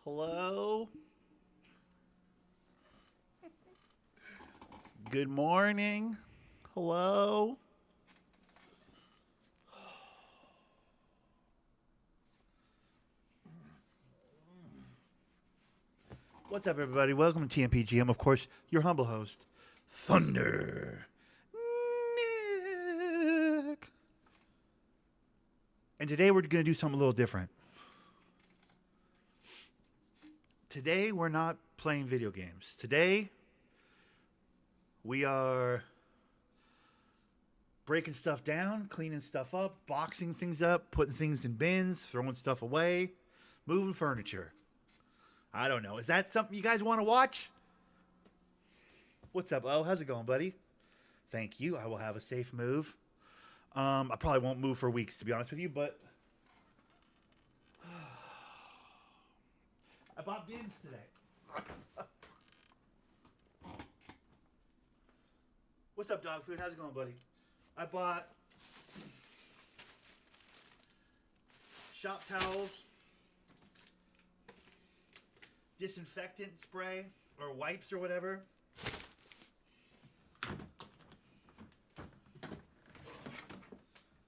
Hello? Good morning. Hello? What's up, everybody? Welcome to TMPG. I'm, of course, your humble host, Thundernick. And today we're going to do something a little different. Today we're not playing video games. Today we are breaking stuff down, cleaning stuff up, boxing things up, putting things in bins, throwing stuff away, moving furniture. I don't know. Is that something you guys want to watch? What's up, Oh? How's it going, buddy? Thank you. I will have a safe move. I probably won't move for weeks, to be honest with you, but I bought bins today. What's up, dog food? How's it going, buddy? I bought shop towels, disinfectant spray, or wipes or whatever.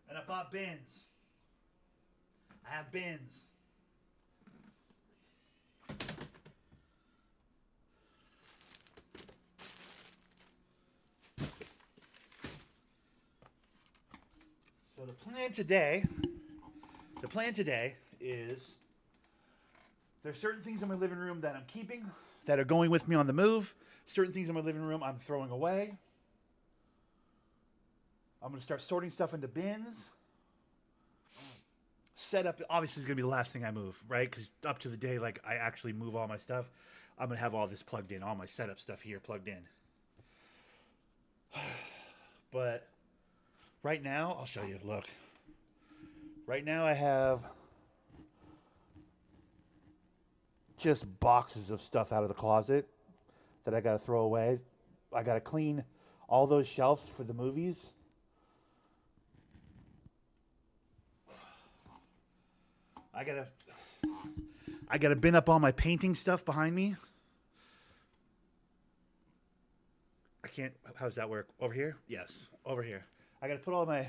And I bought bins. I have bins. So the plan today is there's certain things in my living room that I'm keeping that are going with me on the move. Certain things in my living room I'm throwing away. I'm going to start sorting stuff into bins. Setup obviously is going to be the last thing I move, right? Because up to the day, like, I actually move all my stuff, I'm going to have all this plugged in, all my setup stuff here plugged in. But right now, I'll show you. Look. Right now I have just boxes of stuff out of the closet that I got to throw away. I got to clean all those shelves for the movies. I gotta bin up all my painting stuff behind me. I can't. How does that work? Over here? Yes, over here. I gotta put all my.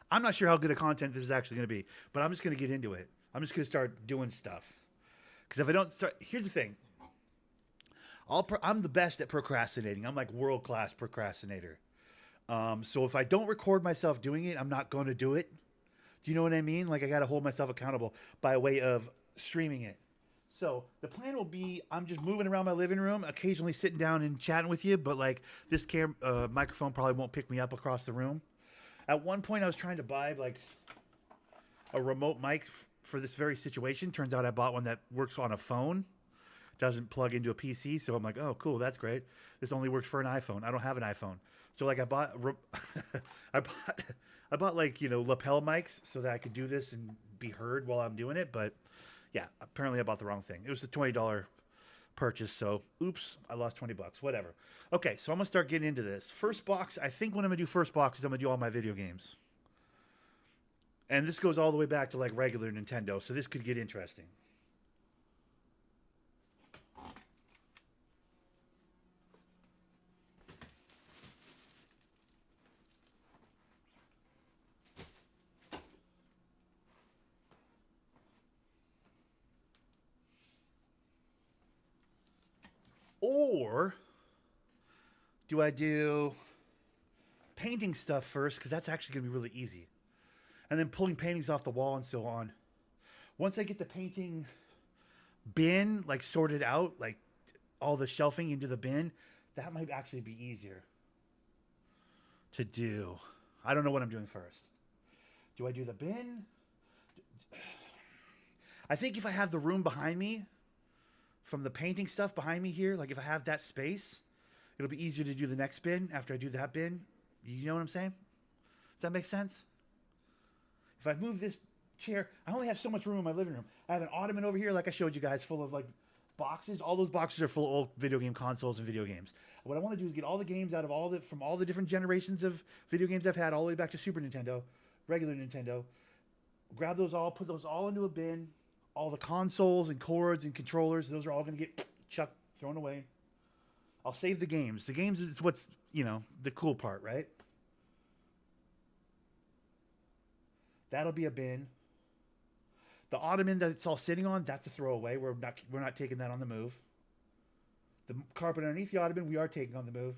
I'm not sure how good a content this is actually gonna be, but I'm just gonna get into it. I'm just gonna start doing stuff. Because if I don't start, here's the thing. I'm the best at procrastinating. I'm like world class procrastinator. So if I don't record myself doing it, I'm not going to do it. Do you know what I mean? Like, I got to hold myself accountable by way of streaming it. So the plan will be I'm just moving around my living room, occasionally sitting down and chatting with you, but like this microphone probably won't pick me up across the room. At one point, I was trying to buy like a remote mic for this very situation. Turns out I bought one that works on a phone, doesn't plug into a PC. So I'm like, oh, cool, that's great. This only works for an iPhone. I don't have an iPhone. So like I bought I bought like, lapel mics so that I could do this and be heard while I'm doing it. But yeah, apparently I bought the wrong thing. It was a $20 purchase. So oops, I lost $20. Whatever. Okay, so I'm gonna start getting into this. First box, I think what I'm gonna do first box is I'm gonna do all my video games. And this goes all the way back to like regular Nintendo, so this could get interesting. Or do I do painting stuff first? Because that's actually going to be really easy. And then pulling paintings off the wall and so on. Once I get the painting bin, like, sorted out, like all the shelving into the bin, that might actually be easier to do. I don't know what I'm doing first. Do I do the bin? I think if I have the room behind me, from the painting stuff behind me here, like if I have that space, it'll be easier to do the next bin after I do that bin. You know what I'm saying? Does that make sense? If I move this chair, I only have so much room in my living room. I have an ottoman over here, like I showed you guys, full of like boxes. All those boxes are full of old video game consoles and video games. What I want to do is get all the games out of from all the different generations of video games I've had, all the way back to Super Nintendo, regular Nintendo, Grab those all, put those all into a bin. All the consoles and cords and controllers, those are all going to get chucked, thrown away. I'll save the games. The games is what's, the cool part, right? That'll be a bin. The ottoman that it's all sitting on, that's a throwaway. We're not taking that on the move. The carpet underneath the ottoman, we are taking on the move.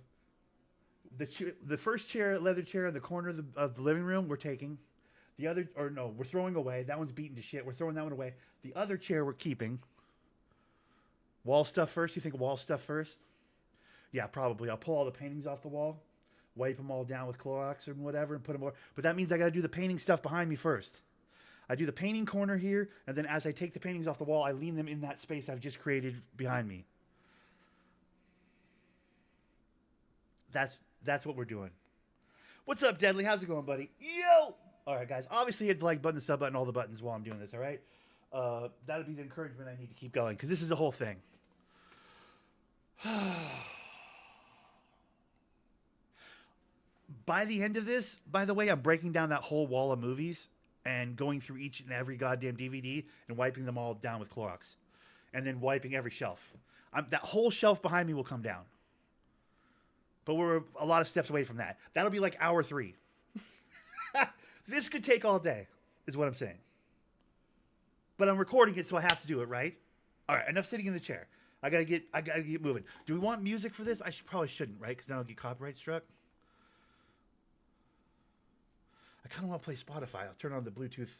The first chair, leather chair in the corner of the living room, we're taking. The other, or no, we're throwing away. That one's beaten to shit. We're throwing that one away. The other chair we're keeping. Wall stuff first? You think wall stuff first? Yeah, probably. I'll pull all the paintings off the wall, wipe them all down with Clorox or whatever, and put them over. But that means I got to do the painting stuff behind me first. I do the painting corner here, and then as I take the paintings off the wall, I lean them in that space I've just created behind me. That's what we're doing. What's up, Deadly? How's it going, buddy? Yo! All right, guys. Obviously, hit the like button, the sub button, all the buttons while I'm doing this, all right? That'll be the encouragement I need to keep going, because this is the whole thing. By the end of this, by the way, I'm breaking down that whole wall of movies and going through each and every goddamn DVD and wiping them all down with Clorox. And then wiping every shelf. That whole shelf behind me will come down. But we're a lot of steps away from that. That'll be like hour 3. This could take all day, is what I'm saying. But I'm recording it, so I have to do it, right? All right, enough sitting in the chair. I gotta get moving. Do we want music for this? Probably shouldn't, right? Because then I'll get copyright struck. I kind of want to play Spotify. I'll turn on the Bluetooth.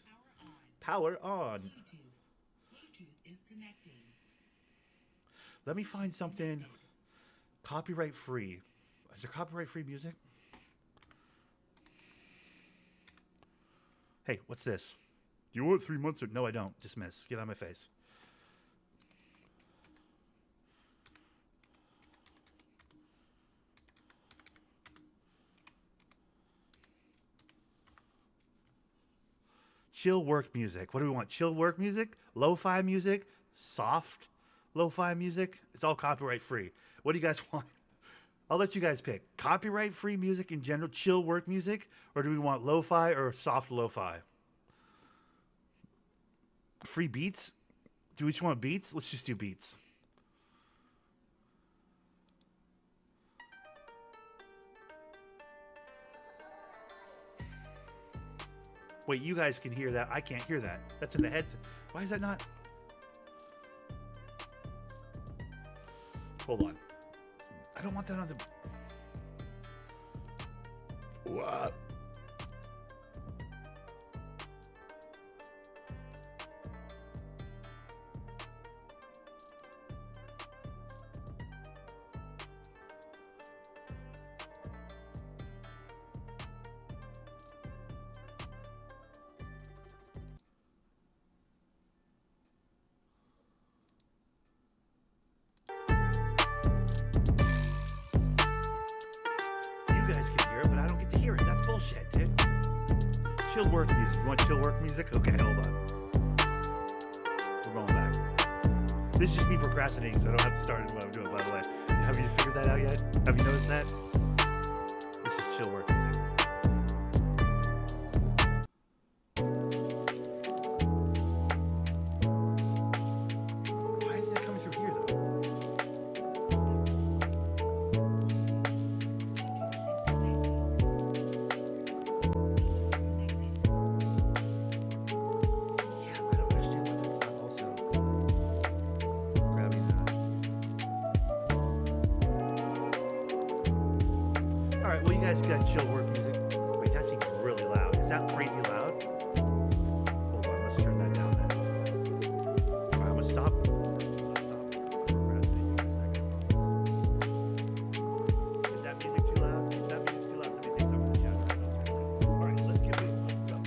Power on. Bluetooth is connecting. Let me find something copyright free. Is there copyright free music? Hey, what's this? Do you want 3 months or no? I don't. Dismiss. Get out of my face. Chill work music. What do we want? Chill work music? Lo-fi music? Soft lo-fi music? It's all copyright free. What do you guys want? I'll let you guys pick. Copyright free music in general, chill work music, or do we want lo-fi or soft lo-fi? Free beats? Do we just want beats? Let's just do beats. Wait, you guys can hear that. I can't hear that. That's in the headset. Why is that not? Hold on. I don't want that on the... What? Bullshit, dude. Chill work music. You want chill work music? Okay, hold on. We're going back. This is just me procrastinating, so I don't have to start what I'm doing, by the way. Have you figured that out yet? Have you noticed that? This is chill work music. Why isn't it coming through here, though? Well, you guys got chill work music. Wait, that seems really loud. Is that crazy loud? Hold on, let's turn that down then. All right, I'm gonna stop. Is that music too loud? If that music's too loud, somebody say something in the chat. All right, let's get moving. Let's go.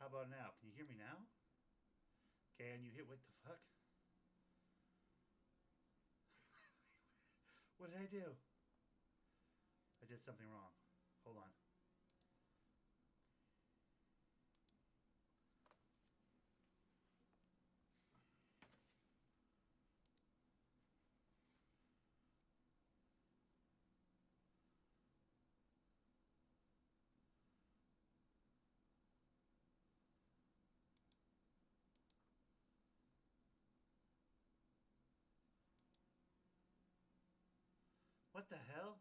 How about now? Can you hear me now? Can you hear? What the fuck? What did I do? I did something wrong. Hold on. What the hell?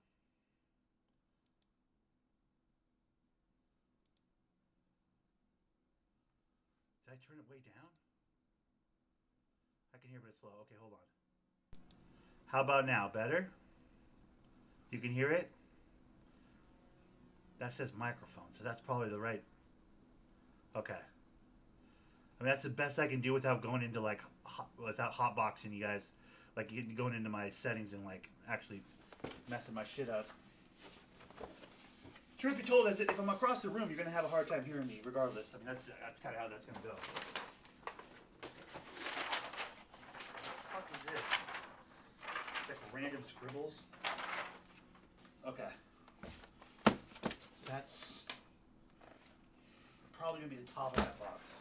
Did I turn it way down? I can hear, but it's slow. Okay, hold on. How about now? Better? You can hear it? That says microphone, so that's probably the right. Okay. I mean, that's the best I can do without going into like without hotboxing you guys, like going into my settings and like actually messing my shit up. Truth be told, is that if I'm across the room, you're gonna have a hard time hearing me, regardless. I mean, that's kind of how that's gonna go. What the fuck is this? It's like random scribbles. Okay. So that's probably gonna be the top of that box.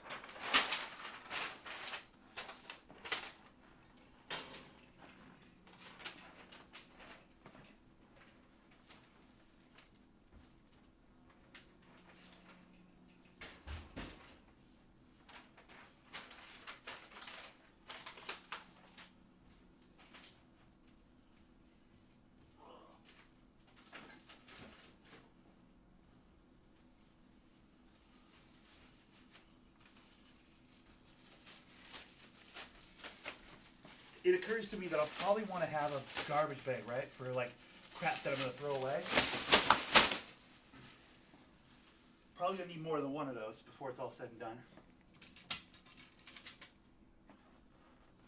It occurs to me that I'll probably want to have a garbage bag, right, for like crap that I'm going to throw away. Probably going to need more than one of those before it's all said and done.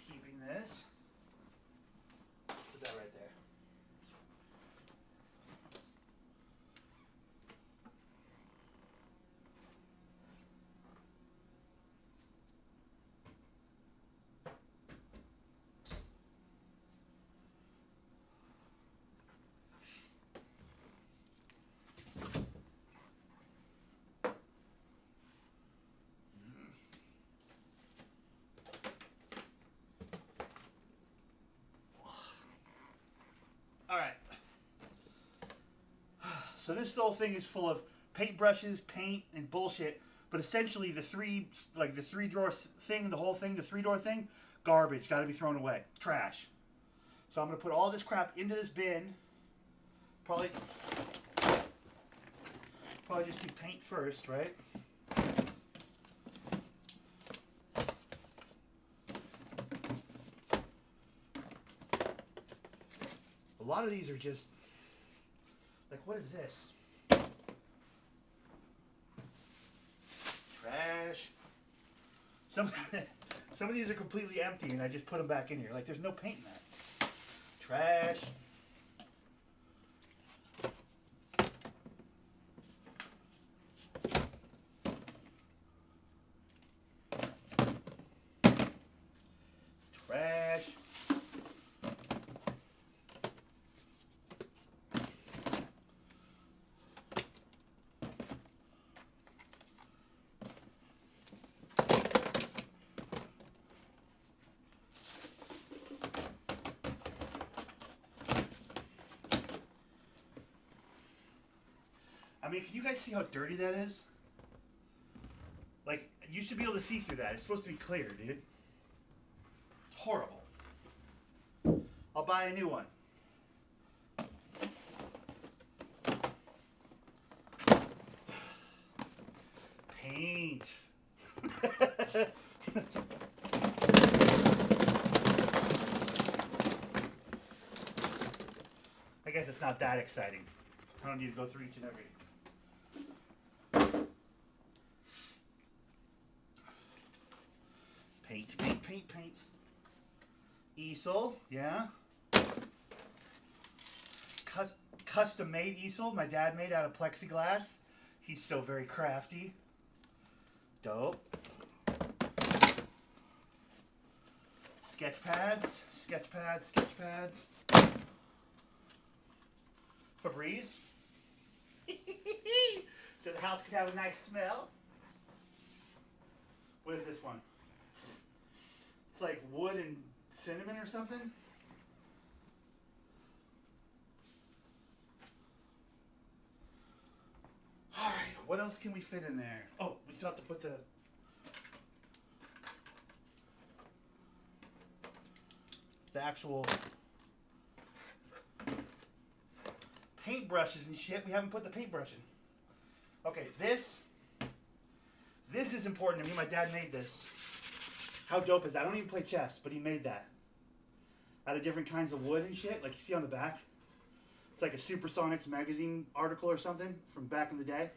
Keeping this. Put that right there. Alright. So this whole thing is full of paintbrushes, paint, and bullshit. But essentially the three drawer thing, the whole thing, the 3-door thing, garbage, gotta be thrown away. Trash. So I'm gonna put all this crap into this bin. Probably just do paint first, right? A lot of these are just like, what is this? Trash. Some of these are completely empty, and I just put them back in here. Like, there's no paint in that. Trash. Trash. I mean, can you guys see how dirty that is? Like, you should be able to see through that. It's supposed to be clear, dude. It's horrible. I'll buy a new one. Paint. I guess it's not that exciting. I don't need to go through each and every. Paint, paint, paint, paint. Easel, yeah. Custom made easel my dad made out of plexiglass. He's so very crafty. Dope. Sketch pads. Febreze. So the house could have a nice smell. What is this one? It's like wood and cinnamon or something. All right, what else can we fit in there? Oh, we still have to put the actual paintbrushes and shit. We haven't put the paintbrush in. Okay, this is important to me. My dad made this. How dope is that? I don't even play chess, but he made that out of different kinds of wood and shit, like you see on the back. It's like a Supersonics magazine article or something from back in the day.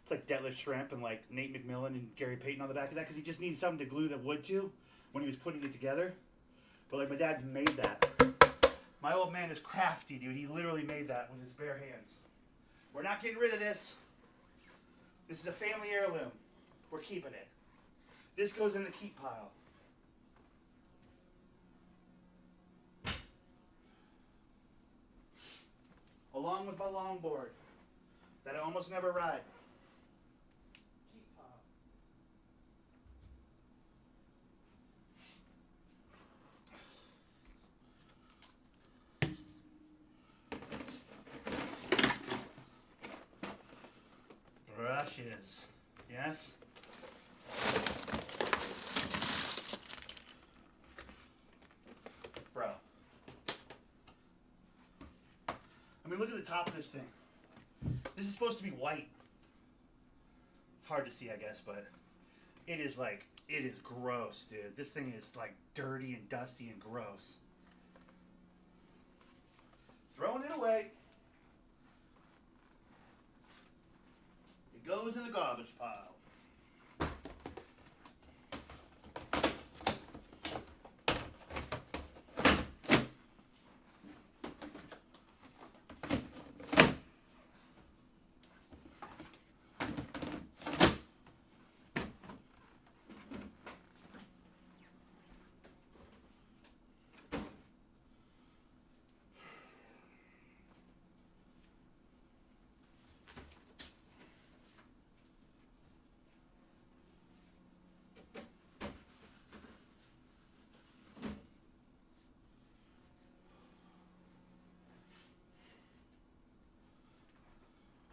It's like Detlef Schrempf and like Nate McMillan and Gary Payton on the back of that because he just needed something to glue the wood to when he was putting it together. But like my dad made that. My old man is crafty, dude. He literally made that with his bare hands. We're not getting rid of this. This is a family heirloom. We're keeping it. This goes in the keep pile. Along with my longboard that I almost never ride. Keep pile. Brushes. Yes. Bro. I mean, look at the top of this thing. This is supposed to be white. It's hard to see, I guess, but it is like, it is gross, dude. This thing is like dirty and dusty and gross. Throwing it away. It goes in the garbage pile.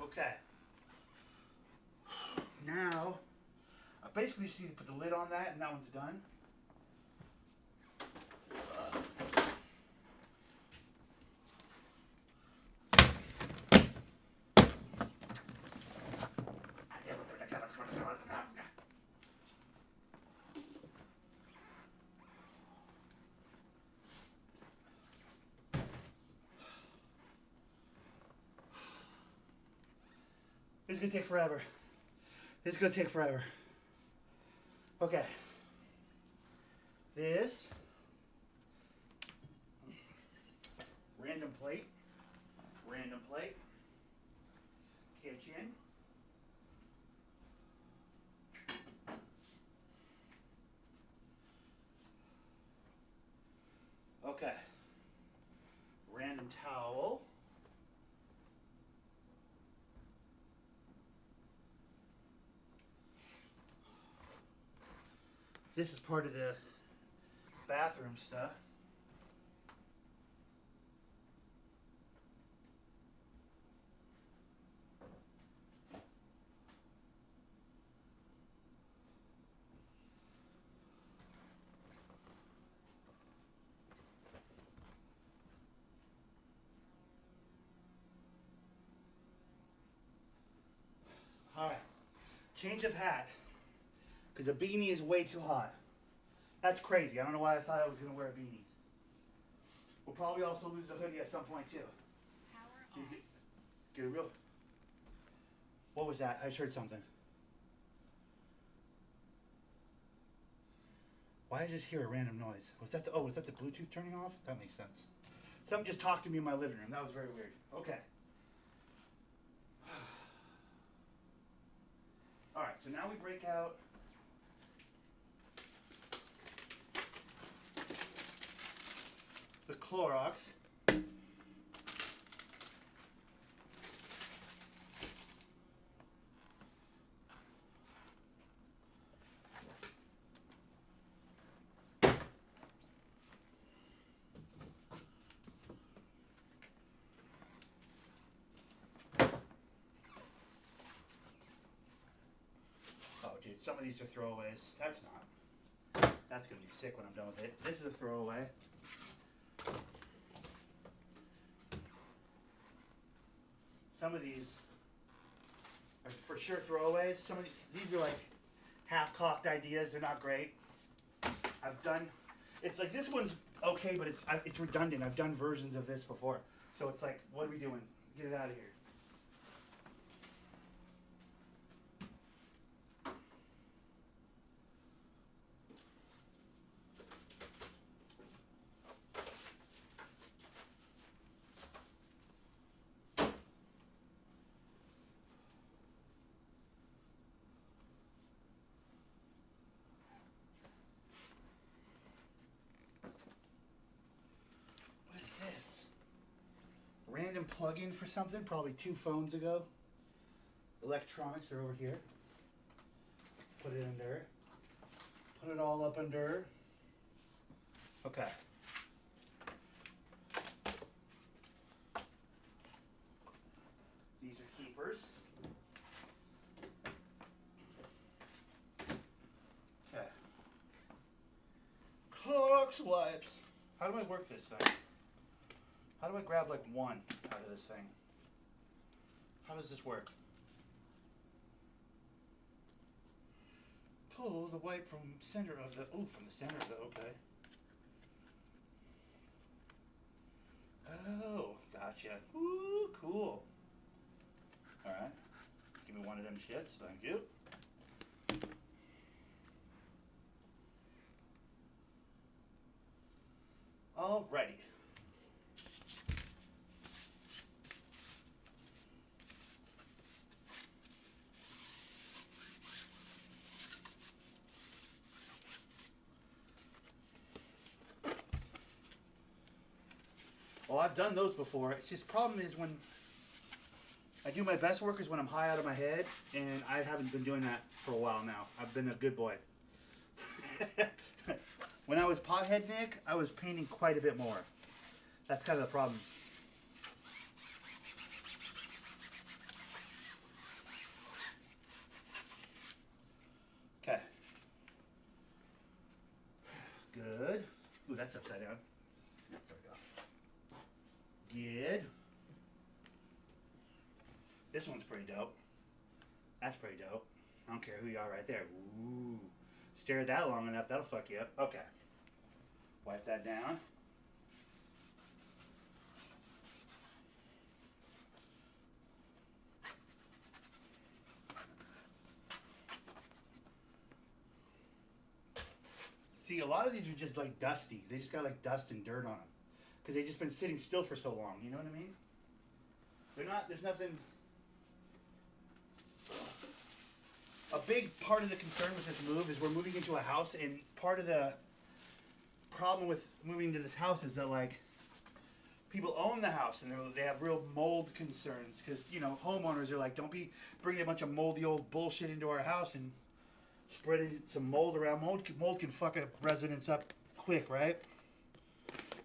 Okay. Now, I basically just need to put the lid on that and that one's done. This is gonna take forever. This is gonna take forever. Okay. This random plate, kitchen. Okay. Random towel. This is part of the bathroom stuff. All right, change of hat, because a beanie is way too hot. That's crazy. I don't know why I thought I was going to wear a beanie. We'll probably also lose the hoodie at some point too. Power on. Get it real. What was that? I just heard something. Why did I just hear a random noise? Was that the Bluetooth turning off? That makes sense. Something just talked to me in my living room. That was very weird. Okay. All right, so now we break out Clorox. Oh, dude, some of these are throwaways. That's not. That's gonna be sick when I'm done with it. This is a throwaway. Some of these are for sure throwaways. Some of these are like half-cocked ideas. They're not great. I've done. It's like this one's okay, but it's redundant. I've done versions of this before, so it's like, what are we doing? Get it out of here. Random plug-in for something, probably 2 phones ago. Electronics are over here. Put it under. Put it all up under. Okay. These are keepers. Okay. Clorox wipes. How do I work this thing? How do I grab like one out of this thing? How does this work? Pull the wipe from center of the, from the center of the, okay. Oh, gotcha. Ooh, cool. Alright. Give me one of them shits, thank you. Alrighty. Well, I've done those before. It's just problem is when I do my best work is when I'm high out of my head, and I haven't been doing that for a while now. I've been a good boy. When I was Pothead Nick, I was painting quite a bit more. That's kind of the problem. Okay. Good. Ooh, that's upside down. There we go. Good. This one's pretty dope. That's pretty dope. I don't care who you are right there. Ooh. Stare at that long enough, that'll fuck you up. Okay. Wipe that down. See, a lot of these are just like dusty. They just got like dust and dirt on them. Because they've just been sitting still for so long. You know what I mean? They're not, there's nothing. A big part of the concern with this move is we're moving into a house, and part of the problem with moving into this house is that, like, people own the house and they have real mold concerns because, you know, homeowners are like, don't be bringing a bunch of moldy old bullshit into our house and spreading some mold around. Mold can fuck a residence up quick, right?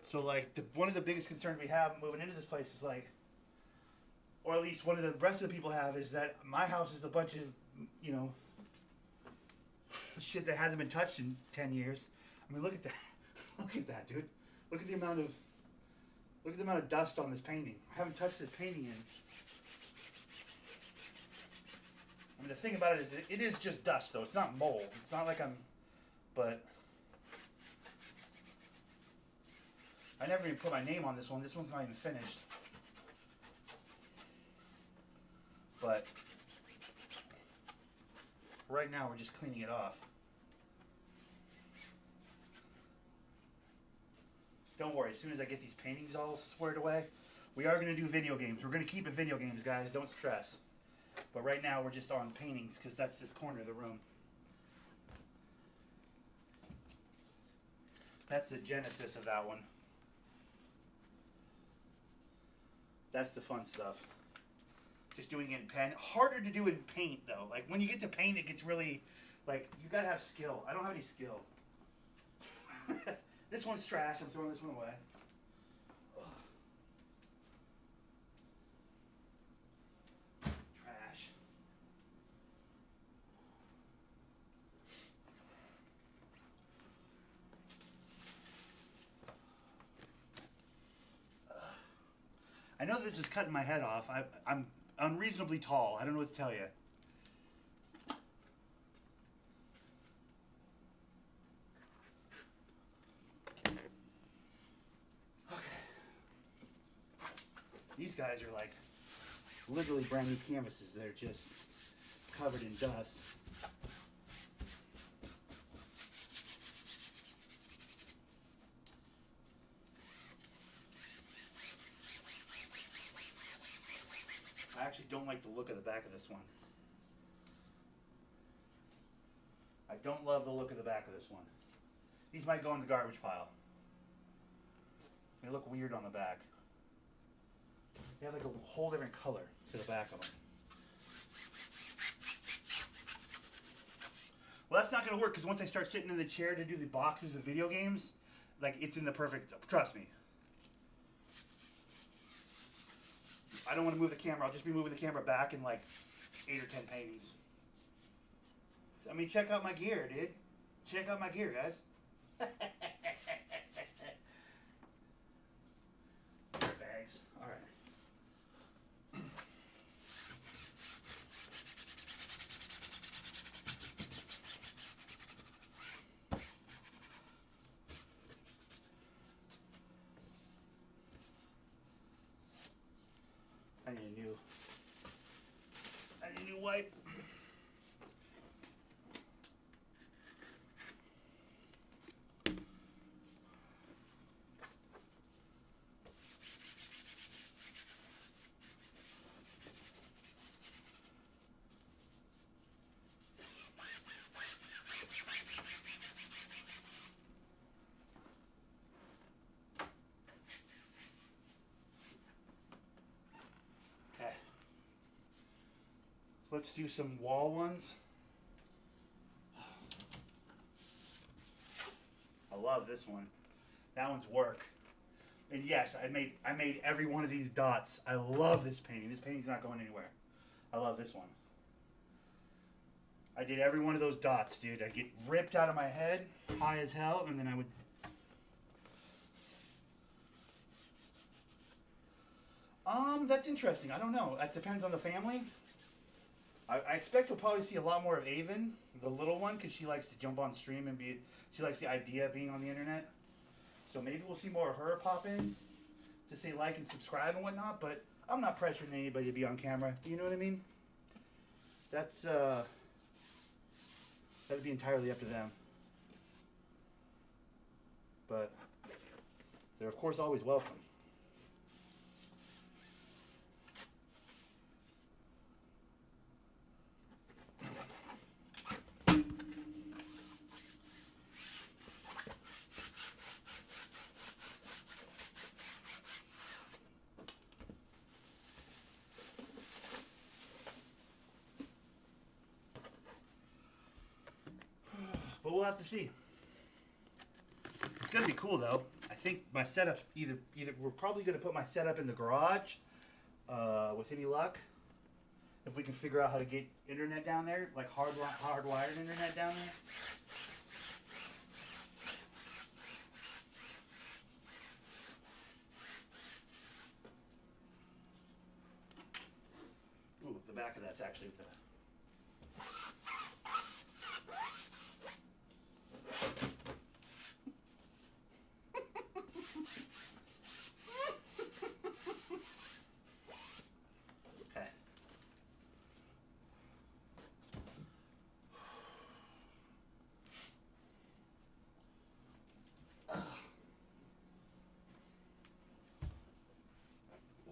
So, like, one of the biggest concerns we have moving into this place is, like, or at least one of the rest of the people have, is that my house is a bunch of, you know, shit that hasn't been touched in 10 years. I mean, look at that. Look at that, dude. Look at the amount of dust on this painting. I haven't touched this painting in. I mean, the thing about it is it is just dust, though. It's not mold. It's not like but I never even put my name on this one. This one's not even finished. But right now we're just cleaning it off. Don't worry, as soon as I get these paintings all squared away, we are going to do video games. We're going to keep it video games, guys. Don't stress. But right now we're just on paintings because that's this corner of the room. That's the genesis of that one. That's the fun stuff. Just doing it in pen. Harder to do in paint, though. Like, when you get to paint, it gets really, like, you gotta have skill. I don't have any skill. This one's trash. I'm throwing this one away. Trash. I know this is cutting my head off. I'm unreasonably tall. I don't know what to tell you. Okay. These guys are like literally brand new canvases. They're just covered in dust. I actually don't like the look of the back of this one. I don't love the look of the back of this one. These might go in the garbage pile. They look weird on the back. They have like a whole different color to the back of them. Well, that's not going to work because once I start sitting in the chair to do the boxes of video games, like it's in the perfect, trust me. I don't want to move the camera. I'll just be moving the camera back in like 8 or 10 paintings. I mean, check out my gear, dude. Check out my gear, guys. Bags. All right. I need a new wipe. Let's do some wall ones. I love this one. That one's work. And yes, I made every one of these dots. I love this painting. This painting's not going anywhere. I love this one. I did every one of those dots, dude. I'd get ripped out of my head, high as hell, and then I would... That's interesting. I don't know. That depends on the family. I expect we'll probably see a lot more of Avon, the little one, because she likes to jump on stream and she likes the idea of being on the internet. So maybe we'll see more of her pop in to say like and subscribe and whatnot, but I'm not pressuring anybody to be on camera. You know what I mean? That's, that'd be entirely up to them. But they're of course always welcome. But we'll have to see. It's gonna be cool though. I think my setup either we're probably gonna put my setup in the garage, with any luck. If we can figure out how to get internet down there, like hardwired internet down there. Ooh, the back of that's actually the... Okay.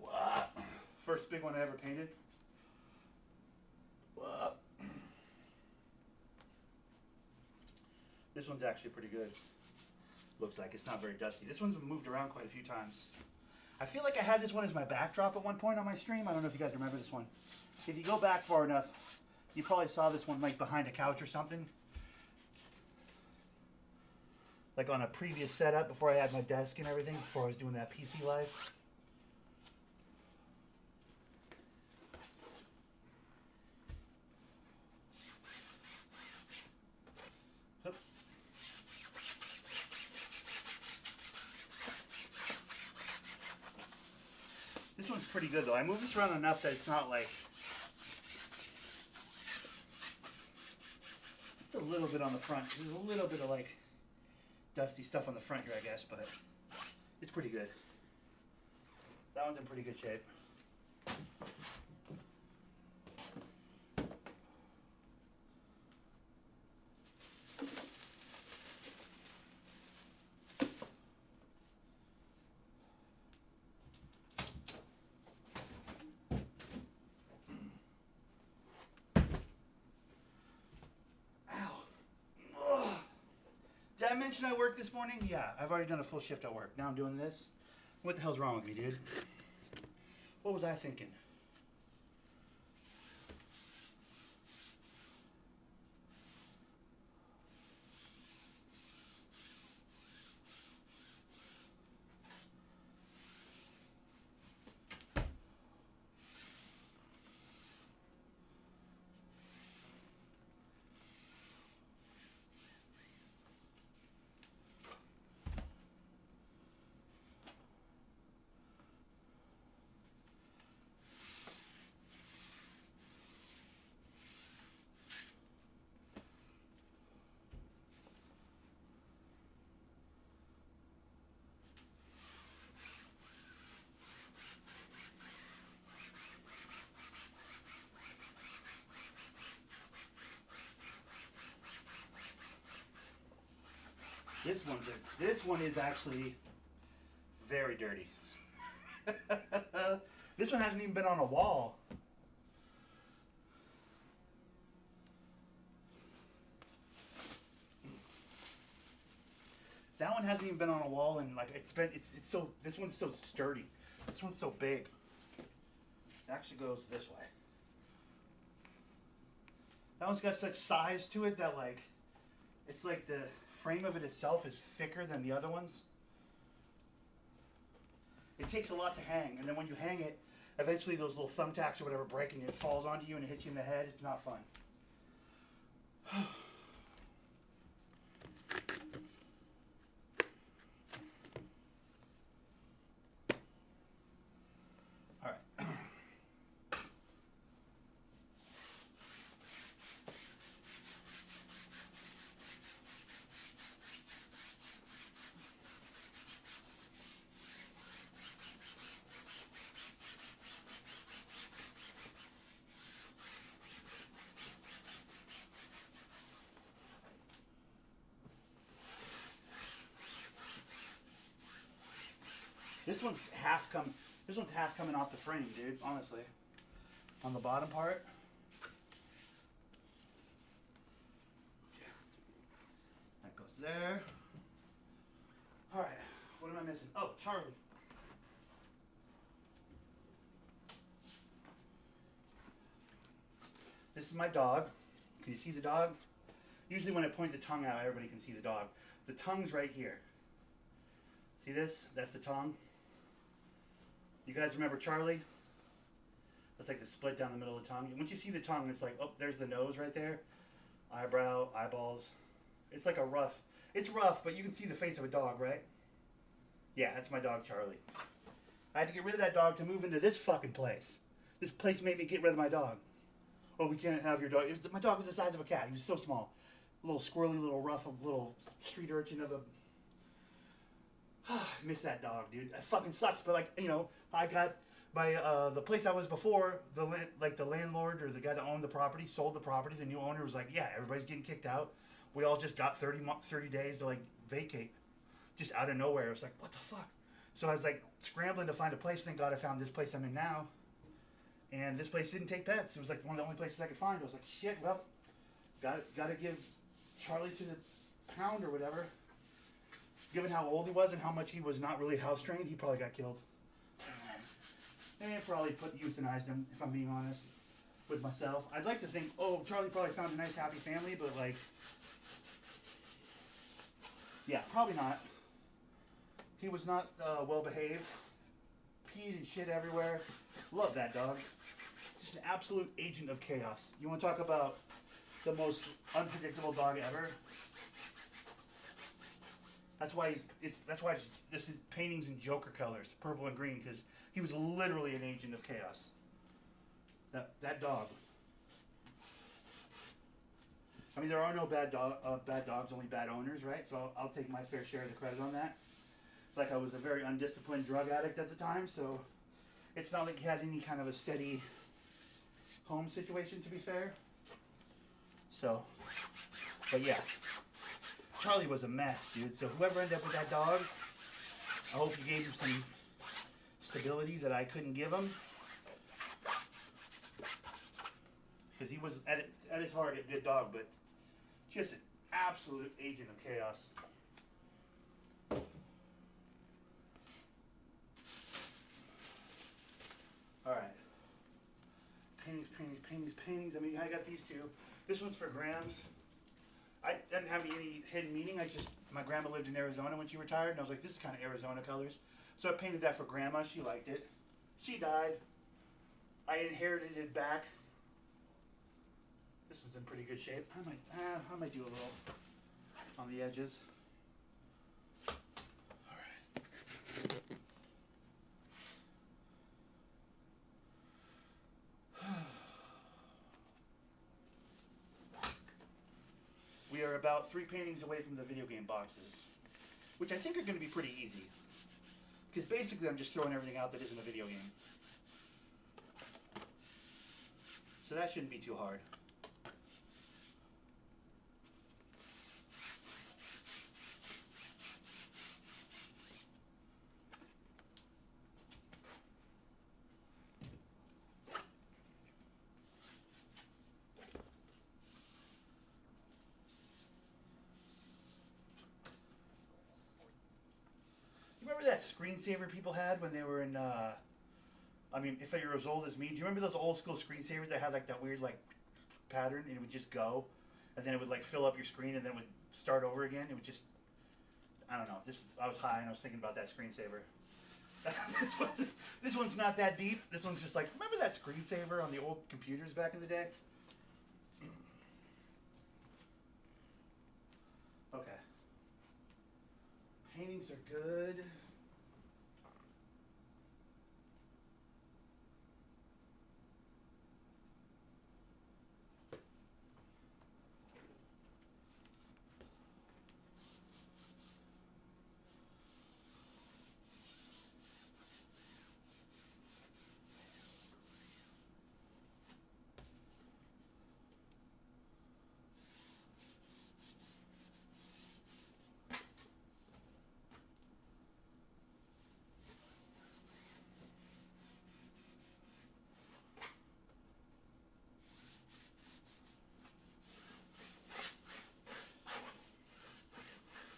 Wow. First big one I ever painted. Wow. This one's actually pretty good. Looks like it's not very dusty. This one's been moved around quite a few times. I feel like I had this one as my backdrop at one point on my stream. I don't know if you guys remember this one. If you go back far enough, you probably saw this one like behind a couch or something. Like on a previous setup before I had my desk and everything, before I was doing that PC live. Oop. This one's pretty good though. I move this around enough that it's not like... It's a little bit on the front. There's a little bit of like dusty stuff on the front here, I guess, but it's pretty good. That one's in pretty good shape. Did I mention I worked this morning? Yeah, I've already done a full shift at work. Now I'm doing this. What the hell's wrong with me, dude? What was I thinking? This one is actually very dirty. This one hasn't even been on a wall. That one hasn't even been on a wall, and like it's so. This one's so sturdy. This one's so big. It actually goes this way. That one's got such size to it that like, it's like the frame of it itself is thicker than the other ones. It takes a lot to hang, and then when you hang it, eventually those little thumbtacks or whatever break, and it falls onto you and it hits you in the head. It's not fun. All right. This one's half coming off the frame, dude, honestly. On the bottom part. That goes there. Alright, what am I missing? Oh, Charlie. This is my dog. Can you see the dog? Usually when I point the tongue out, everybody can see the dog. The tongue's right here. See this? That's the tongue. You guys remember Charlie? That's like the split down the middle of the tongue. Once you see the tongue, it's like, oh, there's the nose right there. Eyebrow, eyeballs. It's like a rough. It's rough, but you can see the face of a dog, right? Yeah, that's my dog, Charlie. I had to get rid of that dog to move into this fucking place. This place made me get rid of my dog. Oh, we can't have your dog. My dog was the size of a cat. He was so small. A little squirrely, little rough, little street urchin of a... I miss that dog, dude. That fucking sucks. But like, you know, I got my the place I was before. The landlord or the guy that owned the property sold the property. The new owner was like, yeah, everybody's getting kicked out. We all just got 30 days to like vacate, just out of nowhere. I was like, what the fuck? So I was like scrambling to find a place. Thank God I found this place I'm in now. And this place didn't take pets. It was like one of the only places I could find. I was like, shit. Well, got to give Charlie to the pound or whatever. Given how old he was and how much he was not really house trained, he probably got killed. And probably euthanized him, if I'm being honest with myself. I'd like to think, oh, Charlie probably found a nice, happy family, but like, yeah, probably not. He was not well behaved. Peed and shit everywhere. Love that dog. Just an absolute agent of chaos. You want to talk about the most unpredictable dog ever? That's why this is paintings in Joker colors, purple and green, because he was literally an agent of chaos. That dog. I mean, there are no bad dogs, only bad owners, right? So I'll take my fair share of the credit on that. Like, I was a very undisciplined drug addict at the time, so it's not like he had any kind of a steady home situation, to be fair. So, but yeah, Charlie was a mess, dude. So whoever ended up with that dog, I hope you gave him some stability that I couldn't give him. Because he was, at his heart, a good dog, but just an absolute agent of chaos. Alright. Paintings. I mean, I got these two. This one's for Grams. I didn't have any hidden meaning. My grandma lived in Arizona when she retired, and I was like, this is kind of Arizona colors. So I painted that for Grandma. She liked it. She died. I inherited it back. This one's in pretty good shape. I might do a little on the edges. We are about 3 paintings away from the video game boxes, which I think are going to be pretty easy. Because basically I'm just throwing everything out that isn't a video game. So that shouldn't be too hard. Remember that screensaver people had when they were in, I mean, if you're as old as me, do you remember those old school screensavers that had like that weird like pattern and it would just go and then it would like fill up your screen and then it would start over again? It would just, I don't know. I was high and I was thinking about that screensaver. This one's not that deep. This one's just like, remember that screensaver on the old computers back in the day? Okay. Paintings are good.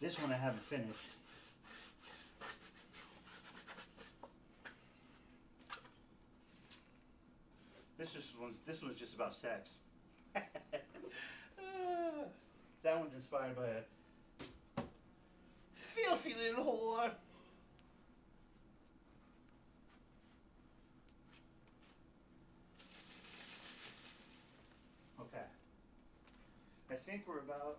This one I haven't finished. This one's just about sex. That one's inspired by a filthy little whore. Okay. I think we're about...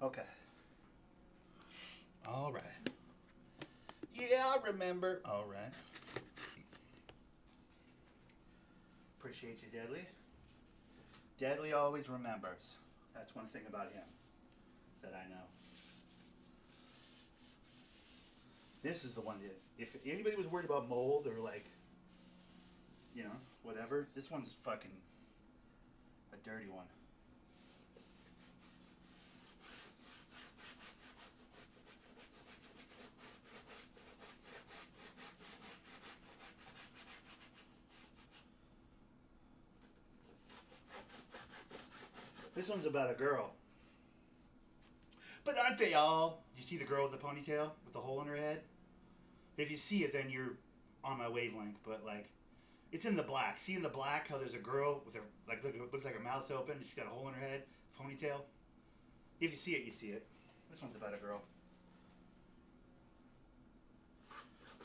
Okay. All right. Yeah, I remember. All right. Appreciate you, Deadly. Deadly always remembers. That's one thing about him that I know. This is the one that, if anybody was worried about mold or like, you know, whatever, this one's fucking a dirty one. This one's about a girl. But aren't they all? You see the girl with the ponytail with the hole in her head? If you see it, then you're on my wavelength. But like, it's in the black. See in the black how there's a girl with her like looks like her mouth's open and she's got a hole in her head, ponytail. If you see it, you see it. This one's about a girl.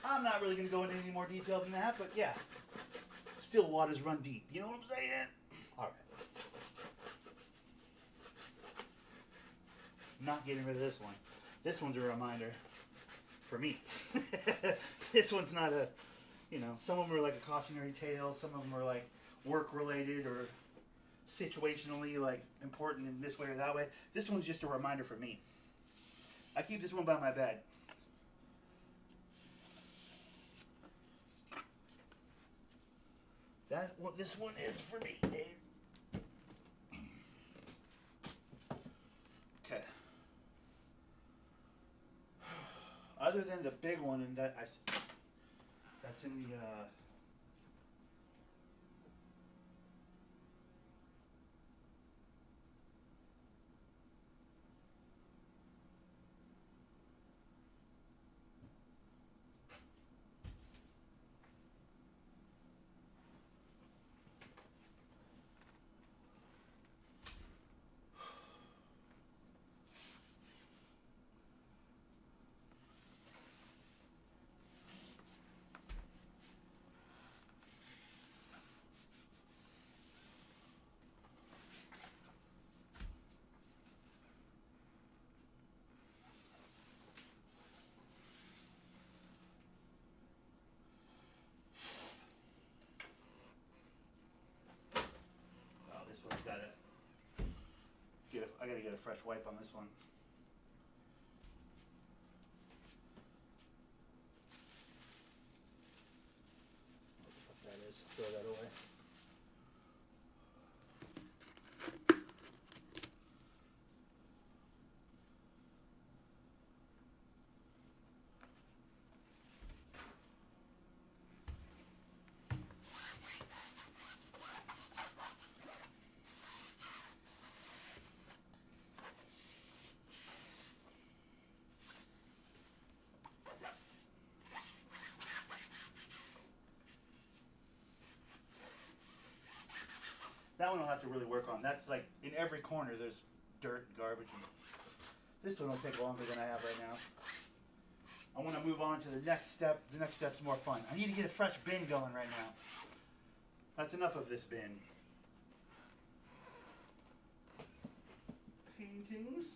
I'm not really gonna go into any more detail than that, but yeah, still waters run deep. You know what I'm saying? All right. Not getting rid of this one. This one's a reminder for me. This one's not a, you know, some of them are like a cautionary tale. Some of them are like work related or situationally like important in this way or that way. This one's just a reminder for me. I keep this one by my bed. That's what this one is for me, dude. Okay. Other than the big one, and that's in the I gotta get a fresh wipe on this one. What the fuck that is? Throw that away. That one I'll have to really work on. That's like in every corner there's dirt and garbage. And this one will take longer than I have right now. I want to move on to the next step. The next step's more fun. I need to get a fresh bin going right now. That's enough of this bin. Paintings.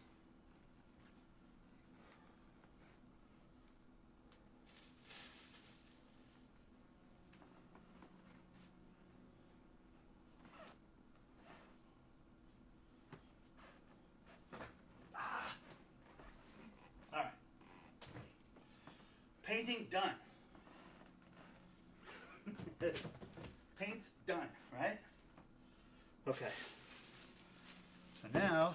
Painting done. Paint's done, right? Okay. So now,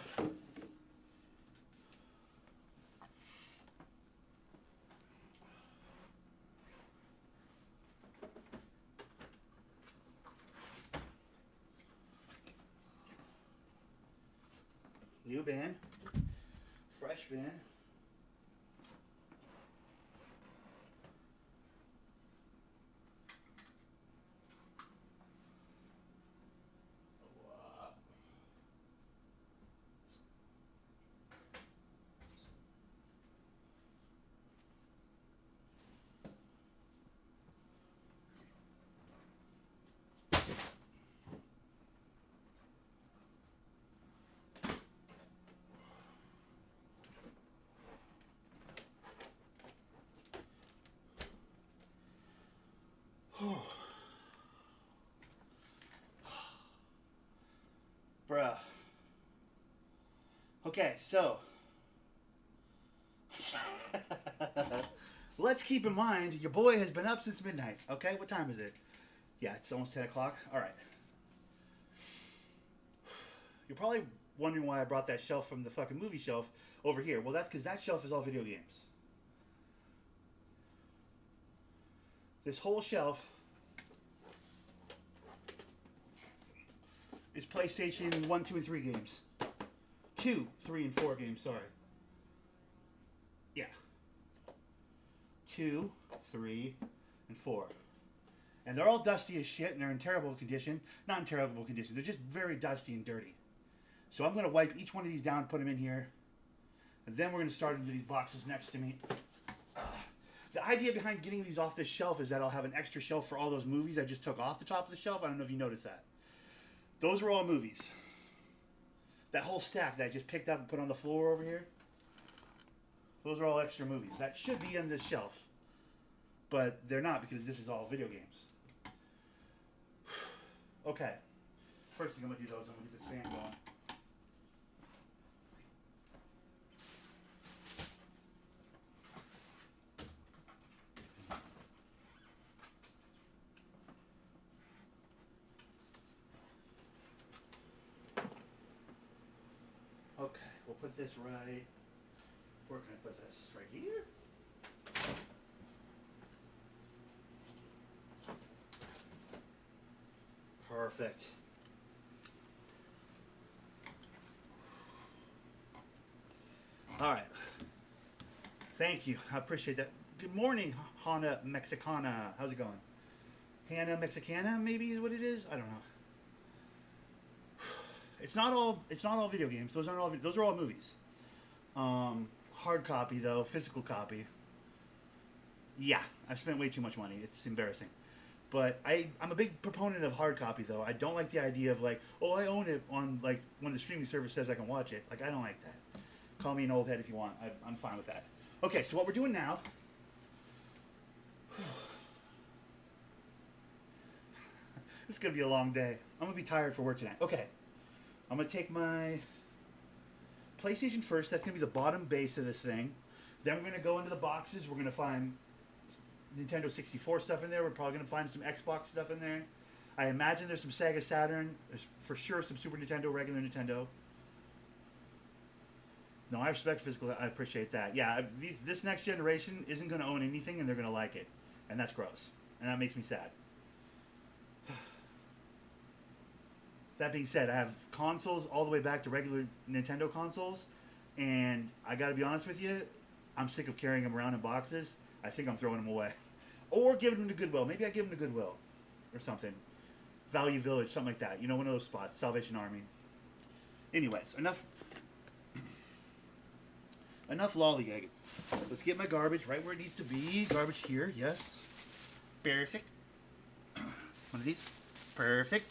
new bin, fresh bin. Bruh. Okay, so let's keep in mind your boy has been up since midnight. Okay, what time is it? Yeah, it's almost 10 o'clock. All right. You're probably wondering why I brought that shelf from the fucking movie shelf over here. Well, that's because that shelf is all video games. This whole shelf is PlayStation 1, 2, and 3 games. 2, 3, and 4 games, sorry. Yeah. 2, 3, and 4. And they're all dusty as shit, and they're in terrible condition. Not in terrible condition. They're just very dusty and dirty. So I'm going to wipe each one of these down, put them in here. And then we're going to start into these boxes next to me. The idea behind getting these off this shelf is that I'll have an extra shelf for all those movies I just took off the top of the shelf. I don't know if you noticed that. Those were all movies. That whole stack that I just picked up and put on the floor over here, those are all extra movies. That should be in this shelf. But they're not because this is all video games. Okay. First thing I'm going to do, though, is I'm going to get the sand going. Okay, we'll put this right. Where can I put this? Right here? Perfect. All right. Thank you. I appreciate that. Good morning, Hannah Mexicana. How's it going? Hannah Mexicana, maybe is what it is. I don't know. It's not all video games. Those aren't all. Those are all movies. Hard copy though, physical copy. Yeah, I've spent way too much money. It's embarrassing. But I'm a big proponent of hard copy though. I don't like the idea of like, oh, I own it on like when the streaming service says I can watch it. Like I don't like that. Call me an old head if you want. I'm fine with that. Okay, so what we're doing now. This is gonna be a long day. I'm gonna be tired for work tonight. Okay. I'm going to take my PlayStation first. That's going to be the bottom base of this thing. Then we're going to go into the boxes. We're going to find Nintendo 64 stuff in there. We're probably going to find some Xbox stuff in there. I imagine there's some Sega Saturn. There's for sure some Super Nintendo, regular Nintendo. No, I respect physical. I appreciate that. Yeah, this next generation isn't going to own anything, and they're going to like it. And that's gross. And that makes me sad. That being said, I have consoles all the way back to regular Nintendo consoles, and I got to be honest with you, I'm sick of carrying them around in boxes. I think I'm throwing them away. Or giving them to Goodwill. Maybe I give them to Goodwill or something. Value Village, something like that. You know, one of those spots. Salvation Army. Anyways, enough lollygagging. Let's get my garbage right where it needs to be. Garbage here, yes. Perfect. One of these. Perfect.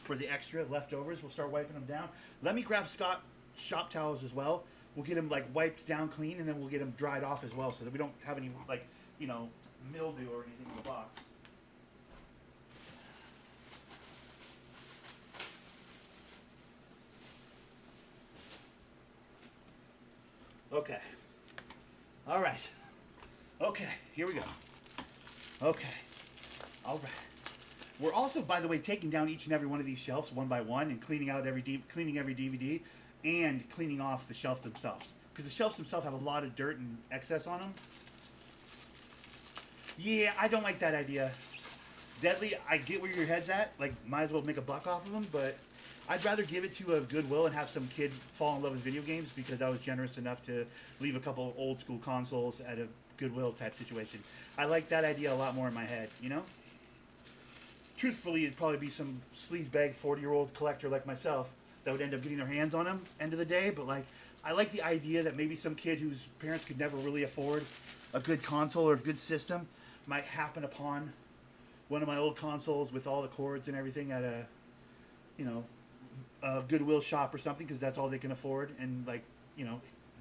For the extra leftovers, we'll start wiping them down. Let me grab shop towels as well. We'll get them like wiped down clean, and then we'll get them dried off as well, so that we don't have any like mildew or anything in the box. Okay. All right. Okay. Here we go. Okay. All right. We're also, by the way, taking down each and every one of these shelves one by one and cleaning out every DVD and cleaning off the shelves themselves. Because the shelves themselves have a lot of dirt and excess on them. Yeah, I don't like that idea. Deadly, I get where your head's at. Like, might as well make a buck off of them, but I'd rather give it to a Goodwill and have some kid fall in love with video games because I was generous enough to leave a couple old school consoles at a Goodwill type situation. I like that idea a lot more in my head, you know? Truthfully, it'd probably be some sleazebag 40-year-old collector like myself that would end up getting their hands on them end of the day. But like, I like the idea that maybe some kid whose parents could never really afford a good console or a good system might happen upon one of my old consoles with all the cords and everything at a Goodwill shop or something because that's all they can afford. And like,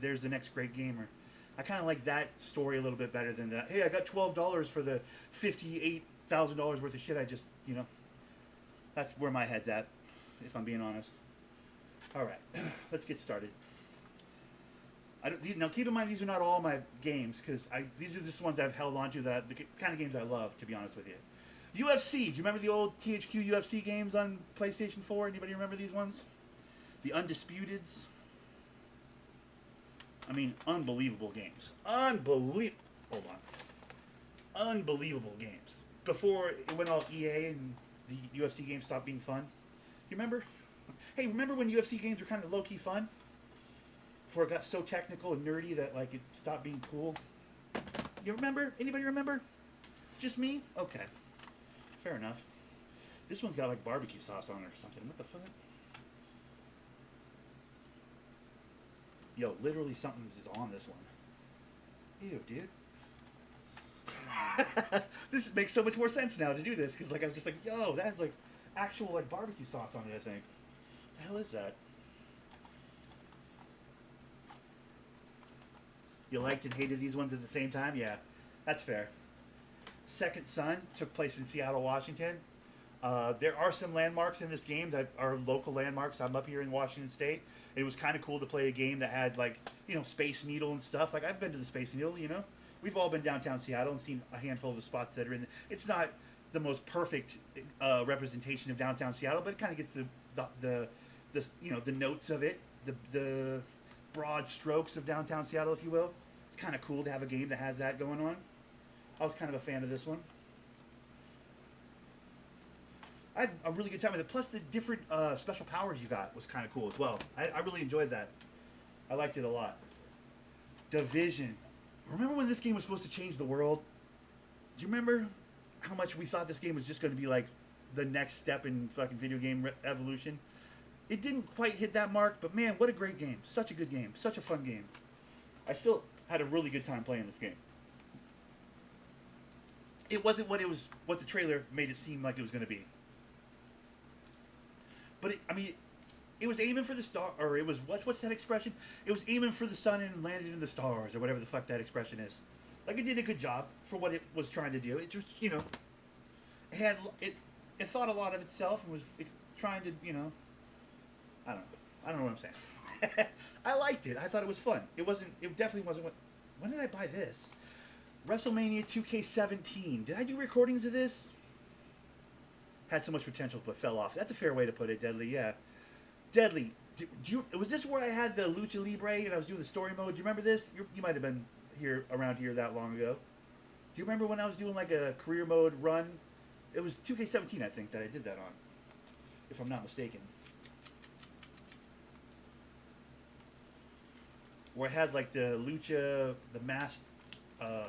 there's the next great gamer. I kind of like that story a little bit better than that. Hey, I got $12 for the $58,000 worth of shit I just, that's where my head's at, if I'm being honest. All right, let's get started. Now, keep in mind, these are not all my games because these are just ones I've held on to the kind of games I love. To be honest with you, UFC. Do you remember the old THQ UFC games on PlayStation 4? Anybody remember these ones? The Undisputeds. I mean, unbelievable games. Hold on. Unbelievable games. Before it went all EA and the UFC games stopped being fun. You remember? Hey, remember when UFC games were kind of low-key fun? Before it got so technical and nerdy that like it stopped being cool. You remember? Anybody remember? Just me? Okay. Fair enough. This one's got like barbecue sauce on it or something. What the fuck? Yo, literally something is on this one. Ew, dude. This makes so much more sense now to do this because like I was just like, yo, that has like actual like barbecue sauce on it. I think. What the hell is that? You liked and hated these ones at the same time? Yeah, that's fair. Second Son took place in Seattle, Washington. There are some landmarks in this game that are local landmarks. I'm up here in Washington State. It was kind of cool to play a game that had like, you know, Space Needle and stuff. Like I've been to the Space Needle, you know. We've all been downtown Seattle and seen a handful of the spots that are in. It's not the most perfect representation of downtown Seattle, but it kind of gets the you know, the notes of it, the broad strokes of downtown Seattle, if you will. It's kind of cool to have a game that has that going on. I was kind of a fan of this one. I had a really good time with it. Plus, the different special powers you got was kind of cool as well. I really enjoyed that. I liked it a lot. Division. Remember when this game was supposed to change the world? Do you remember how much we thought this game was just going to be like the next step in fucking video game evolution? It didn't quite hit that mark, but man, what a great game. Such a good game. Such a fun game. I still had a really good time playing this game. It wasn't what the trailer made it seem like it was going to be. But it was aiming for the star, or it was what's that expression? It was aiming for the sun and landed in the stars, or whatever the fuck that expression is. Like it did a good job for what it was trying to do. It just, you know, it thought a lot of itself and was trying to, you know, I don't know what I'm saying. I liked it. I thought it was fun. It definitely wasn't when did I buy this? WrestleMania 2K17. Did I do recordings of this? Had so much potential but fell off. That's a fair way to put it, Deadly. Yeah. Deadly. Was this where I had the Lucha Libre and I was doing the story mode? Do you remember this? You might have been around here that long ago. Do you remember when I was doing like a career mode run? It was 2K17, I think, that I did that on. If I'm not mistaken. Where I had like the Lucha, the masked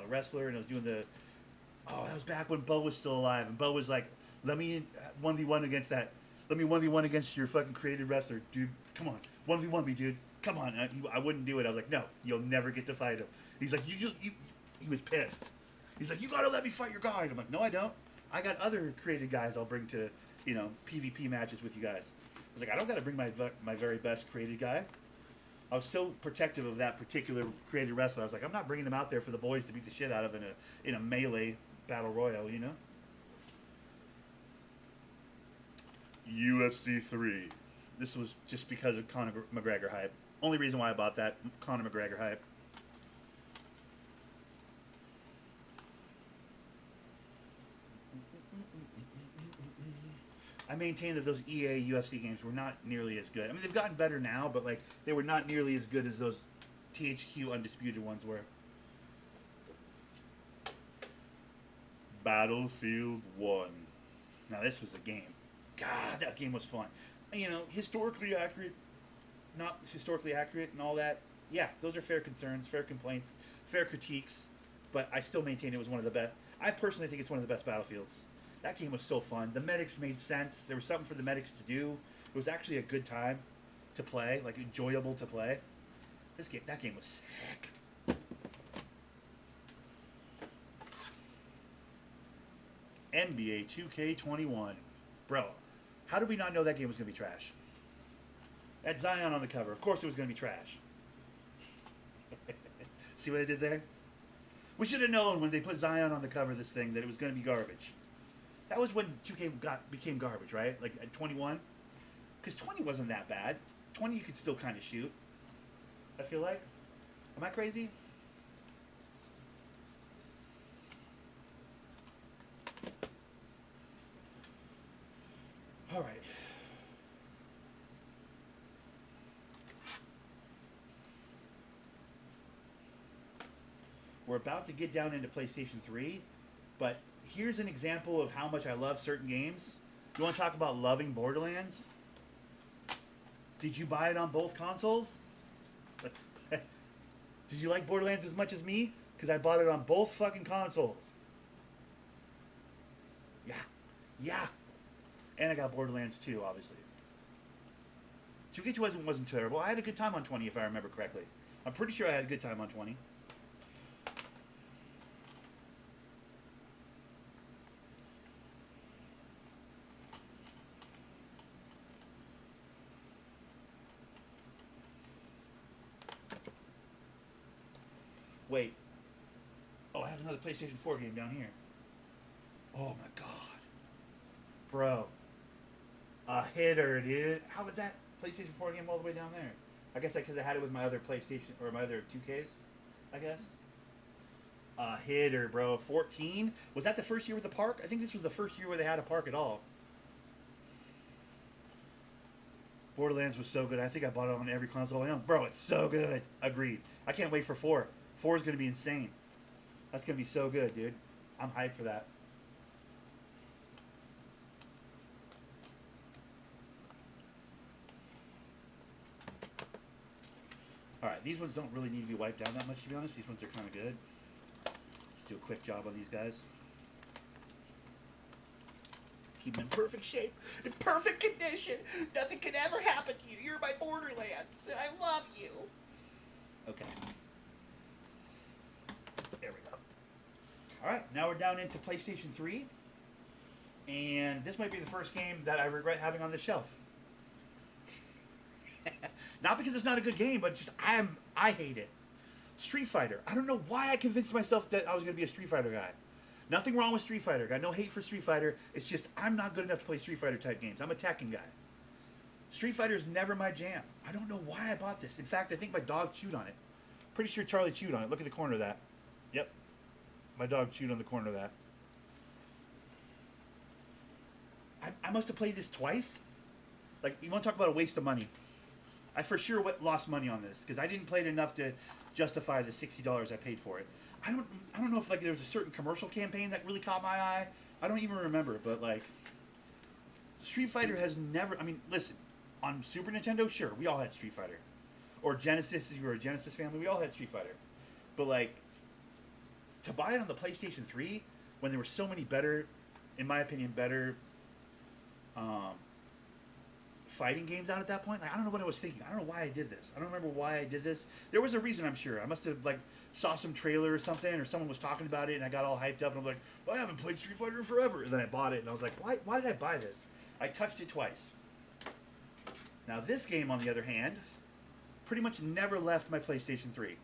wrestler, and I was doing the... Oh, that was back when Bo was still alive. And Bo was like, let me 1v1 against that. Let me 1v1 against your fucking created wrestler. Dude, come on. 1v1 me, dude. Come on. I wouldn't do it. I was like, no, you'll never get to fight him. He's like, he was pissed. He's like, you gotta let me fight your guy. And I'm like, no, I don't. I got other created guys I'll bring to, you know, PvP matches with you guys. I was like, I don't gotta bring my very best created guy. I was so protective of that particular created wrestler. I was like, I'm not bringing him out there for the boys to beat the shit out of in a melee battle royal, you know? UFC 3. This was just because of Conor McGregor hype. Only reason why I bought that, Conor McGregor hype. I maintain that those EA UFC games were not nearly as good. I mean, they've gotten better now, but like they were not nearly as good as those THQ Undisputed ones were. Battlefield 1. Now this was a game. God, that game was fun. You know, historically accurate, not historically accurate and all that. Yeah, those are fair concerns, fair complaints, fair critiques, but I still maintain it was one of the best. I personally think it's one of the best Battlefields. That game was so fun. The medics made sense. There was something for the medics to do. It was actually a good time to play, like enjoyable to play. That game was sick. NBA 2K21. Bro, how did we not know that game was going to be trash? That Zion on the cover. Of course it was going to be trash. See what I did there? We should have known when they put Zion on the cover of this thing that it was going to be garbage. That was when 2K became garbage, right? Like at 21? Because 20 wasn't that bad. 20 you could still kind of shoot, I feel like. Am I crazy? All right. We're about to get down into PlayStation 3, but here's an example of how much I love certain games. You want to talk about loving Borderlands? Did you buy it on both consoles? Did you like Borderlands as much as me? Because I bought it on both fucking consoles. Yeah. Yeah. And I got Borderlands 2, obviously. 2K wasn't terrible. I had a good time on 20, if I remember correctly. I'm pretty sure I had a good time on 20. Wait. Oh, I have another PlayStation 4 game down here. Oh my god. Bro. A hitter, dude. How was that PlayStation 4 game all the way down there? I guess because I had it with my other PlayStation, or my other 2Ks, I guess. A hitter, bro. 14? Was that the first year with the park? I think this was the first year where they had a park at all. Borderlands was so good. I think I bought it on every console I own. Bro, it's so good. Agreed. I can't wait for 4. 4 is going to be insane. That's going to be so good, dude. I'm hyped for that. Alright, these ones don't really need to be wiped down that much, to be honest. These ones are kind of good. Just do a quick job on these guys. Keep them in perfect shape, in perfect condition. Nothing can ever happen to you. You're my Borderlands, and I love you. Okay. There we go. Alright, now we're down into PlayStation 3. And this might be the first game that I regret having on the shelf. Not because it's not a good game, but just I hate it. Street Fighter. I don't know why I convinced myself that I was going to be a Street Fighter guy. Nothing wrong with Street Fighter. Got no hate for Street Fighter. It's just I'm not good enough to play Street Fighter type games. I'm a Tekken guy. Street Fighter is never my jam. I don't know why I bought this. In fact, I think my dog chewed on it. Pretty sure Charlie chewed on it. Look at the corner of that. Yep. My dog chewed on the corner of that. I must have played this twice. Like, you want to talk about a waste of money. I for sure lost money on this because I didn't play it enough to justify the $60 I paid for it. I don't know if like there was a certain commercial campaign that really caught my eye. I don't even remember, but like Street Fighter has never. I mean, listen, on Super Nintendo, sure, we all had Street Fighter, or Genesis. If you were a Genesis family, we all had Street Fighter. But like to buy it on the PlayStation 3 when there were so many better, in my opinion, better. Fighting games out at that point. Like, I don't know what I was thinking. I don't know why I did this. I don't remember why I did this. There was a reason, I'm sure. I must have like saw some trailer or something, or someone was talking about it, and I got all hyped up, and I was like, well, I haven't played Street Fighter in forever. And then I bought it, and I was like, why did I buy this? I touched it twice. Now this game, on the other hand, pretty much never left my PlayStation 3.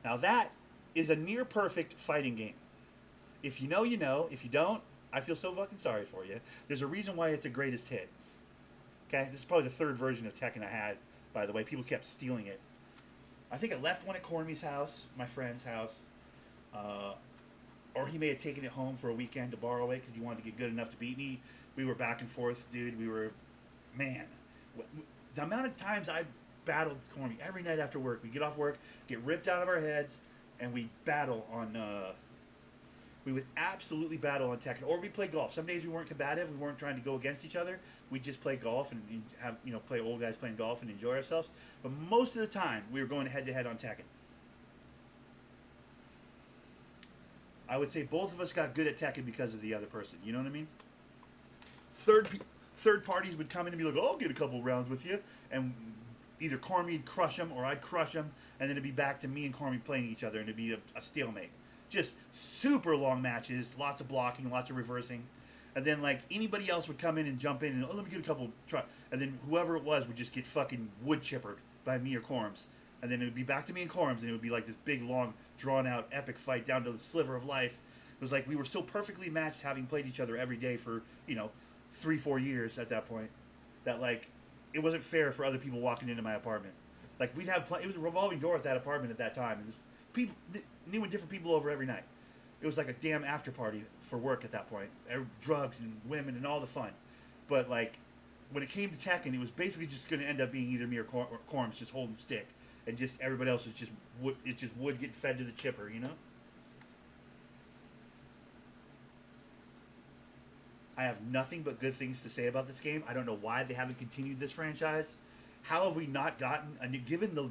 Now that is a near perfect fighting game. If you know, you know. If you don't, I feel so fucking sorry for you. There's a reason why it's a greatest hits. Okay, this is probably the third version of Tekken I had, by the way. People kept stealing it. I think I left one at Cormy's house, my friend's house. Or he may have taken it home for a weekend to borrow it because he wanted to get good enough to beat me. We were back and forth, dude. We were, man. The amount of times I battled Cormy every night after work. We get off work, get ripped out of our heads, and we battle on... we would absolutely battle on Tekken, or we play golf. Some days we weren't combative, we weren't trying to go against each other. We just play golf and have play old guys playing golf and enjoy ourselves. But most of the time, we were going head to head on Tekken. I would say both of us got good at Tekken because of the other person. You know what I mean? Third parties would come in and be like, "Oh, I'll get a couple rounds with you," and either Cormy'd crush them or I'd crush them, and then it'd be back to me and Cormy playing each other, and it'd be a stalemate. Just super long matches, lots of blocking, lots of reversing. And then, like, anybody else would come in and jump in and, oh, let me get a couple try. And then whoever it was would just get fucking wood chippered by me or Corms. And then it would be back to me and Corms, and it would be like this big, long, drawn-out, epic fight down to the sliver of life. It was like we were so perfectly matched, having played each other every day for, 3-4 years at that point, that, like, it wasn't fair for other people walking into my apartment. Like we'd have it was a revolving door at that apartment at that time, and people new and different people over every night. It was like a damn after party for work at that point. Drugs and women and all the fun. But like when it came to Tekken, it was basically just going to end up being either me or Corms just holding stick, and just everybody else is just wood. It's just wood getting fed to the chipper, you know. I have nothing but good things to say about this game. I don't know why they haven't continued this franchise. How have we not gotten a new, given the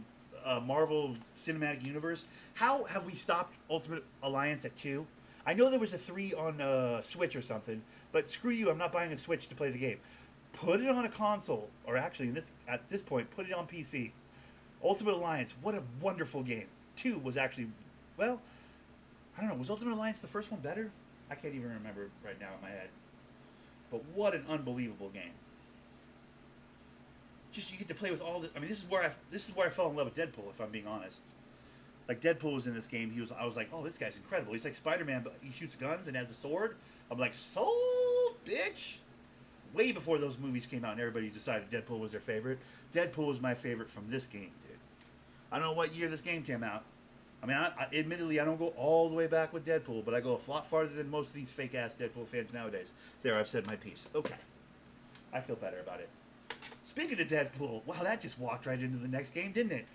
Marvel Cinematic Universe? How have we stopped Ultimate Alliance at 2? I know there was a 3 on Switch or something, but screw you, I'm not buying a Switch to play the game. Put it on a console, or actually, at this point, put it on PC. Ultimate Alliance, what a wonderful game. 2 was actually, well, I don't know, was Ultimate Alliance the first one better? I can't even remember right now in my head. But what an unbelievable game. Just you get to play with all the. I mean, this is where I fell in love with Deadpool. If I'm being honest, like Deadpool was in this game. I was like, oh, this guy's incredible. He's like Spider-Man, but he shoots guns and has a sword. I'm like, sold, bitch. Way before those movies came out and everybody decided Deadpool was their favorite. Deadpool was my favorite from this game, dude. I don't know what year this game came out. I mean, admittedly, I don't go all the way back with Deadpool, but I go a lot farther than most of these fake-ass Deadpool fans nowadays. There, I've said my piece. Okay. I feel better about it. Speaking of Deadpool, wow, that just walked right into the next game, didn't it?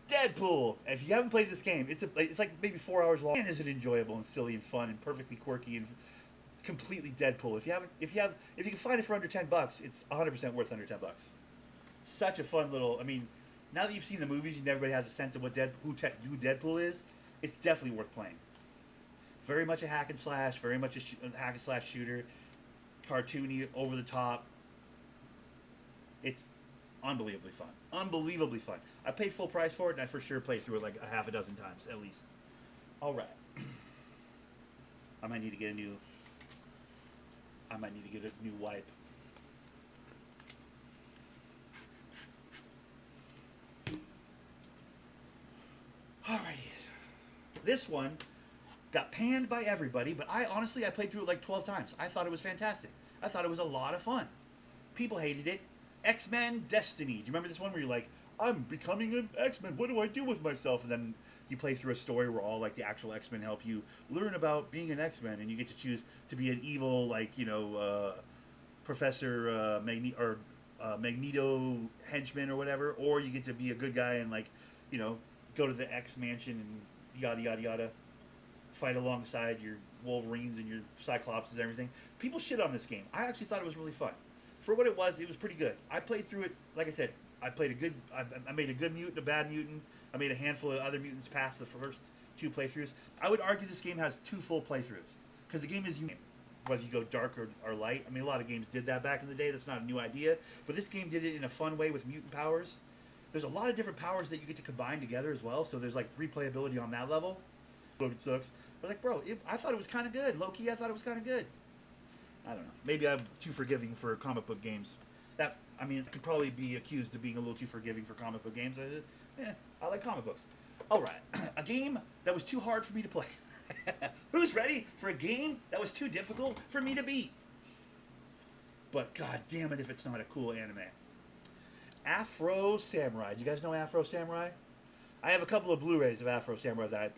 Deadpool! If you haven't played this game, it's like maybe 4 hours long. Man, is it enjoyable and silly and fun and perfectly quirky and completely Deadpool. If you can find it for under $10, it's 100% worth under $10. Such a fun little. I mean, now that you've seen the movies and everybody has a sense of what who Deadpool is, it's definitely worth playing. Very much a hack and slash, very much a hack and slash shooter, cartoony, over the top. It's unbelievably fun. Unbelievably fun. I paid full price for it, and I for sure played through it like a half a dozen times, at least. All right. I might need to get a new wipe. Alrighty. This one got panned by everybody, but I played through it like 12 times. I thought it was fantastic. I thought it was a lot of fun. People hated it. X-Men Destiny. Do you remember this one where you're like, I'm becoming an X-Men. What do I do with myself? And then you play through a story where all like the actual X-Men help you learn about being an X-Men, and you get to choose to be an evil, like, Professor Magneto henchman or whatever, or you get to be a good guy and go to the X mansion and yada yada yada, fight alongside your Wolverines and your Cyclopses and everything. People shit on this game. I actually thought it was really fun. For what it was pretty good. I played through it, like I said, I made a good mutant, a bad mutant. I made a handful of other mutants past the first 2 playthroughs. I would argue this game has 2 full playthroughs, because the game is unique. Whether you go dark or light. I mean, a lot of games did that back in the day. That's not a new idea. But this game did it in a fun way with mutant powers. There's a lot of different powers that you get to combine together as well, so there's like replayability on that level. It sucks. But like, bro, I thought it was kind of good. Low key, I thought it was kind of good. I don't know. Maybe I'm too forgiving for comic book games. I could probably be accused of being a little too forgiving for comic book games. I like comic books. All right, a game that was too hard for me to play. Who's ready for a game that was too difficult for me to beat? But god damn it if it's not a cool anime. Afro Samurai. Do you guys know Afro Samurai? I have a couple of Blu-rays of Afro Samurai that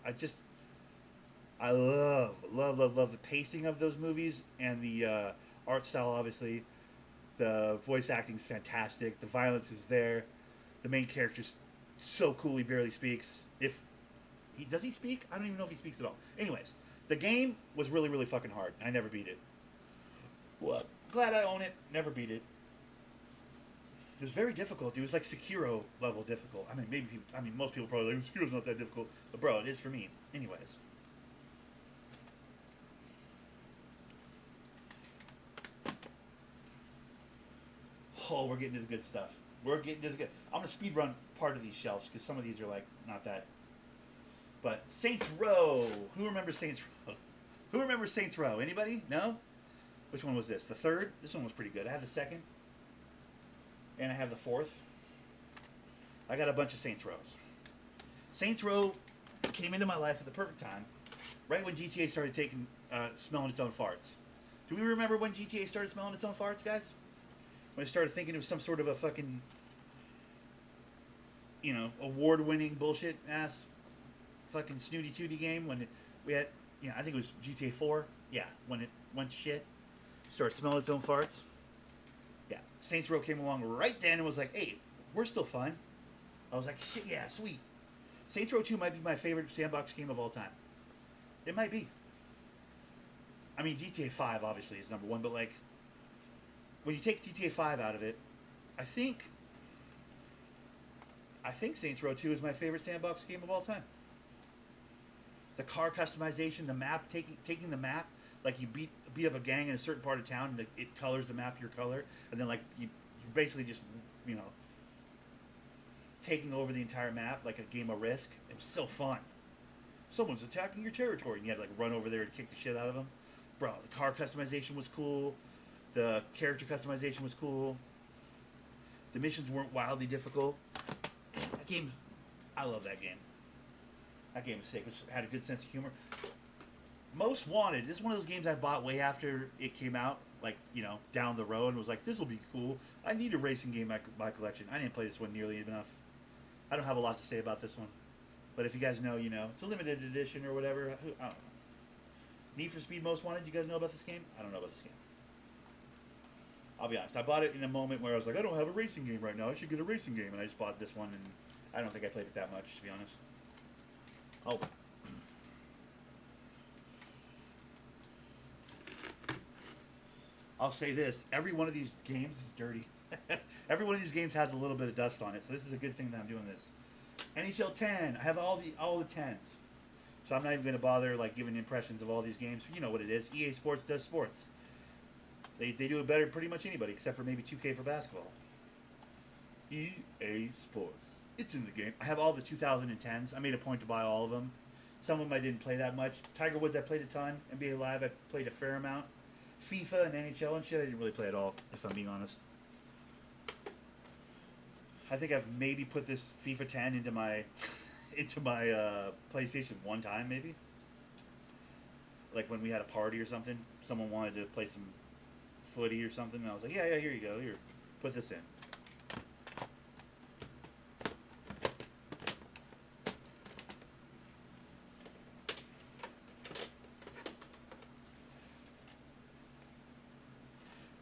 I love the pacing of those movies and the art style, obviously. The voice acting is fantastic. The violence is there. The main character's so cool he barely speaks. Does he speak? I don't even know if he speaks at all. Anyways, the game was really, really fucking hard. I never beat it. Well, glad I own it. Never beat it. It was very difficult. It was like Sekiro level difficult. Most people probably like, Sekiro's not that difficult. But bro, it is for me. Anyways. Oh, we're getting to the good stuff. I'm going to speed run part of these shelves because some of these are like not that. But Saints Row. Who remembers Saints Row? Who remembers Saints Row? Anybody? No? Which one was this? The third? This one was pretty good. I have the second. And I have the fourth. I got a bunch of Saints Rows. Saints Row came into my life at the perfect time. Right when GTA started smelling its own farts. Do we remember when GTA started smelling its own farts, guys? When I started thinking it was some sort of a fucking award-winning bullshit ass fucking snooty tooty game when we had, I think it was GTA 4. Yeah, when it went to shit, started smelling its own farts. Yeah, Saints Row came along right then and was like, hey, we're still fun. I was like, shit, yeah, sweet. Saints Row 2 might be my favorite sandbox game of all time. It might be. I mean, GTA 5 obviously is number one, but like, when you take GTA 5 out of it, I think Saints Row 2 is my favorite sandbox game of all time. The car customization, the map, taking the map, like you beat up a gang in a certain part of town, and it colors the map your color, and then like you basically just taking over the entire map like a game of Risk. It was so fun. Someone's attacking your territory, and you had to like run over there and kick the shit out of them. Bro, the car customization was cool. The character customization was cool. The missions weren't wildly difficult. That game, I love that game. That game was sick. It had a good sense of humor. Most Wanted. This is one of those games I bought way after it came out, like, down the road, and was like, this will be cool. I need a racing game in my collection. I didn't play this one nearly enough. I don't have a lot to say about this one. But if you guys know, it's a limited edition or whatever. I don't know. Need for Speed Most Wanted. You guys know about this game? I don't know about this game. I'll be honest. I bought it in a moment where I was like, I don't have a racing game right now. I should get a racing game. And I just bought this one, and I don't think I played it that much, to be honest. Oh. I'll say this. Every one of these games is dirty. Every one of these games has a little bit of dust on it, so this is a good thing that I'm doing this. NHL 10. I have all the 10s. So I'm not even going to bother like giving impressions of all these games. You know what it is. EA Sports does sports. They do it better than pretty much anybody, except for maybe 2K for basketball. EA Sports. It's in the game. I have all the 2010s. I made a point to buy all of them. Some of them I didn't play that much. Tiger Woods I played a ton. NBA Live I played a fair amount. FIFA and NHL and shit I didn't really play at all, if I'm being honest. I think I've maybe put this FIFA 10 into my PlayStation one time, maybe. Like when we had a party or something, someone wanted to play some footy or something, and I was like, yeah, here you go, here, put this in.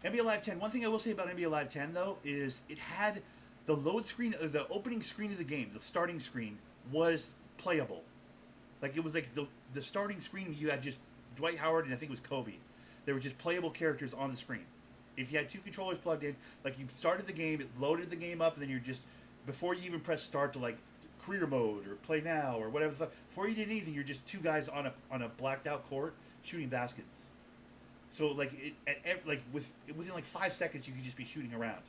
NBA Live 10. One thing I will say about NBA Live 10 though is it had the load screen, the opening screen of the game, the starting screen was playable. Like it was like the starting screen, you had just Dwight Howard and I think it was Kobe. They were just playable characters on the screen. If you had two controllers plugged in, like you started the game, it loaded the game up, and then you're just, before you even press start to like career mode or play now or whatever the fuck, before you did anything, you're just two guys on a blacked out court shooting baskets. So like within like 5 seconds you could just be shooting around.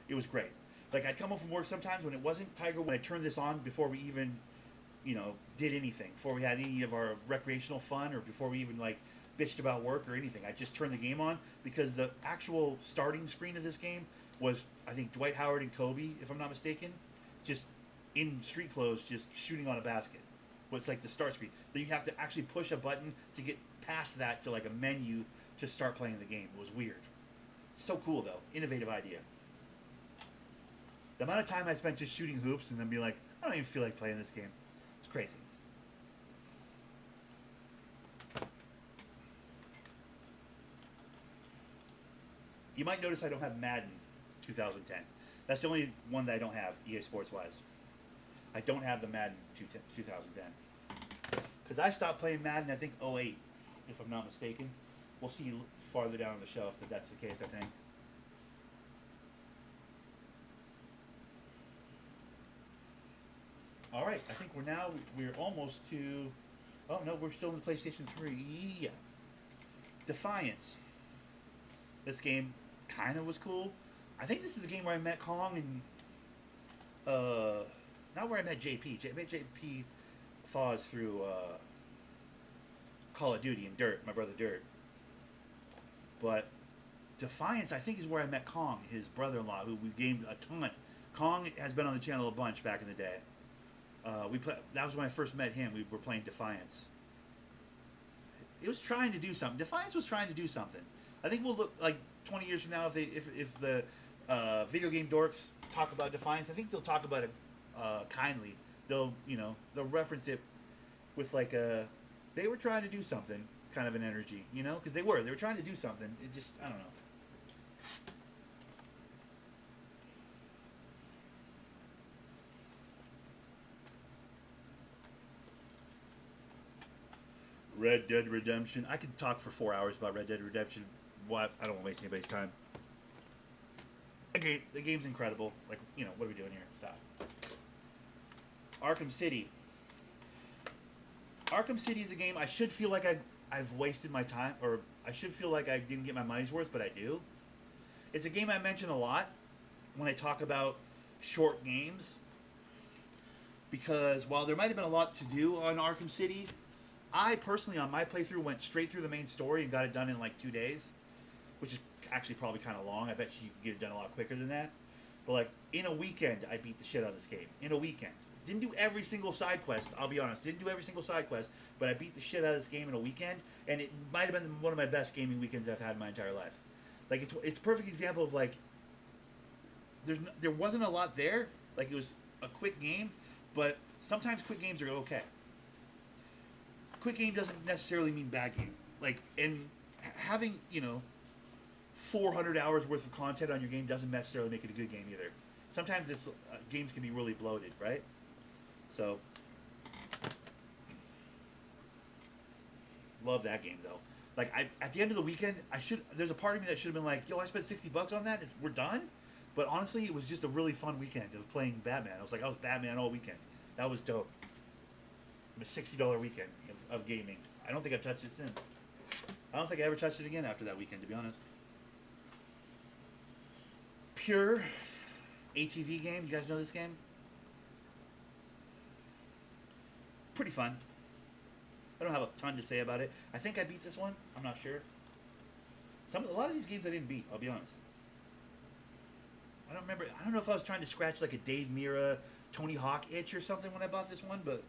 It was great. Like I'd come home from work sometimes when it wasn't Tiger, when I turned this on before we even, did anything, before we had any of our recreational fun or before we even like bitched about work or anything. I just turned the game on because the actual starting screen of this game was, I think, Dwight Howard and Kobe, if I'm not mistaken, just in street clothes, just shooting on a basket. What's like the start screen. Then you have to actually push a button to get past that to like a menu to start playing the game. It was weird. So cool though. Innovative idea. The amount of time I spent just shooting hoops and then be like, I don't even feel like playing this game. It's crazy. You might notice I don't have Madden 2010. That's the only one that I don't have, EA Sports wise. I don't have the Madden 2010. Because I stopped playing Madden, I think, 08, if I'm not mistaken. We'll see farther down on the shelf that that's the case, I think. All right, I think we're almost to, oh no, we're still in the PlayStation 3. Yeah. Defiance. This game kind of was cool. I think this is the game where I met Kong and, not where I met JP. I met JP Foz through Call of Duty and Dirt, my brother Dirt. But Defiance, I think, is where I met Kong, his brother-in-law, who we gamed a ton. Kong has been on the channel a bunch back in the day. That was when I first met him. We were playing Defiance. It was trying to do something. Defiance was trying to do something. I think we'll look like 20 years from now if the video game dorks talk about Defiance. I think they'll talk about it kindly. They'll reference it with like a they were trying to do something kind of an energy, because they were trying to do something. It just I don't know. Red Dead Redemption. I could talk for 4 hours about Red Dead Redemption. What? I don't want to waste anybody's time. The game's incredible. Like, what are we doing here? Stop. Arkham City. Arkham City is a game I should feel like I've wasted my time, or I should feel like I didn't get my money's worth, but I do. It's a game I mention a lot when I talk about short games, because while there might have been a lot to do on Arkham City, I personally, on my playthrough, went straight through the main story and got it done in like 2 days, which is actually probably kind of long. I bet you could get it done a lot quicker than that. But like, in a weekend, I beat the shit out of this game. In a weekend. Didn't do every single side quest, I'll be honest. Didn't do every single side quest, but I beat the shit out of this game in a weekend, and it might have been one of my best gaming weekends I've had in my entire life. Like, it's a perfect example of, like, there wasn't a lot there. Like, it was a quick game, but sometimes quick games are okay. Quick game doesn't necessarily mean bad game. Like, and having, 400 hours worth of content on your game doesn't necessarily make it a good game either. Sometimes games can be really bloated, right? So, love that game though. Like, at the end of the weekend, there's a part of me that should have been like, yo, I spent $60 on that. We're done. But honestly, it was just a really fun weekend of playing Batman. I was Batman all weekend. That was dope. A $60 weekend of gaming. I don't think I've touched it since. I don't think I ever touched it again after that weekend, to be honest. Pure ATV game. You guys know this game? Pretty fun. I don't have a ton to say about it. I think I beat this one. I'm not sure. A lot of these games I didn't beat, I'll be honest. I don't remember. I don't know if I was trying to scratch like a Dave Mirra, Tony Hawk itch or something when I bought this one, but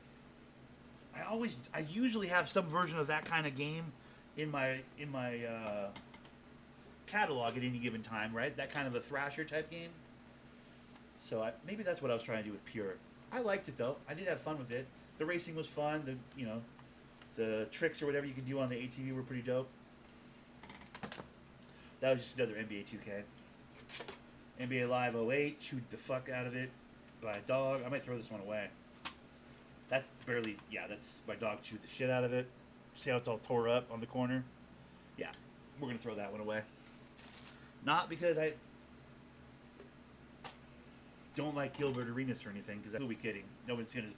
I usually have some version of that kind of game in my catalog at any given time, right? That kind of a thrasher type game. So maybe that's what I was trying to do with Pure. I liked it though. I did have fun with it. The racing was fun. The tricks or whatever you could do on the ATV were pretty dope. That was just another NBA 2K. NBA Live 08, shoot the fuck out of it by a dog. I might throw this one away. That's my dog chewed the shit out of it. See how it's all tore up on the corner? Yeah, we're going to throw that one away. Not because I don't like Gilbert Arenas or anything, because who are we kidding? Nobody's going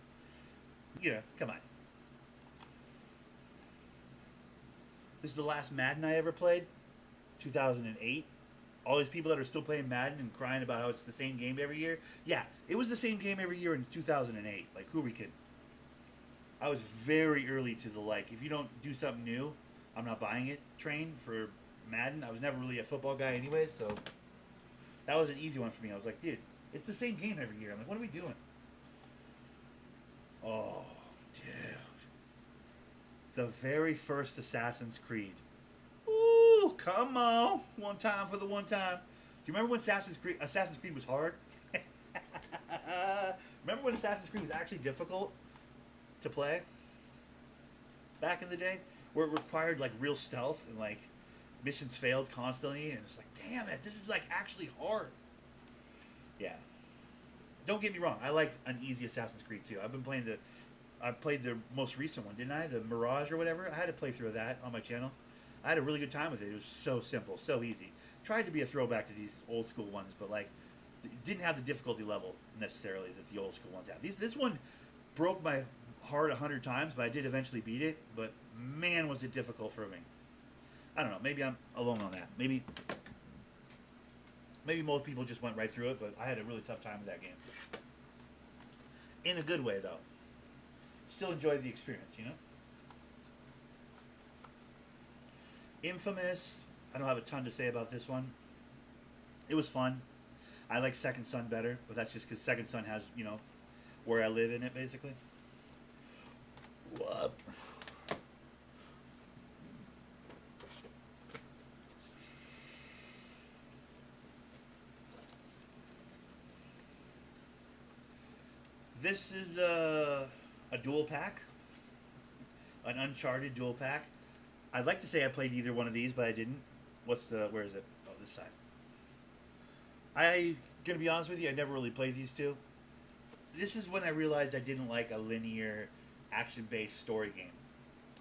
to, come on. This is the last Madden I ever played, 2008. All these people that are still playing Madden and crying about how it's the same game every year. Yeah, it was the same game every year in 2008. Like, who are we kidding? I was very early to the if you don't do something new, I'm not buying it train for Madden. I was never really a football guy anyway, so that was an easy one for me. I was like, dude, it's the same game every year. I'm like, what are we doing? Oh, dude. The very first Assassin's Creed. Ooh, come on. One time for the one time. Do you remember when Assassin's Creed was hard? Remember when Assassin's Creed was actually difficult to play? Back in the day? Where it required real stealth and missions failed constantly and it's damn it, this is actually hard. Yeah. Don't get me wrong, I like an easy Assassin's Creed too. I played the most recent one, didn't I? The Mirage or whatever. I had a playthrough of that on my channel. I had a really good time with it. It was so simple, so easy. Tried to be a throwback to these old school ones, but it didn't have the difficulty level necessarily that the old school ones have. This one broke my heart 100 times, but I did eventually beat it. But man, was it difficult for me. I don't know. Maybe I'm alone on that. Maybe most people just went right through it, but I had a really tough time with that game. In a good way, though. Still enjoyed the experience, Infamous. I don't have a ton to say about this one. It was fun. I like Second Son better, but that's just because Second Son has, where I live in it, basically. What? This is a dual pack, an Uncharted dual pack. I'd like to say I played either one of these, but I didn't. Where is it? Oh, this side. I gonna be honest with you, I never really played these two. This is when I realized I didn't like a linear, action-based story game.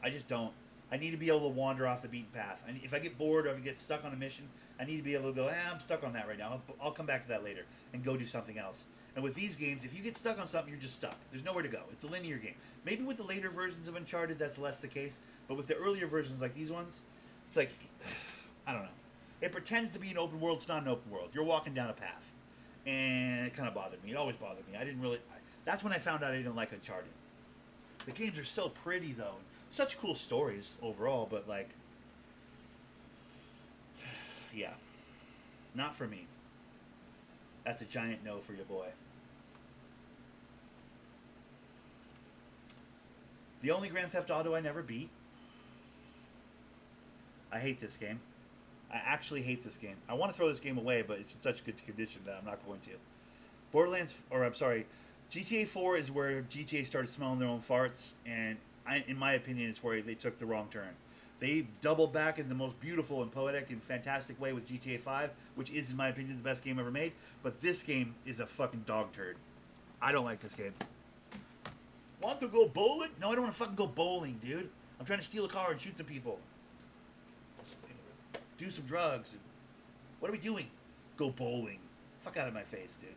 I just don't. I need to be able to wander off the beaten path. If I get bored or if I get stuck on a mission, I need to be able to go, I'm stuck on that right now. I'll come back to that later and go do something else. And with these games, if you get stuck on something, you're just stuck. There's nowhere to go. It's a linear game. Maybe with the later versions of Uncharted, that's less the case. But with the earlier versions like these ones, it's like, I don't know. It pretends to be an open world. It's not an open world. You're walking down a path. And it kind of bothered me. It always bothered me. That's when I found out I didn't like Uncharted. The games are so pretty, though. Such cool stories overall, but like, yeah, not for me. That's a giant no for your boy. The only Grand Theft Auto I never beat. I hate this game. I actually hate this game. I want to throw this game away, but it's in such good condition that I'm not going to. GTA 4 is where GTA started smelling their own farts, and in my opinion, it's where they took the wrong turn. They doubled back in the most beautiful and poetic and fantastic way with GTA 5, which is, in my opinion, the best game ever made. But this game is a fucking dog turd. I don't like this game. Want to go bowling? No, I don't want to fucking go bowling, dude. I'm trying to steal a car and shoot some people. Do some drugs. What are we doing? Go bowling. Fuck out of my face, dude.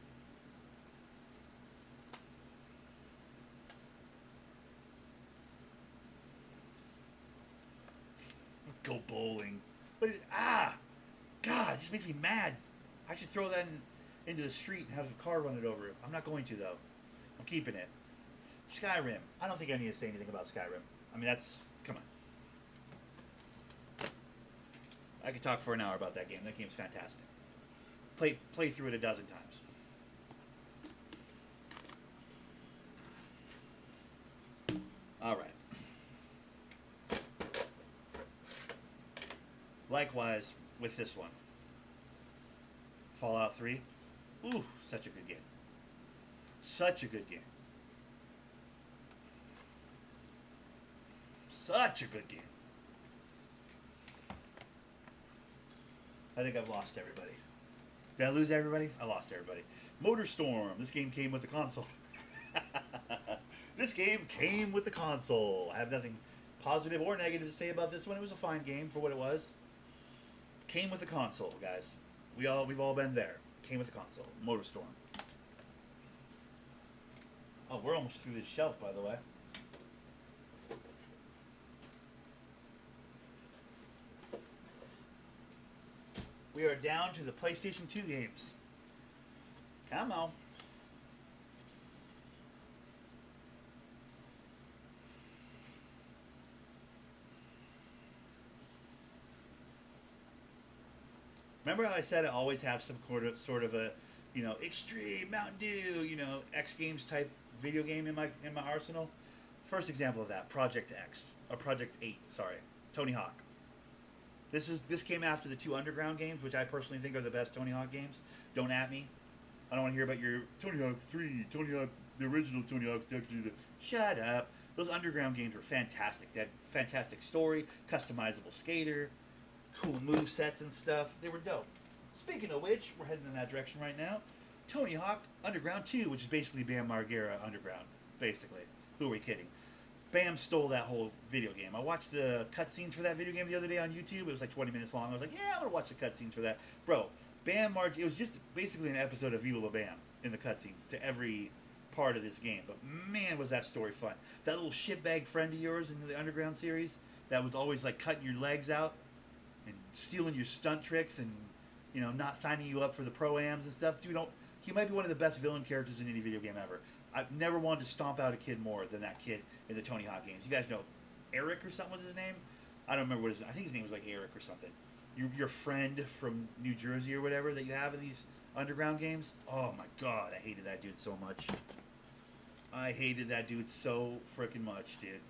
Go bowling. What is God, it just makes me mad. I should throw that into the street and have a car run it over. I'm not going to, though. I'm keeping it. Skyrim. I don't think I need to say anything about Skyrim. I mean, come on. I could talk for an hour about that game. That game's fantastic. Play through it a dozen times. All right. Likewise with this one. Fallout 3. Ooh, such a good game. Such a good game. Such a good game. I think I've lost everybody. Did I lose everybody? I lost everybody. MotorStorm. This game came with the console. This game came with the console. I have nothing positive or negative to say about this one. It was a fine game for what it was. Came with the console, guys. We've all been there. Came with the console. MotorStorm. Oh, we're almost through this shelf, by the way. We are down to the PlayStation 2 games. Come on. Remember how I said I always have some sort of a, extreme Mountain Dew, X Games type video game in my arsenal? First example of that, Project X, or Project 8, sorry, Tony Hawk. This came after the two Underground games, which I personally think are the best Tony Hawk games. Don't at me. I don't want to hear about your Tony Hawk 3, Tony Hawk, the original Tony Hawk. Shut up. Those Underground games were fantastic. They had fantastic story, customizable skater, cool move sets and stuff. They were dope. Speaking of which, we're heading in that direction right now. Tony Hawk Underground 2, which is basically Bam Margera Underground, basically. Who are we kidding? Bam stole that whole video game. I watched the cutscenes for that video game the other day on YouTube. It was like 20 minutes long. I was like, yeah, I'm going to watch the cutscenes for that. Bro, it was just basically an episode of Viva La Bam in the cutscenes to every part of this game. But man, was that story fun. That little shitbag friend of yours in the Underground series that was always like cutting your legs out and stealing your stunt tricks and, not signing you up for the pro-ams and stuff. Dude, he might be one of the best villain characters in any video game ever. I've never wanted to stomp out a kid more than that kid in the Tony Hawk games. You guys know Eric or something was his name? I don't remember I think his name was like Eric or something. Your friend from New Jersey or whatever that you have in these Underground games. Oh my god, I hated that dude so much. I hated that dude so freaking much, dude.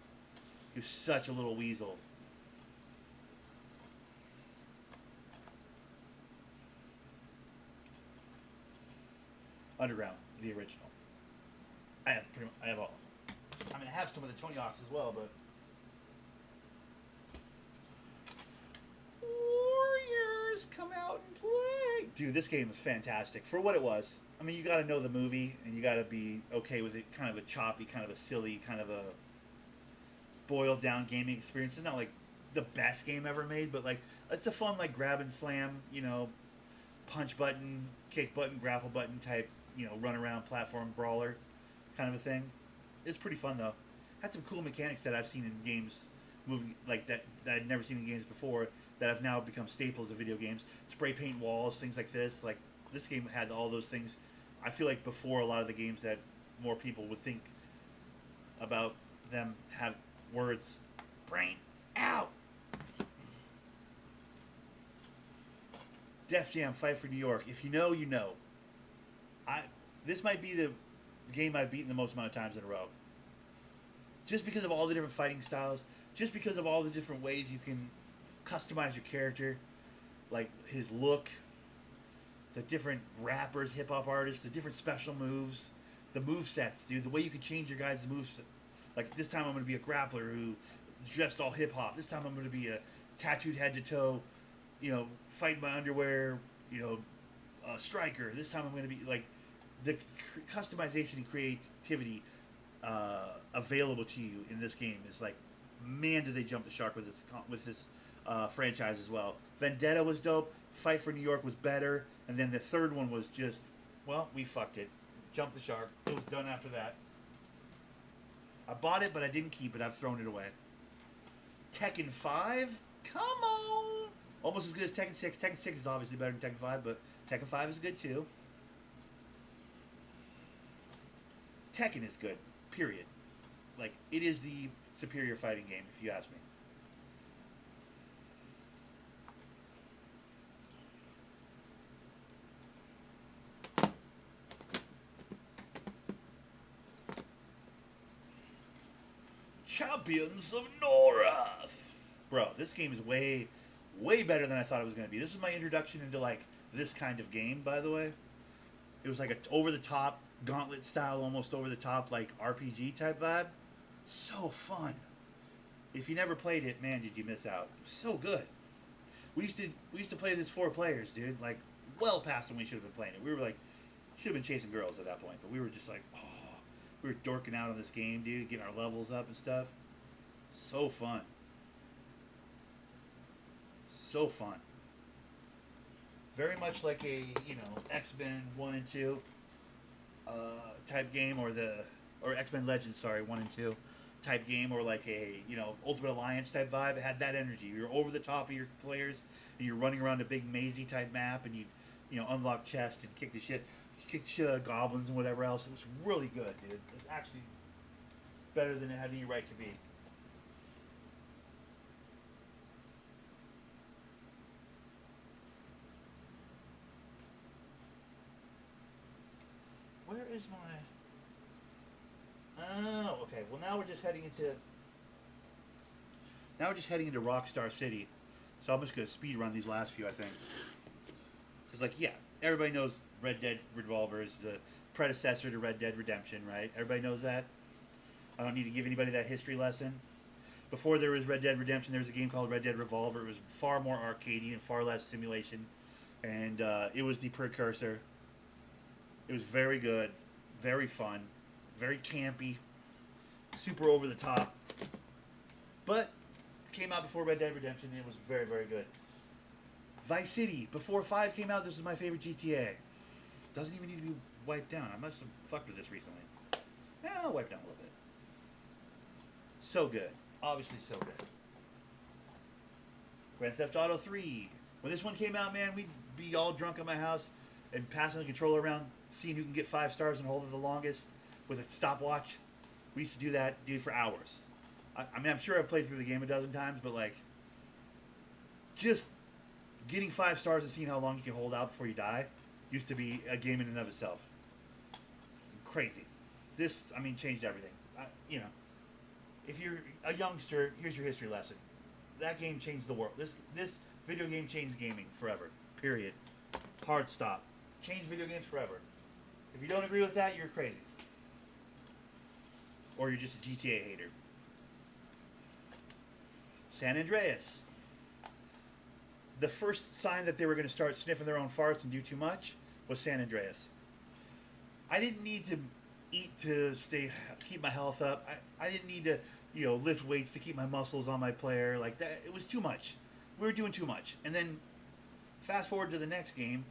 He was such a little weasel. Underground, the original. I have all of them. I mean, I have some of the Tony Hawks as well, but Warriors, come out and play, dude. This game is fantastic for what it was. I mean, you got to know the movie, and you got to be okay with it. Kind of a choppy, kind of a silly, kind of a boiled down gaming experience. It's not like the best game ever made, but like it's a fun like grab and slam, punch button, kick button, grapple button type, run around platform brawler kind of a thing. It's pretty fun though. Had some cool mechanics that I've seen in games, moving like that I'd never seen in games before that have now become staples of video games. Spray paint walls, things like this. Like this game had all those things. I feel like before a lot of the games that more people would think about them have words, brain out. Def Jam Fight for New York. If you know, you know. This might be the game I've beaten the most amount of times in a row. Just because of all the different fighting styles, just because of all the different ways you can customize your character, like his look, the different rappers, hip hop artists, the different special moves, the move sets, dude. The way you can change your guys' moves. Like this time I'm going to be a grappler who dressed all hip hop. This time I'm going to be a tattooed head to toe, fight my underwear, striker. This time I'm going to be like the customization and creativity available to you in this game is like, man, did they jump the shark with this franchise as well. Vendetta was dope. Fight for New York was better, and then the third one was just, well, we fucked it. Jumped the shark. It was done after that. I bought it, but I didn't keep it. I've thrown it away. Tekken 5? Come on! Almost as good as Tekken 6. Tekken 6 is obviously better than Tekken 5, but Tekken 5 is good too. Tekken is good. Period. Like, it is the superior fighting game, if you ask me. Champions of Norath. Bro, this game is way, way better than I thought it was going to be. This is my introduction into, like, this kind of game, by the way. It was like a over-the-top, gauntlet-style, almost over-the-top, like, RPG-type vibe. So fun. If you never played it, man, did you miss out. It was so good. We used to play this 4 players, dude. Like, well past when we should have been playing it. We were, like, should have been chasing girls at that point. But we were just like, oh. We were dorking out on this game, dude, getting our levels up and stuff. So fun. So fun. Very much like a, X-Men 1 and 2 type game, or X-Men Legends, 1 and 2 type game, or like a, Ultimate Alliance type vibe. It had that energy. You're over the top of your players, and you're running around a big mazy type map, and you unlock chests and kick the shit out of goblins and whatever else. It was really good, dude. It was actually better than it had any right to be. Where is my... Oh, okay. Well, now we're just heading into Rockstar City. So I'm just going to speed run these last few, I think. Because, everybody knows Red Dead Revolver is the predecessor to Red Dead Redemption, right? Everybody knows that. I don't need to give anybody that history lesson. Before there was Red Dead Redemption, there was a game called Red Dead Revolver. It was far more arcadey and far less simulation. And it was the precursor. It was very good, very fun, very campy, super over the top. But came out before Red Dead Redemption, and it was very, very good. Vice City, before 5 came out, this was my favorite GTA. Doesn't even need to be wiped down. I must have fucked with this recently. Yeah, I'll wipe down a little bit. So good. Obviously so good. Grand Theft Auto 3. When this one came out, man, we'd be all drunk at my house and passing the controller around, seeing who can get 5 stars and hold it the longest with a stopwatch. We used to do that, dude, for hours. I mean, I'm sure I've played through the game a dozen times, but, just getting 5 stars and seeing how long you can hold out before you die used to be a game in and of itself. Crazy. This, changed everything. If you're a youngster, here's your history lesson. That game changed the world. This video game changed gaming forever. Period. Hard stop. Changed video games forever. If you don't agree with that, you're crazy. or you're just a GTA hater. San Andreas. The first sign that they were going to start sniffing their own farts and do too much was San Andreas. I didn't need to eat to keep my health up. I didn't need to, lift weights to keep my muscles on my player like that. It was too much. We were doing too much. And then fast forward to the next game,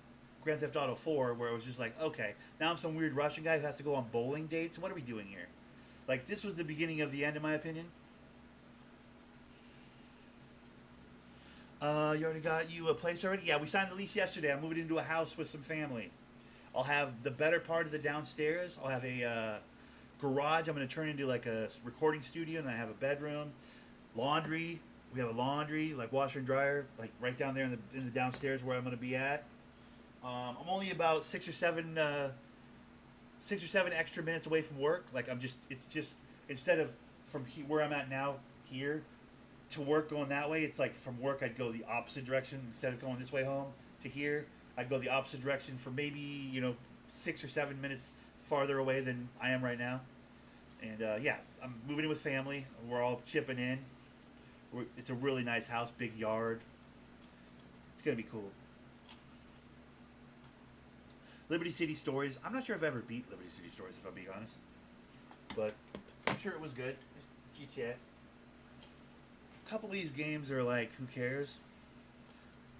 Grand Theft Auto 4, where it was just like, okay, now I'm some weird Russian guy who has to go on bowling dates. What are we doing here? Like, this was the beginning of the end, in my opinion. You already got you a place already? Yeah, we signed the lease yesterday. I'm moving into a house with some family. I'll have the better part of the downstairs. I'll have a garage. I'm going to turn into like a recording studio, and I have a bedroom, laundry. We have a laundry, like washer and dryer, like right down there in the downstairs where I'm going to be at. I'm only about 6 or 7 extra minutes away from work. Like it's just instead of from where I'm at now here to work going that way, it's like from work I'd go the opposite direction. Instead of going this way home to here, I'd go the opposite direction for maybe 6 or 7 minutes farther away than I am right now. And yeah, I'm moving in with family. We're all chipping in. It's a really nice house, big yard. It's gonna be cool. Liberty City Stories. I'm not sure if I ever beat Liberty City Stories, if I'm being honest, but I'm sure it was good. GTA. A couple of these games are like, who cares?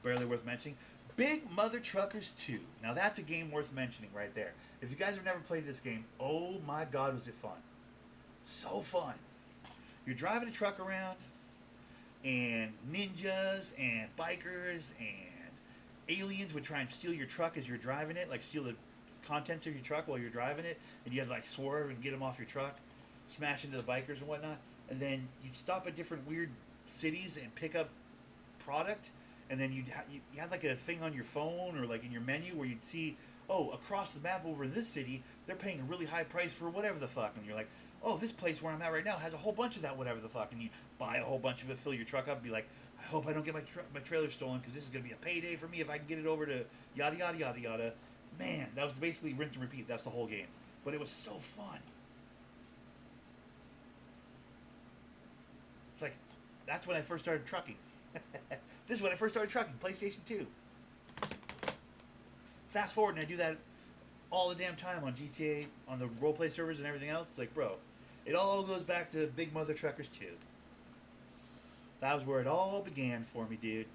Barely worth mentioning. Big Mother Truckers 2. Now that's a game worth mentioning right there. If you guys have never played this game, oh my god, was it fun. So fun. You're driving a truck around, and ninjas and bikers and aliens would try and steal your truck as you're driving it, like steal the contents of your truck while you're driving it, and you had to like swerve and get them off your truck, smash into the bikers and whatnot. And then you'd stop at different weird cities and pick up product, and then you had like a thing on your phone or like in your menu where you'd see, oh, across the map over in this city they're paying a really high price for whatever the fuck, and you're like, oh, this place where I'm at right now has a whole bunch of that whatever the fuck, and you buy a whole bunch of it, fill your truck up, and be like, I hope I don't get my trailer stolen, because this is going to be a payday for me if I can get it over to yada yada yada yada. Man, that was basically rinse and repeat. That's the whole game, but it was so fun. It's like, that's when I first started trucking. This is when I first started trucking, PlayStation 2. Fast forward, and I do that all the damn time on GTA, on the roleplay servers and everything else. It's like, bro, it all goes back to Big Mother Truckers 2. That was where it all began for me, dude.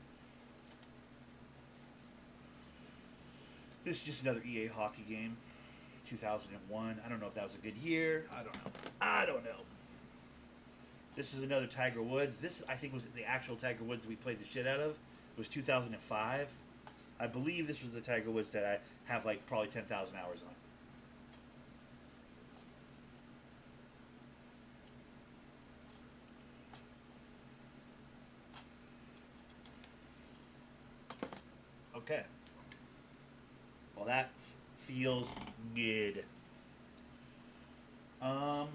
This is just another EA hockey game. 2001. I don't know if that was a good year. I don't know. This is another Tiger Woods. This, I think, was the actual Tiger Woods that we played the shit out of. It was 2005. I believe this was the Tiger Woods that I have, like, probably 10,000 hours on. Okay. Well, that feels good. Bro,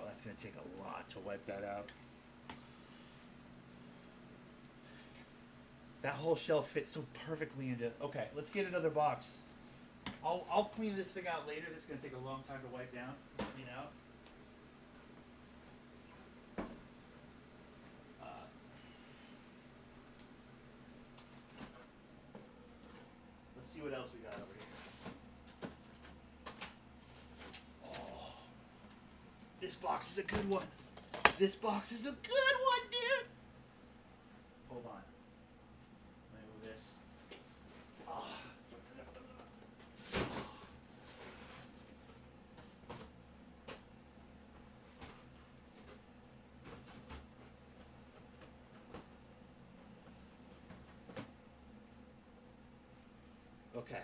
that's gonna take a lot to wipe that out. That whole shelf fits so perfectly into. Okay, let's get another box. I'll clean this thing out later. This is gonna take a long time to wipe down. You know. Let's see what else we got over here. Oh, this box is a good one. This box is a good one, dude. Hold on. Let me move this. Oh. Okay.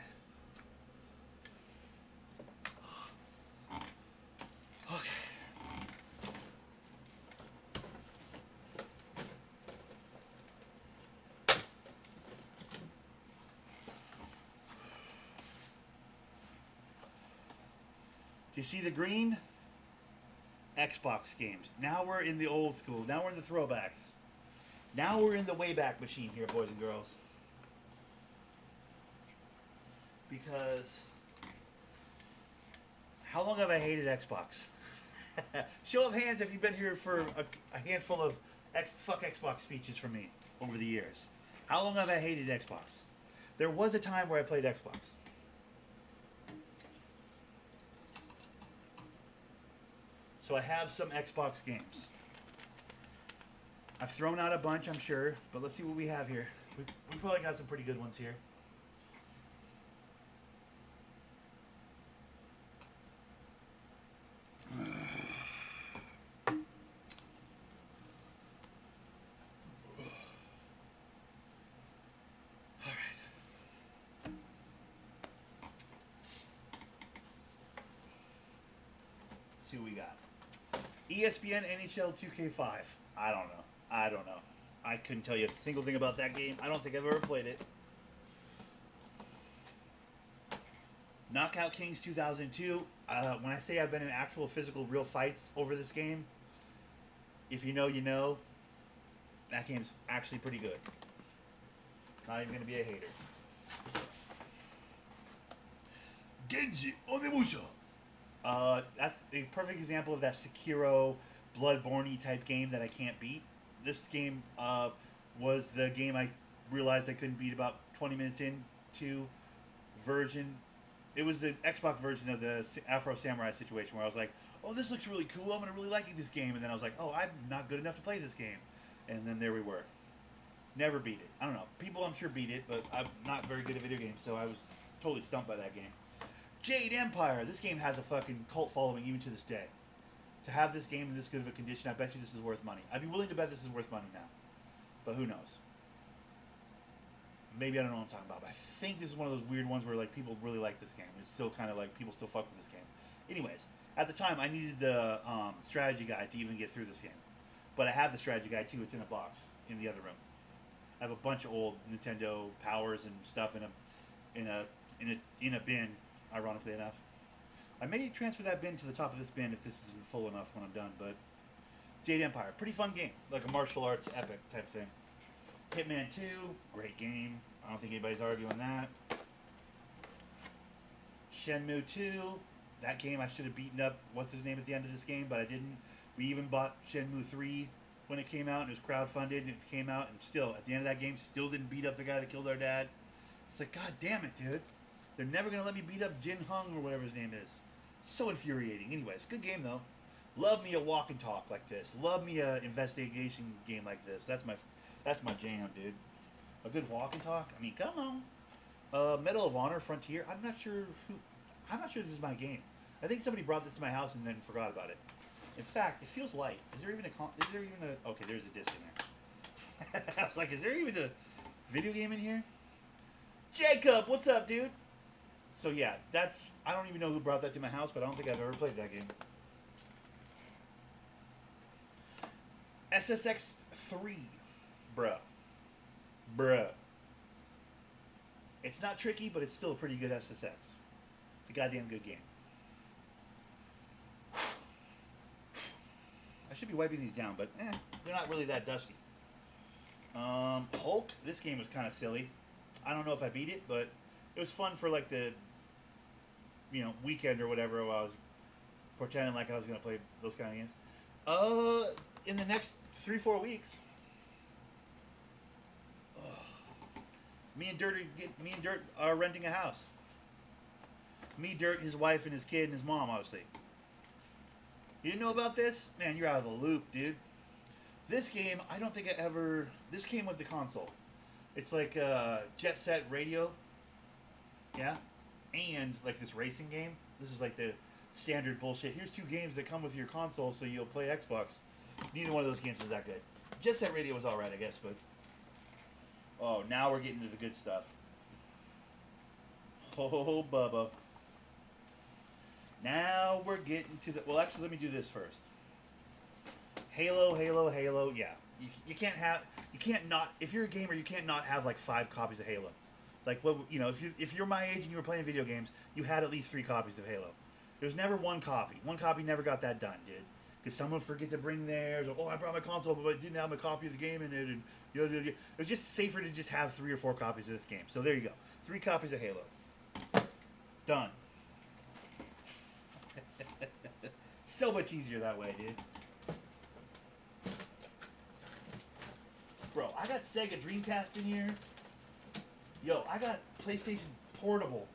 Okay. Do you see the green? Xbox games. Now we're in the old school. Now we're in the throwbacks. Now we're in the Wayback Machine here, boys and girls. Because how long have I hated Xbox? Show of hands if you've been here for a handful of fuck Xbox speeches from me over the years. How long have I hated Xbox? There was a time where I played Xbox. So I have some Xbox games. I've thrown out a bunch, I'm sure, but let's see what we have here. We probably got some pretty good ones here. See what we got. ESPN NHL 2K5. I don't know. I couldn't tell you a single thing about that game. I don't think I've ever played it. Knockout Kings 2002. When I say I've been in actual physical real fights over this game, if you know, you know. That game's actually pretty good. Not even going to be a hater. Genji Onimusha. That's a perfect example of that Sekiro, Bloodborne type game that I can't beat. This game was the game I realized I couldn't beat about 20 minutes into version. It was the Xbox version of the Afro Samurai situation where I was like, oh, this looks really cool. I'm going to really like this game. And then I was like, oh, I'm not good enough to play this game. And then there we were. Never beat it. I don't know. People, I'm sure, beat it, but I'm not very good at video games, so I was totally stumped by that game. Jade Empire. This game has a fucking cult following even to this day. To have this game in this good of a condition, I bet you this is worth money. I'd be willing to bet this is worth money now. But who knows? Maybe I don't know what I'm talking about, but I think this is one of those weird ones where like people really like this game. It's still kind of like people still fuck with this game. Anyways, at the time I needed the strategy guide to even get through this game. But I have the strategy guide too. It's in a box in the other room. I have a bunch of old Nintendo powers and stuff in a bin. Ironically enough, I may transfer that bin to the top of this bin if this isn't full enough when I'm done. But Jade Empire, pretty fun game, like a martial arts epic type thing. Hitman 2, great game. I don't think anybody's arguing that. Shenmue 2, that game I should have beaten up what's his name at the end of this game, but I didn't. We even bought Shenmue 3 when it came out, and it was crowdfunded, and it came out, and still, at the end of that game, still didn't beat up the guy that killed our dad. It's like, god damn it, dude. They're never going to let me beat up Jin Hung or whatever his name is. So infuriating. Anyways, good game, though. Love me a walk and talk like this. Love me a investigation game like this. That's my jam, dude. A good walk and talk? I mean, come on. Medal of Honor Frontier? I'm not sure this is my game. I think somebody brought this to my house and then forgot about it. In fact, it feels light. Is there even a... Okay, there's a disc in there. I was like, is there even a video game in here? Jacob, what's up, dude? So yeah, I don't even know who brought that to my house, but I don't think I've ever played that game. SSX 3. Bruh. It's not tricky, but it's still a pretty good SSX. It's a goddamn good game. I should be wiping these down, but they're not really that dusty. Hulk, this game was kind of silly. I don't know if I beat it, but it was fun for like the weekend or whatever while I was pretending like I was going to play those kind of games. In the next 3-4 weeks, me and Dirt are renting a house. Me, Dirt, his wife, and his kid, and his mom, obviously. You didn't know about this? Man, you're out of the loop, dude. This game, I don't think I ever... This came with the console. It's like Jet Set Radio. Yeah? And like this racing game. This is like the standard bullshit. Here's 2 games that come with your console so you'll play Xbox. Neither one of those games was that good. Jet Set Radio was alright, I guess, but... Oh, now we're getting to the good stuff. Oh, Bubba. Now we're getting to the... Well, actually, let me do this first. Halo, yeah. You can't not... If you're a gamer, you can't not have like 5 copies of Halo. Like, well, if you're my age and you were playing video games, you had at least 3 copies of Halo. There's never one copy. One copy never got that done, dude. because someone forget to bring theirs, or, oh, I brought my console, but I didn't have my copy of the game in it, and it was just safer to just have 3 or 4 copies of this game. So there you go. 3 copies of Halo. Done. So much easier that way, dude. Bro, I got Sega Dreamcast in here. Yo, I got PlayStation Portable.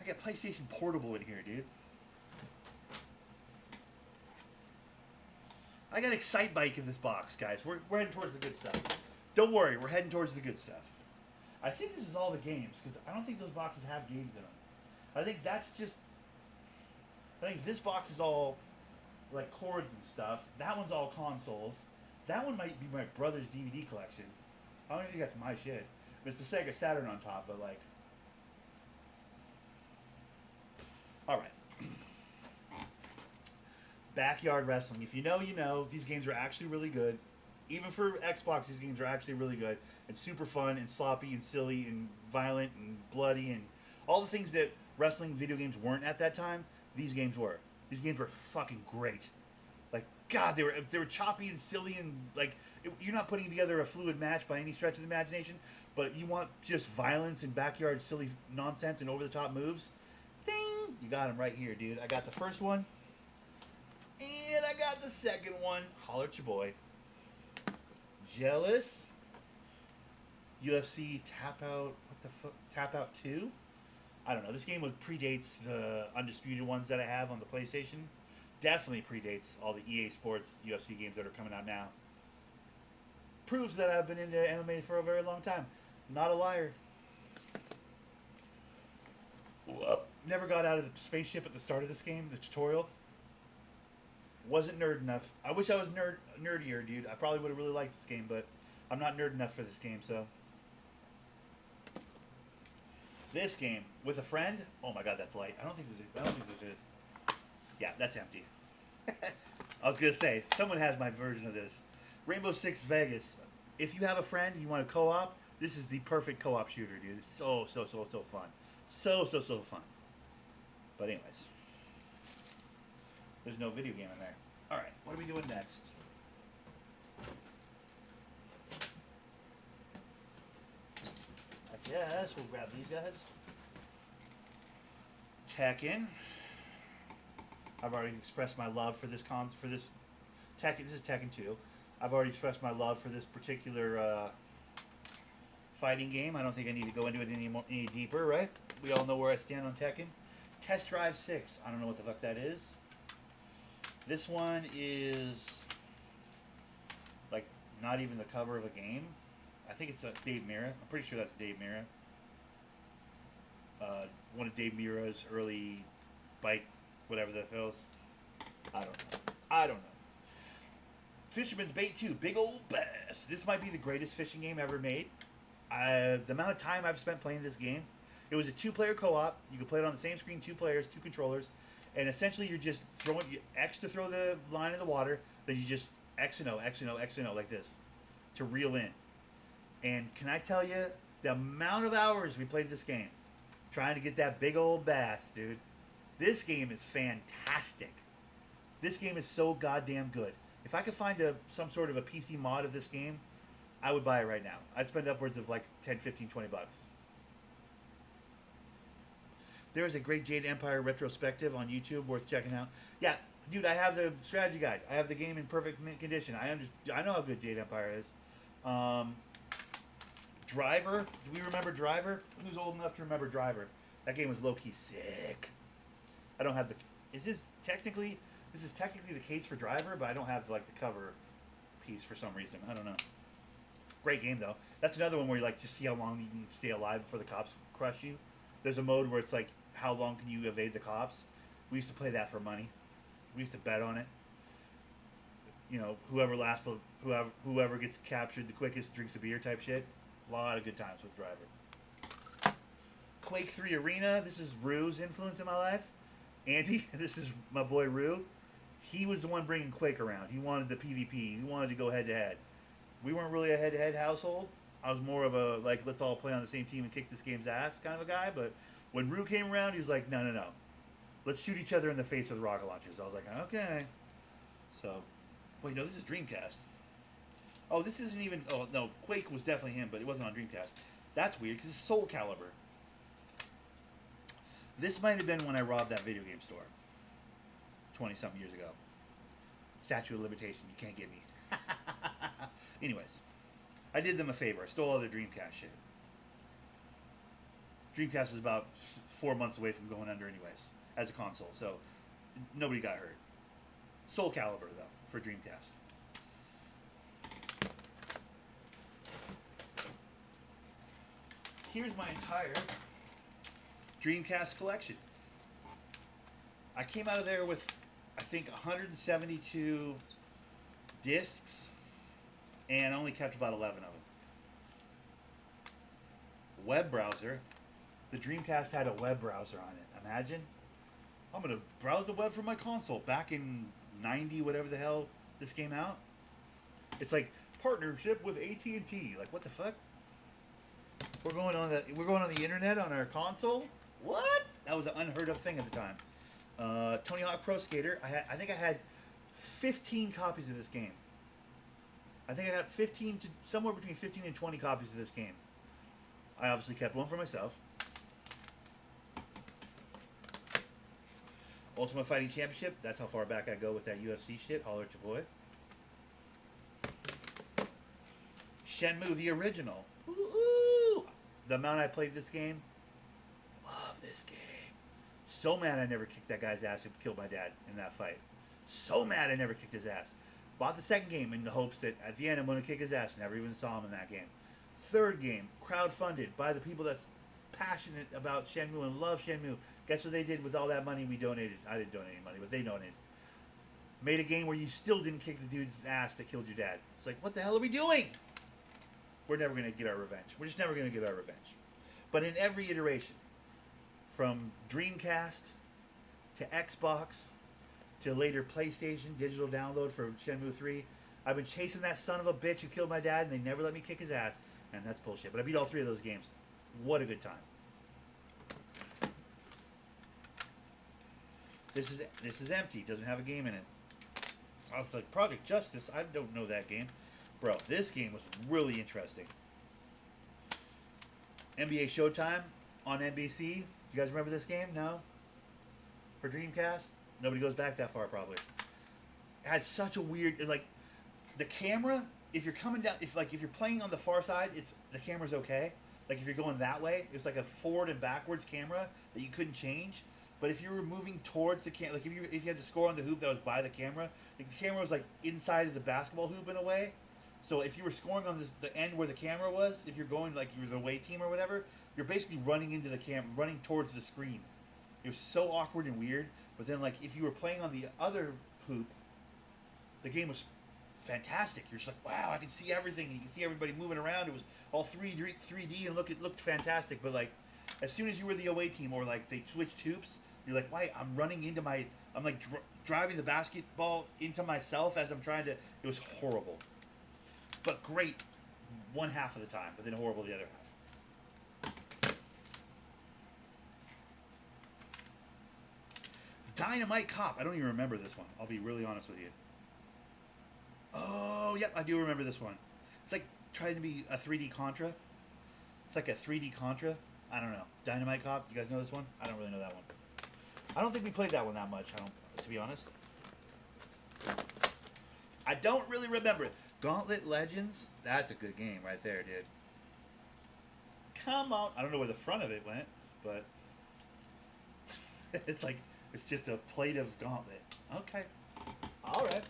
I got PlayStation Portable in here, dude. I got Excite Bike in this box, guys. We're heading towards the good stuff. Don't worry, we're heading towards the good stuff. I think this is all the games, because I don't think those boxes have games in them. I think that's just... I think this box is all, like, cords and stuff. That one's all consoles. That one might be my brother's DVD collection. I don't even think that's my shit. It's the Sega Saturn on top, but, like... Alright. Backyard Wrestling. If you know, you know. These games are actually really good. Even for Xbox, these games are actually really good. And super fun and sloppy and silly and violent and bloody and all the things that wrestling video games weren't at that time, these games were. These games were fucking great. Like, God, they were choppy and silly and, like, you're not putting together a fluid match by any stretch of the imagination, but you want just violence and backyard silly nonsense and over-the-top moves. Ding! You got them right here, dude. I got the first one. And I got the second one. Holler at your boy. Jealous. UFC Tap Out. What the fuck? Tap Out 2? I don't know. This game predates the Undisputed ones that I have on the PlayStation. Definitely predates all the EA Sports UFC games that are coming out now. Proves that I've been into MMA for a very long time. Not a liar. Never got out of the spaceship at the start of this game, the tutorial. Wasn't nerd enough. I wish I was nerdier, dude. I probably would have really liked this game, but I'm not nerd enough for this game, so. This game with a friend. Oh my God, that's light. I don't think there's a. Yeah, that's empty. I was gonna say someone has my version of this. Rainbow Six Vegas. If you have a friend, you want to co-op. This is the perfect co-op shooter, dude. It's so fun. So fun. But anyways, there's no video game in there. All right, what are we doing next? I guess we'll grab these guys. Tekken. I've already expressed my love for this Tekken. This is Tekken 2. I've already expressed my love for this particular fighting game. I don't think I need to go into it any deeper, right? We all know where I stand on Tekken. Test Drive 6. I don't know what the fuck that is. This one is like not even the cover of a game. I think it's Dave Mirra. I'm pretty sure that's Dave Mirra. One of Dave Mirra's early bike, whatever the hell's. I don't know. Fisherman's Bait 2, Big Old Bass. This might be the greatest fishing game ever made. The amount of time I've spent playing this game. It was a 2-player co-op. You could play it on the same screen, 2 players, 2 controllers. And essentially you're just throwing X to throw the line in the water. Then you just X and O, X and O, X and O like this to reel in. And can I tell you, the amount of hours we played this game trying to get that big old bass, dude. This game is fantastic. This game is so goddamn good. If I could find some sort of a PC mod of this game, I would buy it right now. I'd spend upwards of like 10, 15, 20 bucks. There is a great Jade Empire retrospective on YouTube worth checking out. Yeah, dude, I have the strategy guide. I have the game in perfect mint condition. I know how good Jade Empire is. Driver. Do we remember Driver? Who's old enough to remember Driver? That game was low-key sick. I don't have the... This is technically the case for Driver, but I don't have like the cover piece for some reason. I don't know. Great game though. That's another one where you like just see how long you can stay alive before the cops crush you. There's a mode where it's like how long can you evade the cops. We used to play that for money. We used to bet on it. You know, whoever gets captured the quickest drinks a beer type shit. A lot of good times with Driver. Quake 3 Arena. This is Rue's influence in my life. Andy, this is my boy Rue. He was the one bringing Quake around. He wanted the PvP. He wanted to go head-to-head. We weren't really a head-to-head household. I was more of a, like, let's all play on the same team and kick this game's ass kind of a guy. But when Rue came around, he was like, no. Let's shoot each other in the face with rocket launchers. I was like, okay. So, wait, no, this is Dreamcast. Oh, this isn't even. Oh no, Quake was definitely him, but it wasn't on Dreamcast. That's weird because it's Soul Calibur. This might have been when I robbed that video game store 20-something years ago. Statute of limitation, you can't get me. Anyways, I did them a favor. I stole all their Dreamcast shit. Dreamcast is about 4 months away from going under anyways, as a console, so nobody got hurt. Soul Calibur, though, for Dreamcast. Here's my entire Dreamcast collection. I came out of there with, I think, 172 discs, and only kept about 11 of them. Web browser. The Dreamcast had a web browser on it. Imagine. I'm going to browse the web from my console. Back in 90, whatever the hell this came out. It's like partnership with AT&T. Like, what the fuck? We're going on the internet on our console? What? That was an unheard of thing at the time. Tony Hawk Pro Skater. I think I had 15 copies of this game. I think I got somewhere between 15 and 20 copies of this game. I obviously kept one for myself. Ultimate Fighting Championship. That's how far back I go with that UFC shit. Holler at your boy. Shenmue, the original. Ooh. The amount I played this game. Love this game. So mad I never kicked that guy's ass and killed my dad in that fight. So mad I never kicked his ass. Bought the second game in the hopes that at the end I'm going to kick his ass. Never even saw him in that game. Third game, crowdfunded by the people that's passionate about Shenmue and love Shenmue. Guess what they did with all that money we donated? I didn't donate any money, but they donated. Made a game where you still didn't kick the dude's ass that killed your dad. It's like, what the hell are we doing? We're never going to get our revenge. We're just never going to get our revenge. But in every iteration, from Dreamcast to Xbox to later PlayStation digital download for Shenmue 3, I've been chasing that son of a bitch who killed my dad, and they never let me kick his ass. And that's bullshit. But I beat all 3 of those games. What a good time. This is empty. Doesn't have a game in it. I was like, Project Justice. I don't know that game. Bro, this game was really interesting. NBA Showtime on NBC. Do you guys remember this game? No? For Dreamcast? Nobody goes back that far, probably. It had such a weird... Like, the camera, if you're coming down... If you're playing on the far side, the camera's okay. Like, if you're going that way, it's like a forward and backwards camera that you couldn't change. But if you were moving towards the camera... Like, if you had to score on the hoop that was by the camera, like, the camera was, like, inside of the basketball hoop in a way. So if you were scoring on the end where the camera was, if you're going, like, you're the away team or whatever, you're basically running into the running towards the screen. It was so awkward and weird. But then, like, if you were playing on the other hoop, the game was fantastic. You're just like, wow, I can see everything. You can see everybody moving around. It was all 3D and it looked fantastic. But, like, as soon as you were the away team or, like, they switched hoops, you're like, why? I'm running into I'm, like, driving the basketball into myself as I'm trying to... It was horrible. But great one half of the time, but then horrible the other half. Dynamite Cop. I don't even remember this one. I'll be really honest with you. Oh, yep, I do remember this one. It's like trying to be a 3D Contra. It's like a 3D Contra. I don't know. Dynamite Cop. You guys know this one? I don't really know that one. I don't think we played that one that much, to be honest. I don't really remember it. Gauntlet Legends? That's a good game right there, dude. Come on. I don't know where the front of it went, but it's like, it's just a plate of Gauntlet. Okay. All right.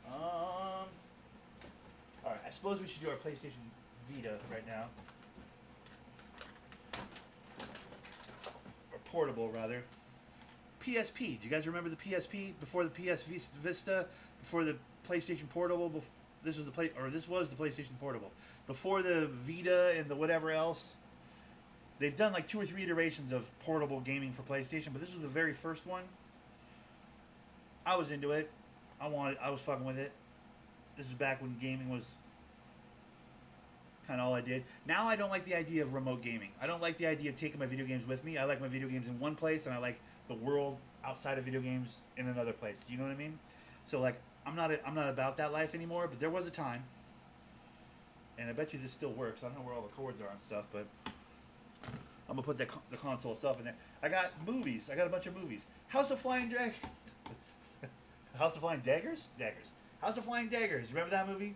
All right. I suppose we should do our PlayStation Vita right now. Or Portable, rather. PSP. Do you guys remember the PSP? Before the PS Vista? Before the PlayStation Portable? This was the PlayStation Portable. Before the Vita and the whatever else. They've done like 2 or 3 iterations of portable gaming for PlayStation, but this was the very first one. I was into it. I was fucking with it. This is back when gaming was kind of all I did. Now I don't like the idea of remote gaming. I don't like the idea of taking my video games with me. I like my video games in one place, and I like the world outside of video games in another place. You know what I mean? So like I'm not about that life anymore. But there was a time, and I bet you this still works. I don't know where all the cords are and stuff, but I'm gonna put the console itself in there. I got movies. I got a bunch of movies. House of Flying Dragons. House of Flying Daggers. Daggers. House of Flying Daggers. Remember that movie?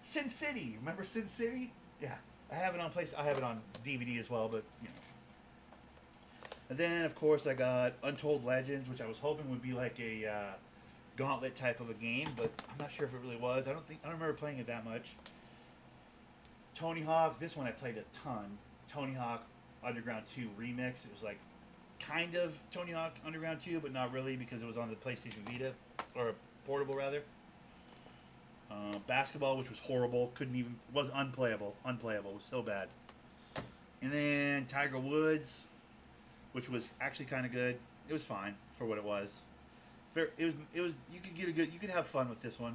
Sin City. Remember Sin City? Yeah. I have it on DVD as well, but you know. And then of course I got Untold Legends, which I was hoping would be like a gauntlet type of a game, but I'm not sure if it really was. I don't remember playing it that much. Tony Hawk. This one I played a ton. Tony Hawk Underground 2 Remix. It was like kind of Tony Hawk Underground 2, but not really because it was on the PlayStation Vita, or portable rather. Basketball, which was horrible, was unplayable. It was so bad. And then Tiger Woods, which was actually kind of good. It was fine for what it was. You could have fun with this one.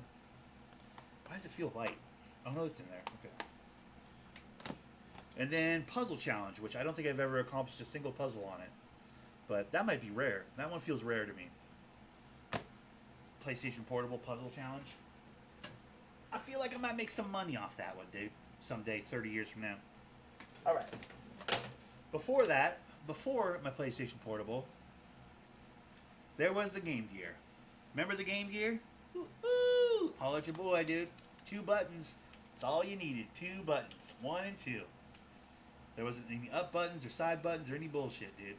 Why does it feel light? Oh no, it's in there. Okay. And then Puzzle Challenge, which I don't think I've ever accomplished a single puzzle on it. But that might be rare. That one feels rare to me. PlayStation Portable Puzzle Challenge. I feel like I might make some money off that one, dude. Someday, 30 years from now. Alright. Before my PlayStation Portable, there was the Game Gear. Remember the Game Gear? Woo-hoo! Holler at your boy, dude. 2 buttons. That's all you needed. 2 buttons. 1 and 2. There wasn't any up buttons or side buttons or any bullshit, dude.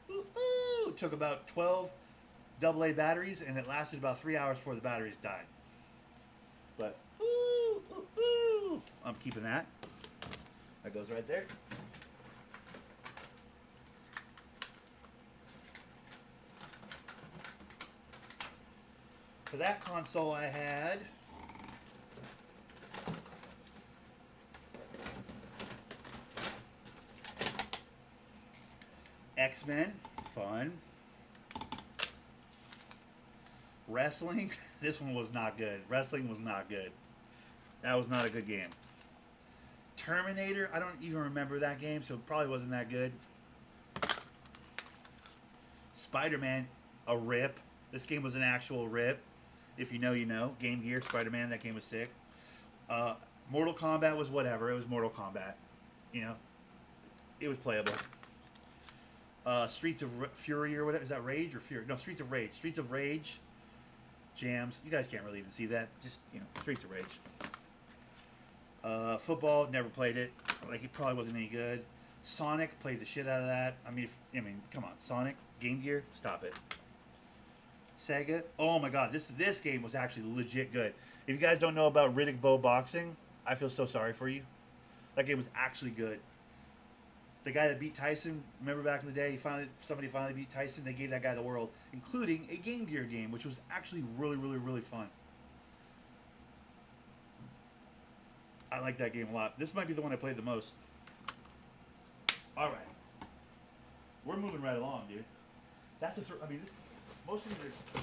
Woo-hoo! It took about 12 AA batteries, and it lasted about 3 hours before the batteries died. But, I'm keeping that. That goes right there. For that console, I had X-Men, fun. Wrestling, this one was not good. Wrestling was not good. That was not a good game. Terminator, I don't even remember that game, so it probably wasn't that good. Spider-Man, a rip. This game was an actual rip. If you know, you know. Game Gear, Spider-Man, that game was sick. Mortal Kombat was whatever. It was Mortal Kombat. You know, it was playable. Streets of Fury or whatever. Is that Rage or Fury? No, Streets of Rage. Streets of Rage. Jams. You guys can't really even see that. Just, you know, Streets of Rage. Football, never played it. Like, it probably wasn't any good. Sonic, played the shit out of that. I mean, come on. Sonic, Game Gear, stop it. Sega, oh my god, this game was actually legit good. If you guys don't know about Riddick Bowe Boxing, I feel so sorry for you. That game was actually good. The guy that beat Tyson, remember back in the day, somebody finally beat Tyson, they gave that guy the world, including a Game Gear game, which was actually really, really, really fun. I like that game a lot. This might be the one I played the most. Alright. We're moving right along, dude. Most of these are...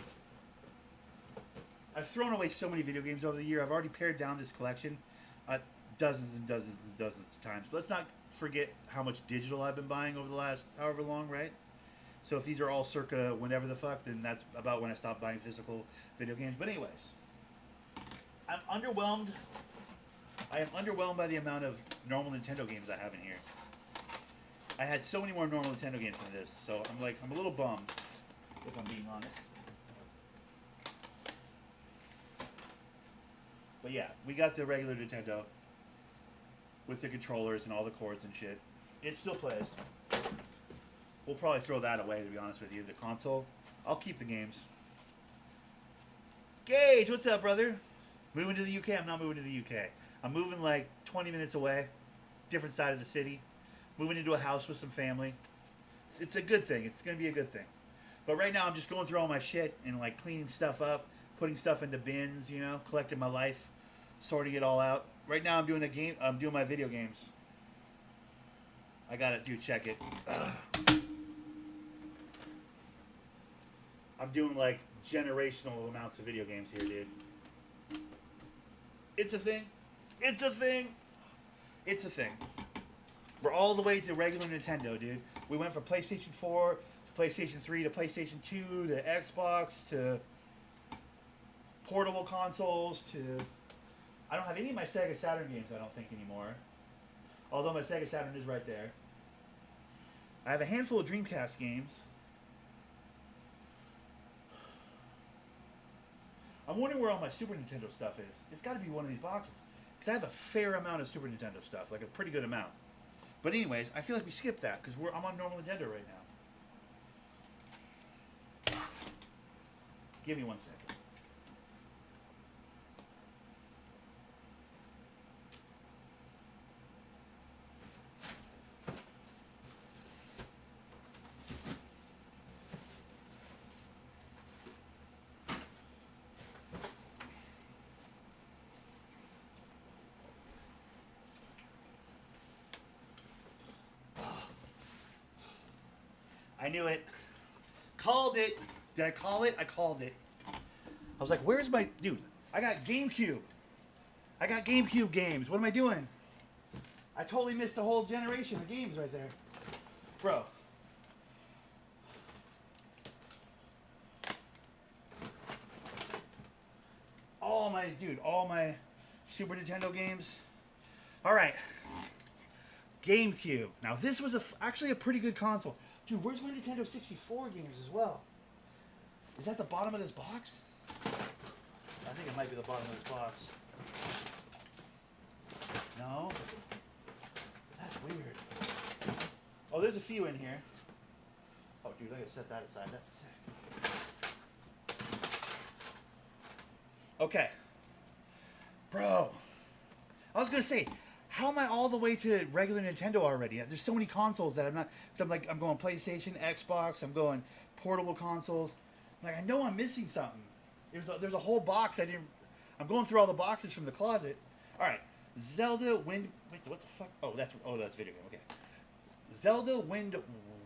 I've thrown away so many video games over the year. I've already pared down this collection dozens and dozens and dozens of times. Let's not forget how much digital I've been buying over the last however long, right? So if these are all circa whenever the fuck, then that's about when I stopped buying physical video games. But anyways, I'm underwhelmed. I am underwhelmed by the amount of normal Nintendo games I have in here. I had so many more normal Nintendo games than this, so I'm a little bummed, if I'm being honest. But yeah, we got the regular Nintendo with the controllers and all the cords and shit. It still plays. We'll probably throw that away, to be honest with you. The console, I'll keep the games. Gage, what's up, brother? Moving to the UK? I'm not moving to the UK. I'm moving like 20 minutes away, different side of the city. Moving into a house with some family. It's a good thing. It's going to be a good thing. But right now I'm just going through all my shit and like cleaning stuff up, putting stuff into bins, you know, collecting my life, sorting it all out. Right now I'm doing I'm doing my video games. I got it, dude, check it. I'm doing like generational amounts of video games here, dude. It's a thing. It's a thing. It's a thing. We're all the way to regular Nintendo, dude. We went from PlayStation 4 to PlayStation 3 to PlayStation 2 to Xbox to portable consoles to... I don't have any of my Sega Saturn games, I don't think, anymore. Although my Sega Saturn is right there. I have a handful of Dreamcast games. I'm wondering where all my Super Nintendo stuff is. It's got to be one of these boxes. Because I have a fair amount of Super Nintendo stuff. Like a pretty good amount. But anyways, I feel like we skipped that. Because I'm on normal Nintendo right now. Give me 1 second. I knew it. Called it. Did I call it? I called it. I was like, where's my... Dude, I got GameCube. I got GameCube games. What am I doing? I totally missed a whole generation of games right there. Bro. All my Super Nintendo games. All right. GameCube. Now, this was actually a pretty good console. Dude, where's my Nintendo 64 games as well? Is that the bottom of this box? I think it might be the bottom of this box. No? That's weird. Oh, there's a few in here. Oh, dude, I gotta set that aside. That's sick. Okay. Bro. I was gonna say, how am I all the way to regular Nintendo already? There's so many consoles that I'm not... So I'm going PlayStation, Xbox, I'm going portable consoles. Like, I know I'm missing something. There's a whole box I didn't... I'm going through all the boxes from the closet. All right. Zelda Wind... Wait, what the fuck? Oh, that's video game. Okay. Zelda Wind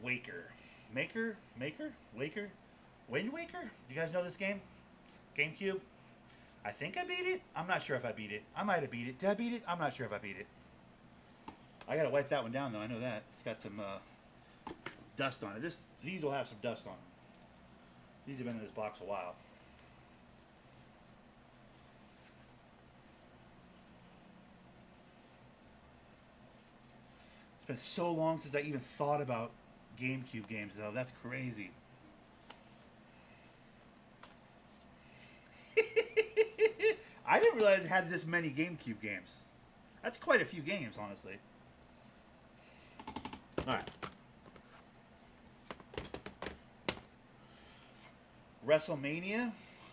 Waker. Waker? Wind Waker? Do you guys know this game? GameCube? I think I beat it. I'm not sure if I beat it. I might have beat it. Did I beat it? I'm not sure if I beat it. I gotta wipe that one down though. I know that. It's got some dust on it. These will have some dust on them. These have been in this box a while. It's been so long since I even thought about GameCube games though. That's crazy. I didn't realize it had this many GameCube games. That's quite a few games, honestly. Alright. WrestleMania.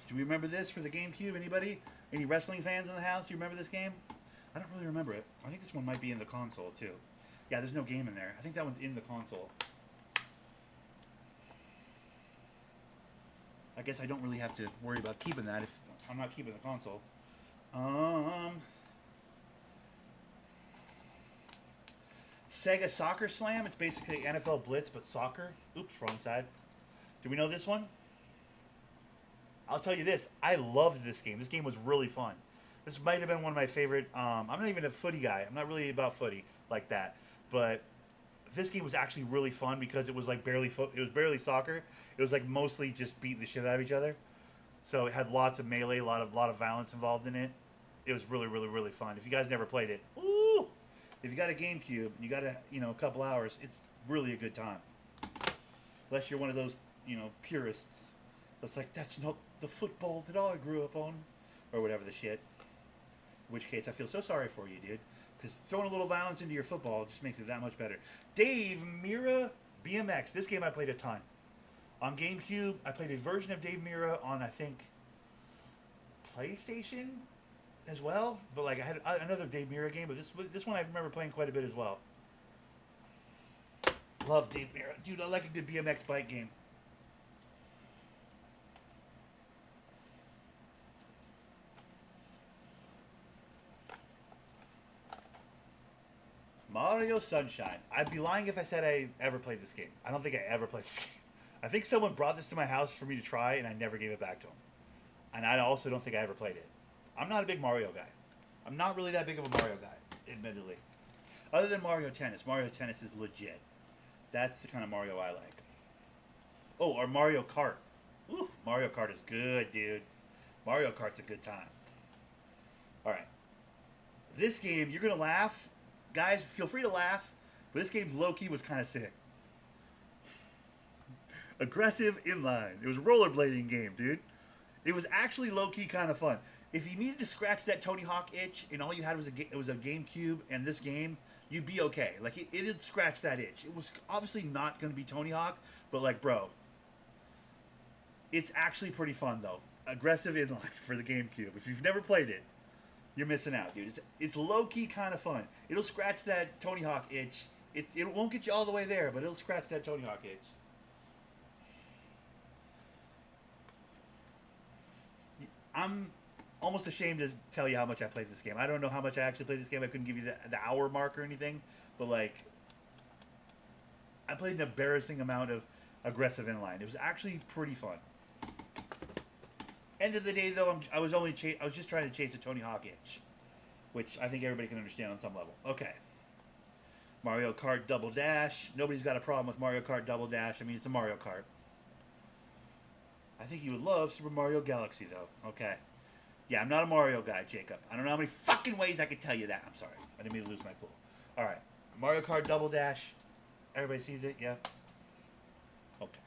Do we remember this for the GameCube? Anybody? Any wrestling fans in the house? Do you remember this game? I don't really remember it. I think this one might be in the console, too. Yeah, there's no game in there. I think that one's in the console. I guess I don't really have to worry about keeping that if I'm not keeping the console. Sega Soccer Slam. It's basically NFL Blitz, but soccer. Oops, wrong side. Do we know this one? I'll tell you this. I loved this game. This game was really fun. This might have been one of my favorite. I'm not even a footy guy. I'm not really about footy like that. But this game was actually really fun because it was like barely it was barely soccer. It was like mostly just beating the shit out of each other. So it had lots of melee, a lot of violence involved in it. It was really, really, really fun. If you guys never played it, ooh, if you got a GameCube and you got a couple hours, it's really a good time. Unless you're one of those purists that's like, that's not the football that I grew up on, or whatever the shit. In which case, I feel so sorry for you, dude, because throwing a little violence into your football just makes it that much better. Dave Mirra BMX. This game I played a ton. On GameCube, I played a version of Dave Mirra on, I think, PlayStation as well. But like I had another Dave Mirra game, but this one I remember playing quite a bit as well. Love Dave Mirra. Dude, I like a good BMX bike game. Mario Sunshine. I'd be lying if I said I ever played this game. I don't think I ever played this game. I think someone brought this to my house for me to try, and I never gave it back to him. And I also don't think I ever played it. I'm not a big Mario guy. I'm not really that big of a Mario guy, admittedly. Other than Mario Tennis. Mario Tennis is legit. That's the kind of Mario I like. Oh, or Mario Kart. Ooh, Mario Kart is good, dude. Mario Kart's a good time. All right. This game, you're going to laugh. Guys, feel free to laugh. But this game's low-key was kind of sick. Aggressive inline. It was a rollerblading game, dude. It was actually low-key kind of fun. If you needed to scratch that Tony Hawk itch and all you had was it was a GameCube and this game, you'd be okay. Like, it'd scratch that itch. It was obviously not going to be Tony Hawk, but, like, bro, it's actually pretty fun, though. Aggressive inline for the GameCube. If you've never played it, you're missing out, dude. It's low-key kind of fun. It'll scratch that Tony Hawk itch. It won't get you all the way there, but it'll scratch that Tony Hawk itch. I'm almost ashamed to tell you how much I played this game. I don't know how much I actually played this game. I couldn't give you the hour mark or anything, but, like, I played an embarrassing amount of aggressive inline. It was actually pretty fun. End of the day, though, I was just trying to chase a Tony Hawk itch, which I think everybody can understand on some level. Okay. Mario Kart Double Dash. Nobody's got a problem with Mario Kart Double Dash. I mean, it's a Mario Kart. I think you would love Super Mario Galaxy, though. Okay. Yeah, I'm not a Mario guy, Jacob. I don't know how many fucking ways I could tell you that. I'm sorry. I didn't mean to lose my cool. All right. Mario Kart Double Dash. Everybody sees it? Yeah? Okay.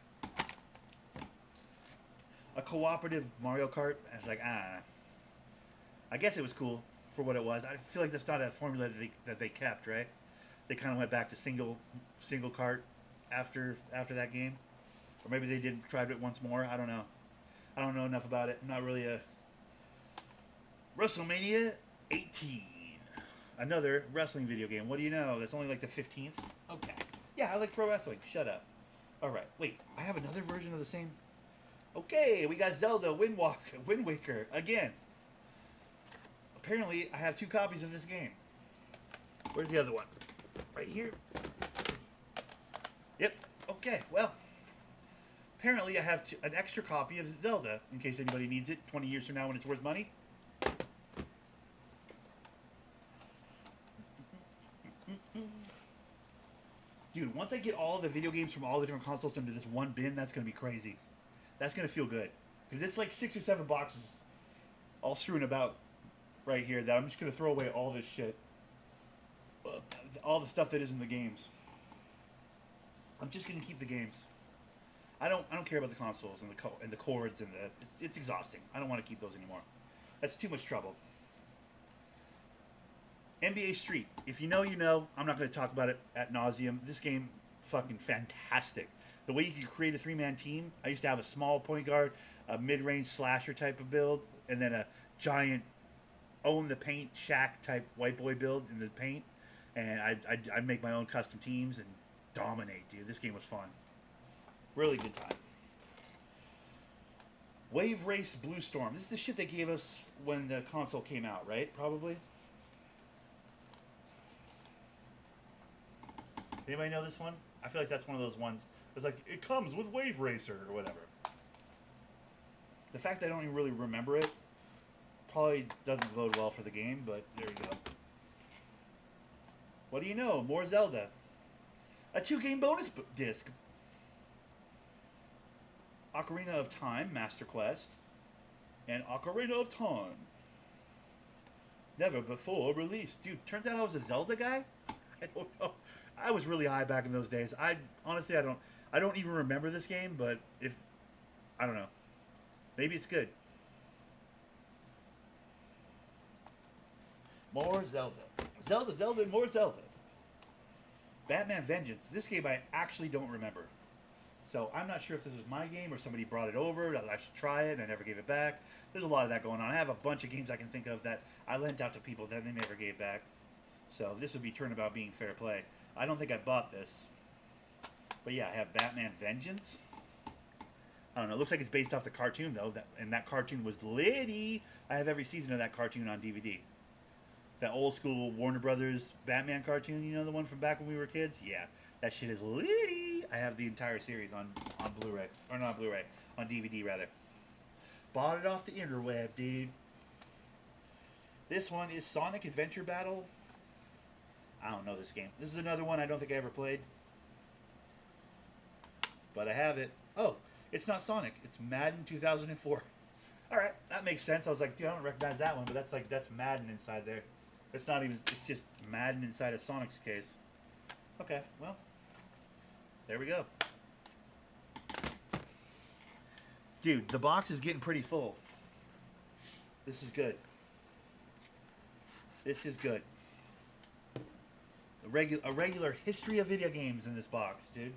A cooperative Mario Kart. I was like, I guess it was cool for what it was. I feel like that's not a formula that they kept, right? They kind of went back to single kart after that game. Or maybe they did tried it once more. I don't know. I don't know enough about it. I'm not really a... WrestleMania 18. Another wrestling video game. What do you know? That's only like the 15th? Okay. Yeah, I like pro wrestling. Shut up. Alright. Wait, I have another version of the same... Okay, we got Zelda Wind Waker again. Apparently, I have 2 copies of this game. Where's the other one? Right here. Yep. Okay, well... Apparently, I have an extra copy of Zelda, in case anybody needs it 20 years from now when it's worth money. Dude, once I get all the video games from all the different consoles into this one bin, that's going to be crazy. That's going to feel good. Because it's like 6 or 7 boxes all strewn about right here that I'm just going to throw away all this shit. All the stuff that isn't the games. I'm just going to keep the games. I don't care about the consoles and the cords and it's exhausting. I don't want to keep those anymore. That's too much trouble. NBA Street. If you know, you know. I'm not going to talk about it ad nauseum. This game, fucking fantastic. The way you can create a 3-man team. I used to have a small point guard, a mid-range slasher type of build, and then a giant own the paint Shaq type white boy build in the paint. And I'd make my own custom teams and dominate, dude. This game was fun. Really good time. Wave Race Blue Storm. This is the shit they gave us when the console came out, right? Probably. Anybody know this one? I feel like that's one of those ones. It's like, it comes with Wave Racer or whatever. The fact that I don't even really remember it probably doesn't bode well for the game, but there you go. What do you know? More Zelda. A 2-game bonus disc. Ocarina of Time, Master Quest, and Ocarina of Time. Never before released. Dude, turns out I was a Zelda guy? I don't know. I was really high back in those days. Honestly, I don't even remember this game, but I don't know. Maybe it's good. More Zelda. Zelda, and more Zelda. Batman Vengeance. This game I actually don't remember. So I'm not sure if this is my game or somebody brought it over, that I should try it, and I never gave it back. There's a lot of that going on. I have a bunch of games I can think of that I lent out to people that they never gave back. So this would be turnabout being fair play. I don't think I bought this. But yeah, I have Batman Vengeance. I don't know. It looks like it's based off the cartoon, though. And that cartoon was litty. I have every season of that cartoon on DVD. That old school Warner Brothers Batman cartoon, you know, the one from back when we were kids? Yeah. That shit is litty. I have the entire series on Blu-ray. Or not Blu-ray. On DVD, rather. Bought it off the interweb, dude. This one is Sonic Adventure Battle. I don't know this game. This is another one I don't think I ever played. but I have it. Oh, it's not Sonic. It's Madden 2004. All right, that makes sense. I was like, dude, I don't recognize that one, but that's Madden inside there. It's not even. It's just Madden inside of Sonic's case. Okay, well, there we go. Dude, the box is getting pretty full. This is good. This is good. A regular history of video games in this box, dude.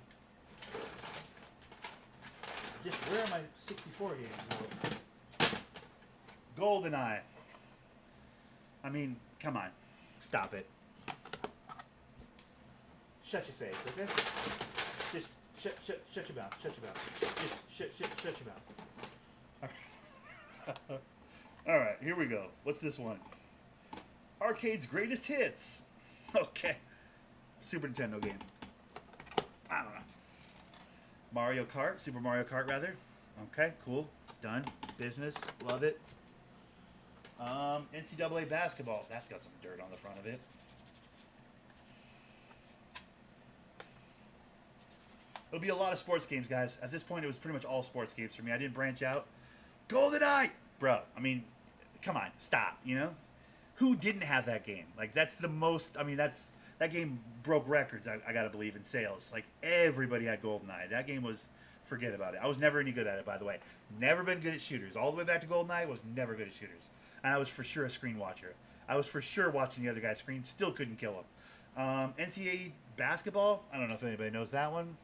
Just where are my 64 games? GoldenEye. I mean, come on. Stop it. Shut your face, okay? Just shut your mouth. Shut your mouth. Just shut your mouth. All right, here we go. What's this one? Arcade's Greatest Hits. Okay. Super Nintendo game. I don't know. Mario Kart. Super Mario Kart, rather. Okay, cool. Done. Business. Love it. NCAA basketball. That's got some dirt on the front of it. It'll be a lot of sports games, guys. At this point, it was pretty much all sports games for me. I didn't branch out. GoldenEye! Bro, I mean, come on. Stop, you know? Who didn't have that game? Like, that's the most... I mean, that game broke records, I gotta believe, in sales. Like, everybody had GoldenEye. That game was... Forget about it. I was never any good at it, by the way. Never been good at shooters. All the way back to GoldenEye, was never good at shooters. And I was for sure a screen watcher. I was for sure watching the other guy's screen. Still couldn't kill him. NCAA basketball? I don't know if anybody knows that one.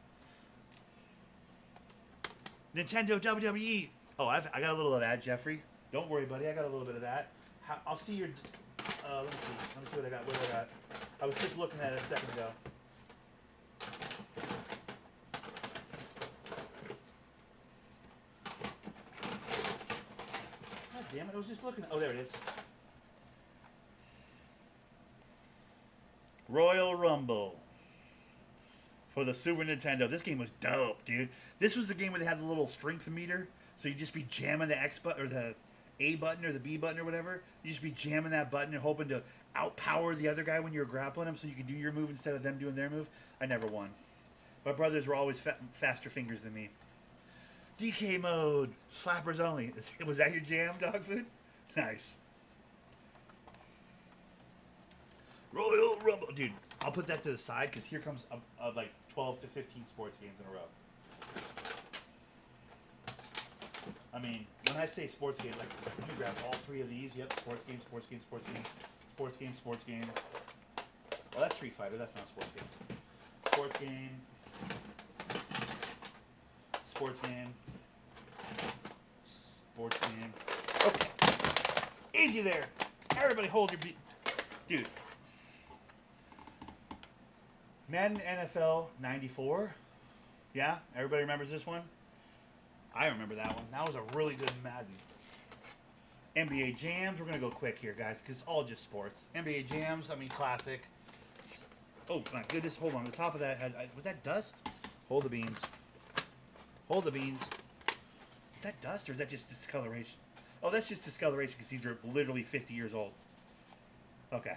Nintendo WWE. Oh, I got a little of that, Jeffrey. Don't worry, buddy. I got a little bit of that. I'll see your... let me see what I got. What I got. I was just looking at it a second ago. God damn it. I was just looking. Oh, there it is. Royal Rumble. For the Super Nintendo. This game was dope, dude. This was the game where they had the little strength meter. So you'd just be jamming the X button, or the A button, or the B button, or whatever. You'd just be jamming that button and hoping to outpower the other guy when you were grappling him so you could do your move instead of them doing their move. I never won. My brothers were always faster fingers than me. DK mode. Slappers only. Was that your jam, dog food? Nice. Royal Rumble. Dude, I'll put that to the side because here comes like 12 to 15 sports games in a row. I mean, when I say sports game, like, let me grab all three of these. Yep, sports game, sports game, sports game, sports game, sports game. Well, that's Street Fighter. That's not a sports game. Sports game. Sports game. Sports game. Okay. Easy there. Everybody hold your beat. Dude. Madden NFL 94. Yeah? Everybody remembers this one? I remember that one. That was a really good Madden. NBA Jams. We're going to go quick here, guys, because it's all just sports. NBA Jams, I mean, classic. Oh, my goodness. Hold on. The top of that had... was that dust? Hold the beans. Hold the beans. Is that dust or is that just discoloration? Oh, that's just discoloration because these are literally 50 years old. Okay.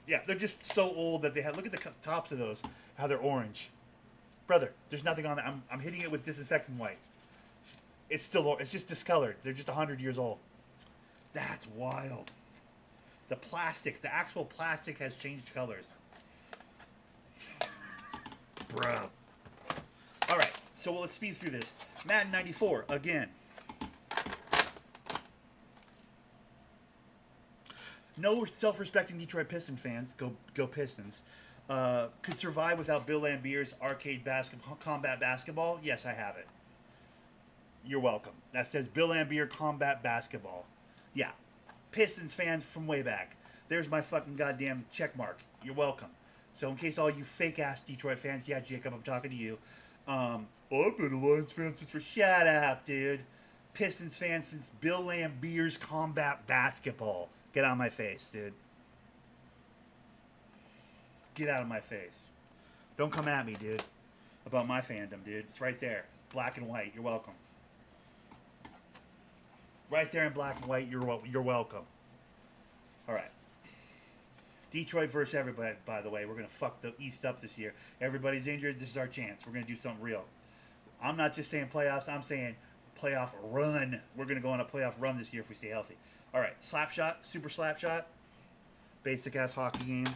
Yeah, they're just so old that they have... Look at the tops of those. How they're orange. Brother, there's nothing on that. I'm hitting it with disinfectant white. It's still... It's just discolored. They're just 100 years old. That's wild. The plastic, the actual plastic has changed colors. Bro. All right, so let's speed through this. Madden 94, again. No self-respecting Detroit Piston fans, go Pistons, could survive without Bill Lambier's arcade combat basketball. Yes, I have it. You're welcome. That says Bill Lambier Combat Basketball. Yeah. Pistons fans from way back. There's my fucking goddamn check mark. You're welcome. So in case all you fake-ass Detroit fans, yeah, Jacob, I'm talking to you. I've been a Lions fan since... Shut up, dude. Pistons fan since Bill Lambier's Combat Basketball. Get out of my face, dude. Get out of my face. Don't come at me, dude, about my fandom, dude. It's right there. Black and white. You're welcome. Right there in black and white. You're welcome. All right. Detroit versus everybody, by the way. We're going to fuck the East up this year. Everybody's injured. This is our chance. We're going to do something real. I'm not just saying playoffs. I'm saying playoff run. We're going to go on a playoff run this year if we stay healthy. All right. Slap shot. Super slap shot. Basic ass hockey game.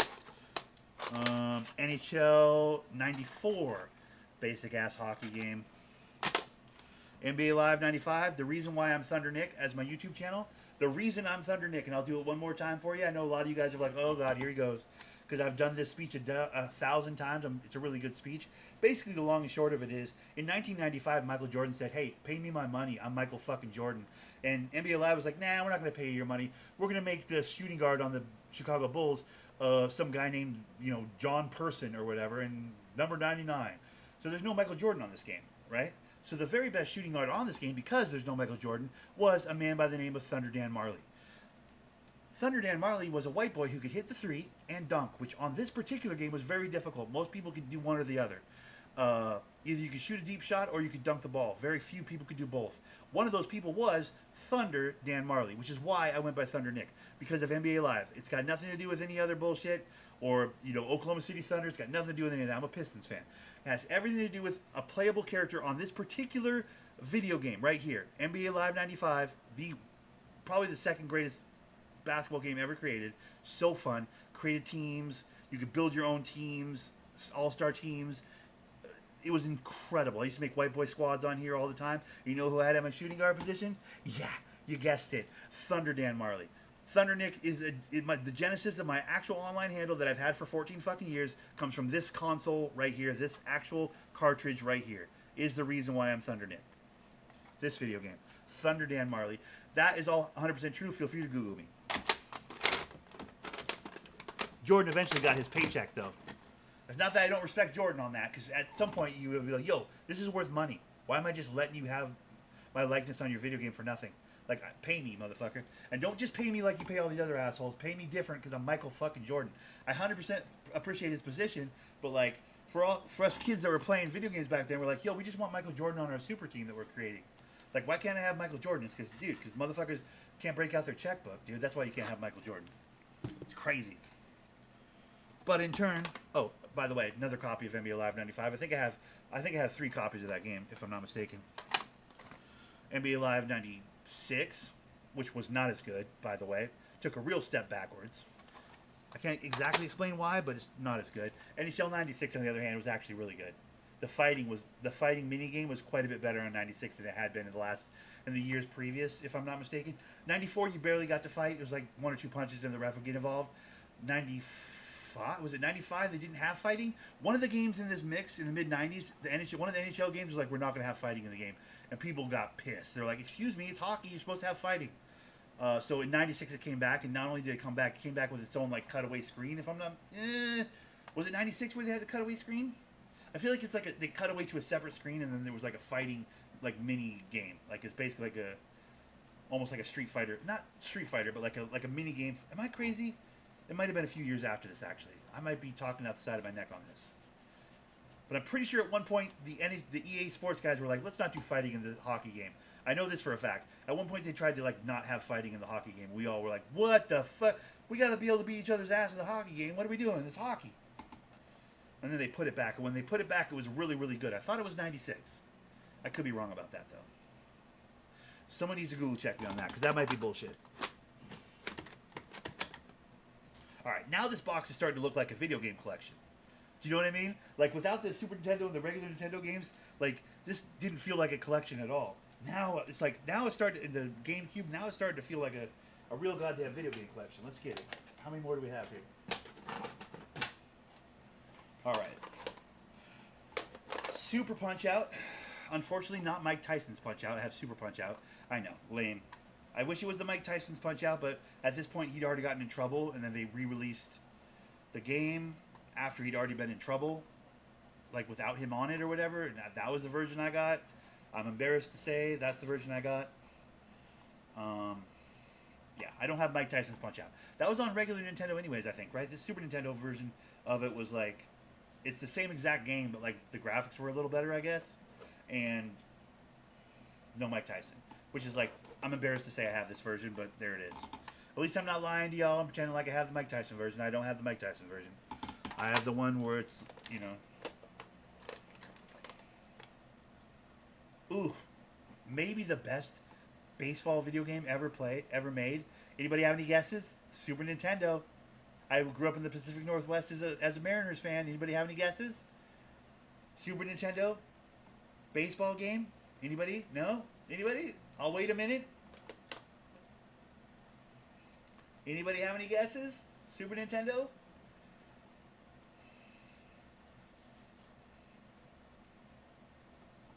NHL 94. Basic ass hockey game. NBA Live 95. The reason why I'm Thundernick as my YouTube channel. The reason I'm Thundernick, and I'll do it one more time for you. I know a lot of you guys are like, oh God, here he goes. Because I've done this speech 1,000 times. It's a really good speech. Basically, the long and short of it is, in 1995, Michael Jordan said, hey, pay me my money. I'm Michael fucking Jordan. And NBA Live was like, nah, we're not going to pay you your money. We're going to make the shooting guard on the Chicago Bulls some guy named, John Person or whatever, and number 99. So there's no Michael Jordan on this game, right? So the very best shooting guard on this game, because there's no Michael Jordan, was a man by the name of Thunder Dan Marley. Thunder Dan Marley was a white boy who could hit the three and dunk, which on this particular game was very difficult. Most people could do one or the other. Either you could shoot a deep shot or you could dunk the ball. Very few people could do both. One of those people was Thunder Dan Marley, which is why I went by Thundernick, because of NBA Live. It's got nothing to do with any other bullshit or, Oklahoma City Thunder. It's got nothing to do with any of that. I'm a Pistons fan. It has everything to do with a playable character on this particular video game right here. NBA Live 95, probably the second greatest basketball game ever created. So fun. Created teams. You could build your own teams, all-star teams. It was incredible. I used to make white boy squads on here all the time. You know who I had at my shooting guard position? Yeah, you guessed it. Thunder Dan Marley. Thundernick is the genesis of my actual online handle that I've had for 14 fucking years. Comes from this console right here. This actual cartridge right here is the reason why I'm Thundernick. This video game. Thunder Dan Marley. That is all 100% true. Feel free to Google me. Jordan eventually got his paycheck, though. It's not that I don't respect Jordan on that, because at some point you will be like, yo, this is worth money. Why am I just letting you have my likeness on your video game for nothing? Like, pay me, motherfucker. And don't just pay me like you pay all these other assholes. Pay me different, because I'm Michael fucking Jordan. I 100% appreciate his position, but, like, for us kids that were playing video games back then, we're like, yo, we just want Michael Jordan on our super team that we're creating. Like, why can't I have Michael Jordan? It's because motherfuckers can't break out their checkbook, dude. That's why you can't have Michael Jordan. It's crazy. But in turn, oh, by the way, another copy of NBA Live 95. I think I have 3 copies of that game, if I'm not mistaken. NBA Live 96, which was not as good, by the way. Took a real step backwards. I can't exactly explain why, but it's not as good. NHL 96, on the other hand, was actually really good. The fighting minigame was quite a bit better on 96 than it had been in the years previous, if I'm not mistaken. 94, you barely got to fight. It was like 1 or 2 punches and the ref would get involved. 95, was it 95? They didn't have fighting. One of the games in this mix in the mid 90s, one of the NHL games was like, we're not going to have fighting in the game, and people got pissed. They're like, excuse me, it's hockey. You're supposed to have fighting. So in 96 it came back, and not only did it come back, it came back with its own like cutaway screen. If I'm not, was it 96 where they had the cutaway screen? I feel like it's like they cut away to a separate screen, and then there was like a fighting like mini game. Like it's basically like almost like a Street Fighter, not Street Fighter, but like a mini game. Am I crazy? It might have been a few years after this, actually. I might be talking out the side of my neck on this. But I'm pretty sure at one point the EA Sports guys were like, let's not do fighting in the hockey game. I know this for a fact. At one point they tried to like not have fighting in the hockey game. We all were like, what the fuck? We got to be able to beat each other's ass in the hockey game. What are we doing? It's hockey. And then they put it back. And when they put it back, it was really, really good. I thought it was 96. I could be wrong about that, though. Someone needs to Google check me on that, because that might be bullshit. All right, now this box is starting to look like a video game collection. Do you know what I mean? Like, without the Super Nintendo and the regular Nintendo games, like, this didn't feel like a collection at all. Now, it's like, now it's starting, in the GameCube, now it's starting to feel like a real goddamn video game collection. Let's get it. How many more do we have here? All right. Super Punch-Out. Unfortunately, not Mike Tyson's Punch-Out. I have Super Punch-Out. I know, lame. I wish it was the Mike Tyson's Punch-Out, but at this point, he'd already gotten in trouble, and then they re-released the game after he'd already been in trouble, like without him on it or whatever, and that was the version I got. I'm embarrassed to say that's the version I got. Yeah, I don't have Mike Tyson's Punch-Out. That was on regular Nintendo anyways, I think, right? The Super Nintendo version of it was like, it's the same exact game, but like the graphics were a little better, I guess, and no Mike Tyson, which is like, I'm embarrassed to say I have this version, but there it is. At least I'm not lying to y'all. I'm pretending like I have the Mike Tyson version. I don't have the Mike Tyson version. I have the one where it's, you know. Ooh, maybe the best baseball video game ever made. Anybody have any guesses? Super Nintendo. I grew up in the Pacific Northwest as a Mariners fan. Anybody have any guesses? Super Nintendo baseball game? Anybody? No? Anybody? I'll wait a minute. Anybody have any guesses? Super Nintendo?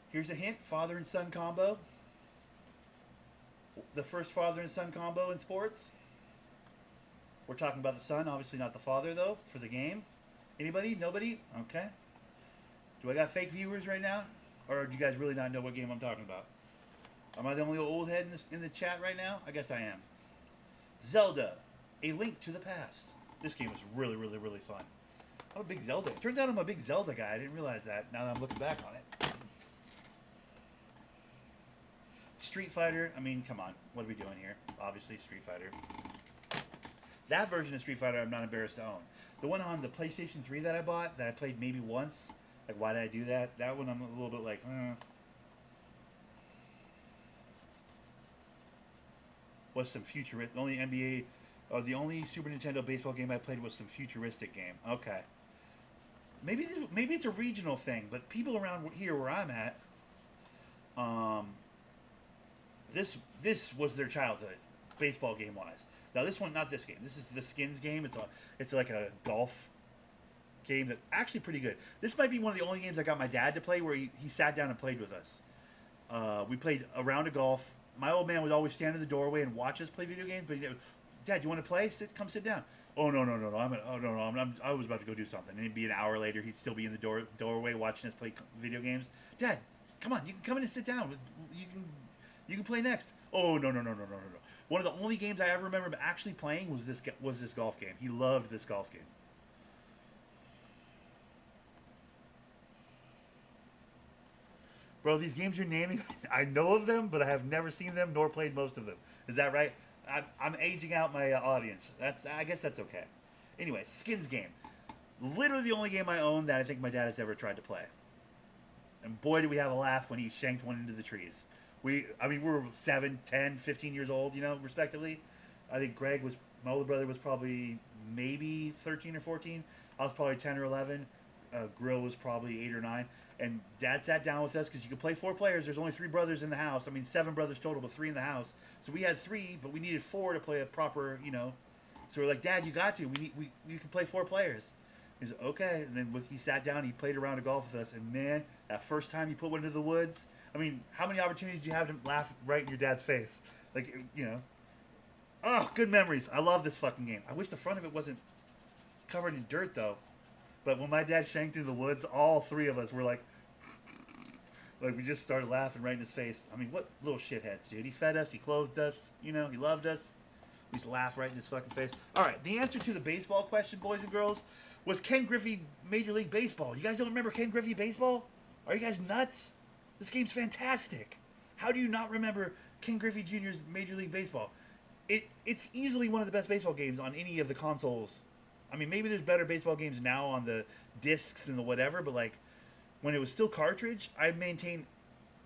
Here's a hint. Father and son combo. The first father and son combo in sports. We're talking about the son, obviously not the father though, for the game. Anybody? Nobody? Okay. Do I got fake viewers right now? Or do you guys really not know what game I'm talking about? Am I the only old head in the chat right now? I guess I am. Zelda, A Link to the Past. This game was really, really, really fun. I'm a big Zelda. Turns out I'm a big Zelda guy. I didn't realize that now that I'm looking back on it. Street Fighter. I mean, come on. What are we doing here? Obviously, Street Fighter. That version of Street Fighter I'm not embarrassed to own. The one on the PlayStation 3 that I bought, that I played maybe once. Like, why did I do that? That one I'm a little bit like, Was some futuristic. The only NBA, the only Super Nintendo baseball game I played was some futuristic game. Okay. Maybe it's a regional thing, but people around here where I'm at, this was their childhood, baseball game wise. Now this one, not this game. This is the Skins game. It's like a golf game that's actually pretty good. This might be one of the only games I got my dad to play where he sat down and played with us. We played a round of golf. My old man would always stand in the doorway and watch us play video games. But Dad, you want to play? Come sit down. Oh no. I was about to go do something. And it'd be an hour later. He'd still be in the doorway watching us play video games. Dad, come on, you can come in and sit down. You can play next. Oh no. One of the only games I ever remember actually playing was this golf game. He loved this golf game. Bro, these games you're naming, I know of them, but I have never seen them nor played most of them. Is that right? I'm aging out my audience. I guess that's okay. Anyway, Skins game. Literally the only game I own that I think my dad has ever tried to play. And boy, did we have a laugh when he shanked one into the trees. We were 7, 10, 15 years old, respectively. I think my older brother was probably maybe 13 or 14. I was probably 10 or 11. Grill was probably 8 or 9. And Dad sat down with us because you could play 4 players. There's only 3 brothers in the house. 7 brothers total, but 3 in the house. So we had 3, but we needed 4 to play a proper, So we're like, Dad, you got to. We can play 4 players. He said, okay. And then he sat down, he played a round of golf with us. And man, that first time he put one into the woods, how many opportunities do you have to laugh right in your dad's face? Oh, good memories. I love this fucking game. I wish the front of it wasn't covered in dirt, though. But when my dad shanked through the woods, all 3 of us were like we just started laughing right in his face. What little shitheads, dude. He fed us, he clothed us, he loved us. We used to laugh right in his fucking face. All right, the answer to the baseball question, boys and girls, was Ken Griffey Major League Baseball. You guys don't remember Ken Griffey Baseball? Are you guys nuts? This game's fantastic. How do you not remember Ken Griffey Jr.'s Major League Baseball? It's easily one of the best baseball games on any of the consoles. Maybe there's better baseball games now on the discs and the whatever, but when it was still cartridge, I maintain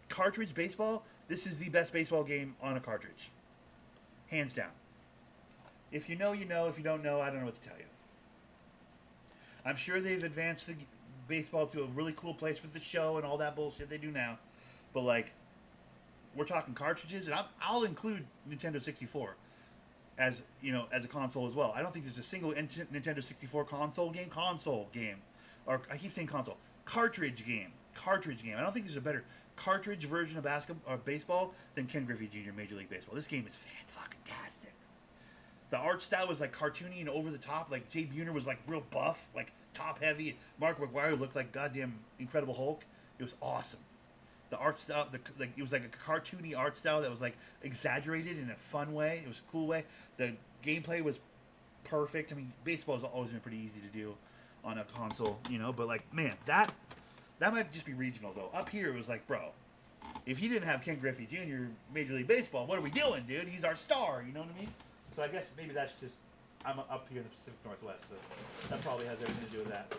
cartridge baseball. This is the best baseball game on a cartridge. Hands down. If you know, you know. If you don't know, I don't know what to tell you. I'm sure they've advanced the baseball to a really cool place with the show and all that bullshit they do now. But we're talking cartridges, and I'll include Nintendo 64 as a console as well. I don't think there's a single Nintendo 64 console game, or I keep saying console, cartridge game. I don't think there's a better cartridge version of basketball or baseball than Ken Griffey Jr. Major League Baseball. This game is fantastic. The art style was cartoony and over the top. Jay Buhner was real buff, top heavy. Mark McGuire looked like goddamn Incredible Hulk. It was awesome. The art style, it was a cartoony art style that was exaggerated in a fun way. It was a cool way. The gameplay was perfect. Baseball has always been pretty easy to do on a console, But man, that might just be regional though. Up here it was bro, if you didn't have Ken Griffey Jr. Major League Baseball, what are we doing, dude? He's our star. You know what I mean? So I guess maybe that's just I'm up here in the Pacific Northwest, so that probably has everything to do with that.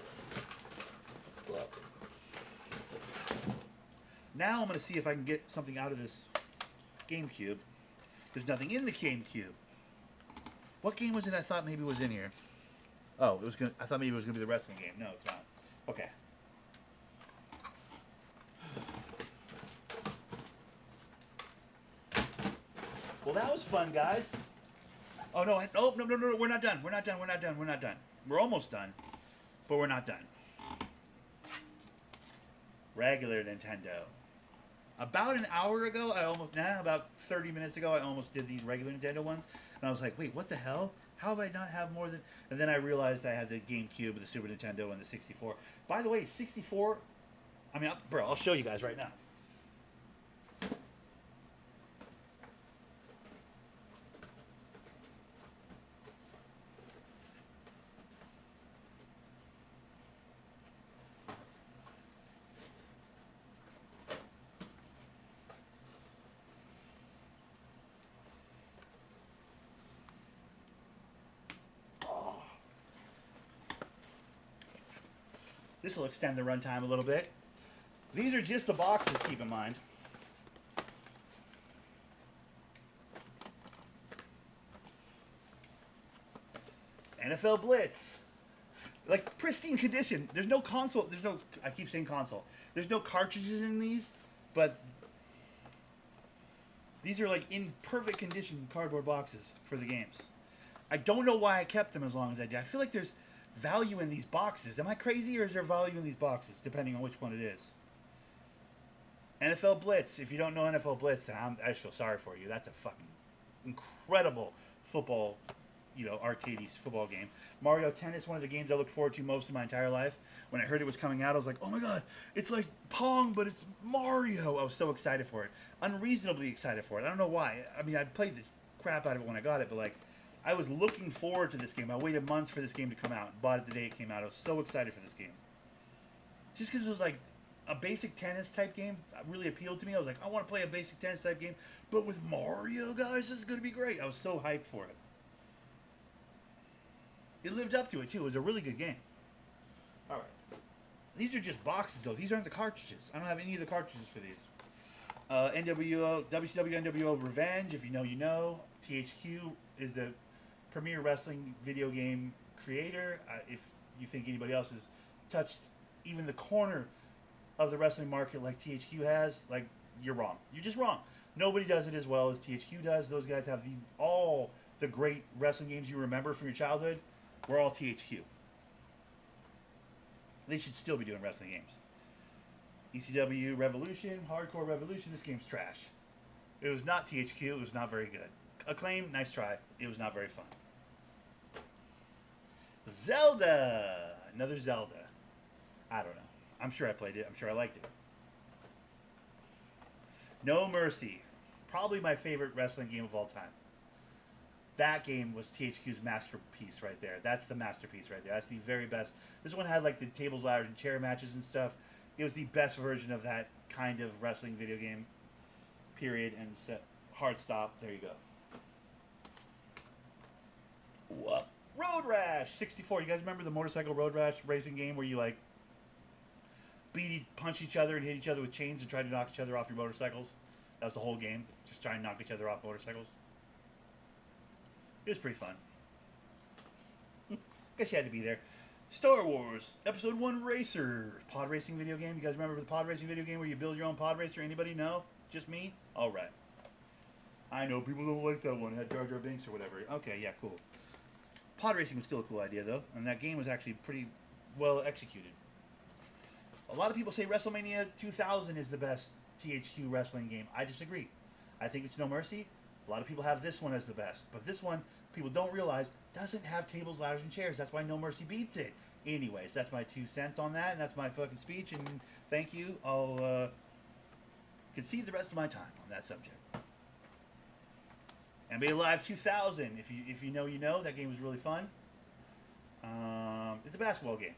Well, Now I'm gonna see if I can get something out of this GameCube. There's nothing in the GameCube. What game was it I thought maybe was in here? Oh, it was gonna. I thought maybe it was gonna be the wrestling game. No, it's not. Okay. Well, that was fun, guys. Oh no! No! We're not done. We're not done. We're not done. We're not done. We're almost done, but we're not done. Regular Nintendo. About an hour ago, about 30 minutes ago, I almost did these regular Nintendo ones, and I was like, wait, what the hell? How have I not have more than? And then I realized I had the GameCube, the Super Nintendo, and the 64. By the way, 64. I mean, bro, I'll show you guys right now. This will extend the runtime a little bit. These are just the boxes, keep in mind. NFL Blitz. Like, pristine condition. There's no console. I keep saying console. There's no cartridges in these, but these are like in perfect condition cardboard boxes for the games. I don't know why I kept them as long as I did. I feel like there's value in these boxes. Am I crazy, or is there value in these boxes, depending on which one it is? NFL Blitz. If you don't know NFL Blitz, I feel sorry for you. That's a fucking incredible football, arcade football game. Mario Tennis, one of the games I looked forward to most in my entire life. When I heard it was coming out, I was like, oh my god, it's like Pong, but it's Mario. I was so excited for it. Unreasonably excited for it. I don't know why. I mean, I played the crap out of it when I got it, but like, I was looking forward to this game. I waited months for this game to come out. Bought it the day it came out. I was so excited for this game. Just because it was like a basic tennis type game really appealed to me. I was like, I want to play a basic tennis type game, but with Mario, guys, this is going to be great. I was so hyped for it. It lived up to it, too. It was a really good game. All right. These are just boxes, though. These aren't the cartridges. I don't have any of the cartridges for these. WCW NWO Revenge, if you know, you know. THQ is the premier wrestling video game creator. If you think anybody else has touched even the corner of the wrestling market like THQ has, like, you're wrong. You're just wrong. Nobody does it as well as THQ does. Those guys have all the great wrestling games you remember from your childhood. We're all THQ. They should still be doing wrestling games. ECW Revolution, Hardcore Revolution. This game's trash. It was not THQ. It was not very good. Acclaim, nice try. It was not very fun. Zelda. Another Zelda. I don't know. I'm sure I played it. I'm sure I liked it. No Mercy. Probably my favorite wrestling game of all time. That game was THQ's masterpiece right there. That's the masterpiece right there. That's the very best. This one had like the tables, ladders, and chair matches and stuff. It was the best version of that kind of wrestling video game. Period. And set. Hard stop. There you go. What? Road Rash 64. You guys remember the motorcycle Road Rash racing game where you like punch each other and hit each other with chains and try to knock each other off your motorcycles? That was the whole game. Just try and knock each other off motorcycles. It was pretty fun. Guess you had to be there. Star Wars Episode 1 Racer. Pod racing video game. You guys remember the pod racing video game where you build your own pod racer? Anybody? No? Just me? Alright. I know people don't like that one. It had Jar Jar Binks or whatever. Okay, yeah, cool. Pod racing was still a cool idea, though. And that game was actually pretty well executed. A lot of people say WrestleMania 2000 is the best THQ wrestling game. I disagree. I think it's No Mercy. A lot of people have this one as the best. But this one, people don't realize, doesn't have tables, ladders, and chairs. That's why No Mercy beats it. Anyways, that's my 2 cents on that, and that's my fucking speech, and thank you. I'll concede the rest of my time on that subject. NBA Live 2000. If you know, you know. That game was really fun. It's a basketball game.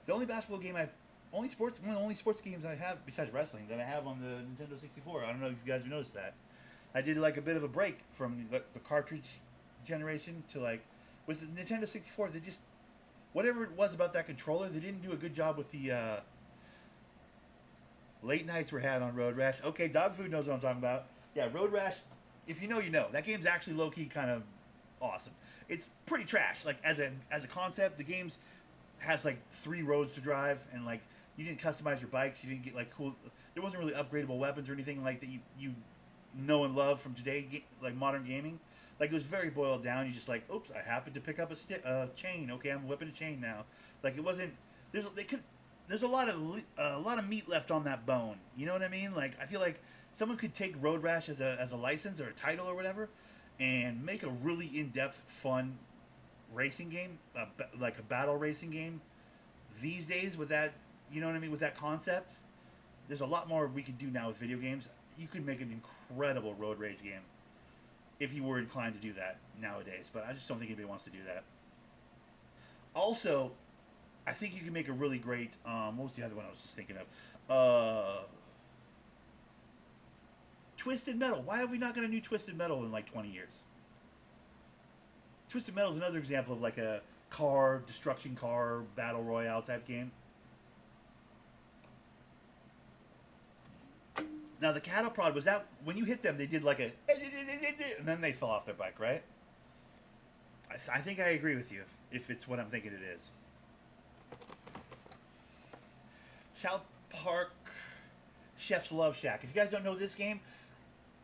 The only basketball game one of the only sports games I have besides wrestling that I have on the Nintendo 64. I don't know if you guys have noticed that. I did like a bit of a break from the cartridge generation to like with the Nintendo 64. They just whatever it was about that controller, they didn't do a good job with the late nights we had on Road Rash. Okay, Dog Food knows what I'm talking about. Yeah, Road Rash. If you know, you know. That game's actually low key kind of awesome. It's pretty trash. Like as a concept, the game's has like 3 roads to drive, and like you didn't customize your bikes. You didn't get like cool. There wasn't really upgradable weapons or anything like that you know and love from today, like modern gaming. Like it was very boiled down. You just like, oops, I happened to pick up a chain. Okay, I'm whipping a chain now. Like it wasn't. There's a lot of meat left on that bone. You know what I mean? Like I feel like someone could take Road Rash as a license or a title or whatever, and make a really in-depth, fun racing game, like a battle racing game. These days, with that, you know what I mean, with that concept, there's a lot more we can do now with video games. You could make an incredible road rage game if you were inclined to do that nowadays. But I just don't think anybody wants to do that. Also, I think you can make a really great. What was the other one I was just thinking of? Twisted Metal. Why have we not got a new Twisted Metal in like 20 years? Twisted Metal is another example of like a destruction car battle royale type game. Now the cattle prod was that when you hit them, they did like a and then they fell off their bike, right? I think I agree with you if it's what I'm thinking it is. South Park Chef's Love Shack. If you guys don't know this game,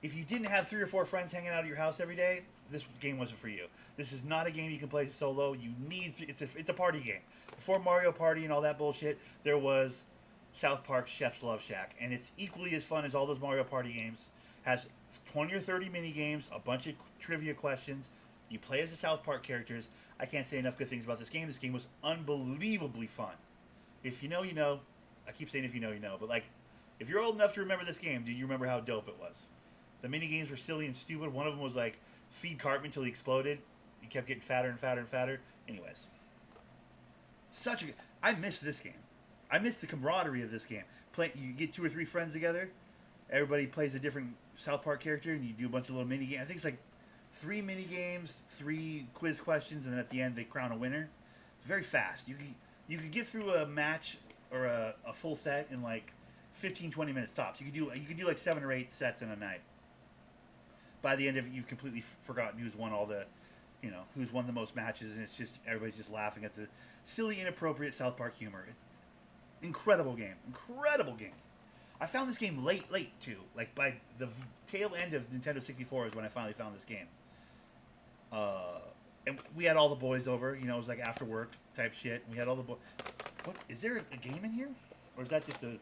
if you didn't have 3 or 4 friends hanging out at your house every day, this game wasn't for you. This is not a game you can play solo. You need it's a party game. Before Mario Party and all that bullshit, there was South Park Chef's Love Shack, and it's equally as fun as all those Mario Party games. Has 20 or 30 mini games, a bunch of trivia questions. You play as the South Park characters. I can't say enough good things about this game. This game was unbelievably fun. If you know, you know. I keep saying if you know, you know, but like, if you're old enough to remember this game, do you remember how dope it was? The mini games were silly and stupid. One of them was like feed Cartman until he exploded. He kept getting fatter and fatter and fatter. Anyways, I miss this game. I miss the camaraderie of this game. You get 2 or 3 friends together. Everybody plays a different South Park character, and you do a bunch of little mini games. I think it's like 3 mini games, 3 quiz questions, and then at the end they crown a winner. It's very fast. You could get through a match or a full set in like 15-20 minutes tops. You could do like 7 or 8 sets in a night. By the end of it, you've completely forgotten who's won all the, who's won the most matches, and it's just everybody's just laughing at the silly, inappropriate South Park humor. It's incredible game. I found this game late too. Like by the tail end of Nintendo 64 is when I finally found this game. And we had all the boys over. It was like after work type shit. We had all the boys. What is there a game in here, or is that just a?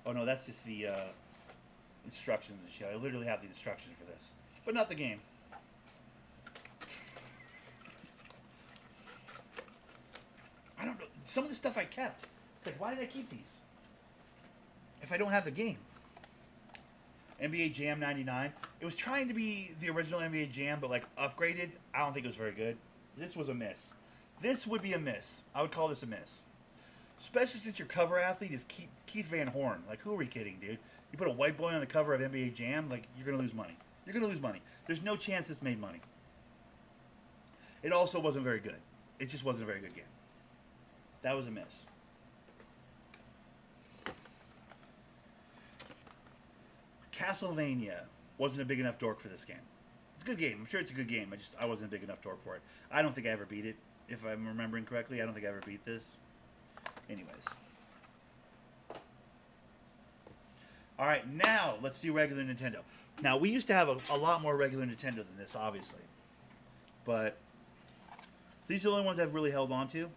Oh no, that's just the instructions and shit. I literally have the instructions for this, but not the game. I don't know. Some of the stuff I kept. Like, why did I keep these? If I don't have the game. NBA Jam 99. It was trying to be the original NBA Jam, but like upgraded. I don't think it was very good. This was a miss. This would be a miss. I would call this a miss. Especially since your cover athlete is Keith Van Horn. Like, who are we kidding, dude? You put a white boy on the cover of NBA Jam, like, you're going to lose money. You're going to lose money. There's no chance this made money. It also wasn't very good. It just wasn't a very good game. That was a miss. Castlevania wasn't a big enough dork for this game. It's a good game. I'm sure it's a good game. I wasn't a big enough dork for it. I don't think I ever beat it. If I'm remembering correctly, I don't think I ever beat this. Anyways. Alright, now let's do regular Nintendo. Now, we used to have a lot more regular Nintendo than this, obviously. But these are the only ones I've really held on to.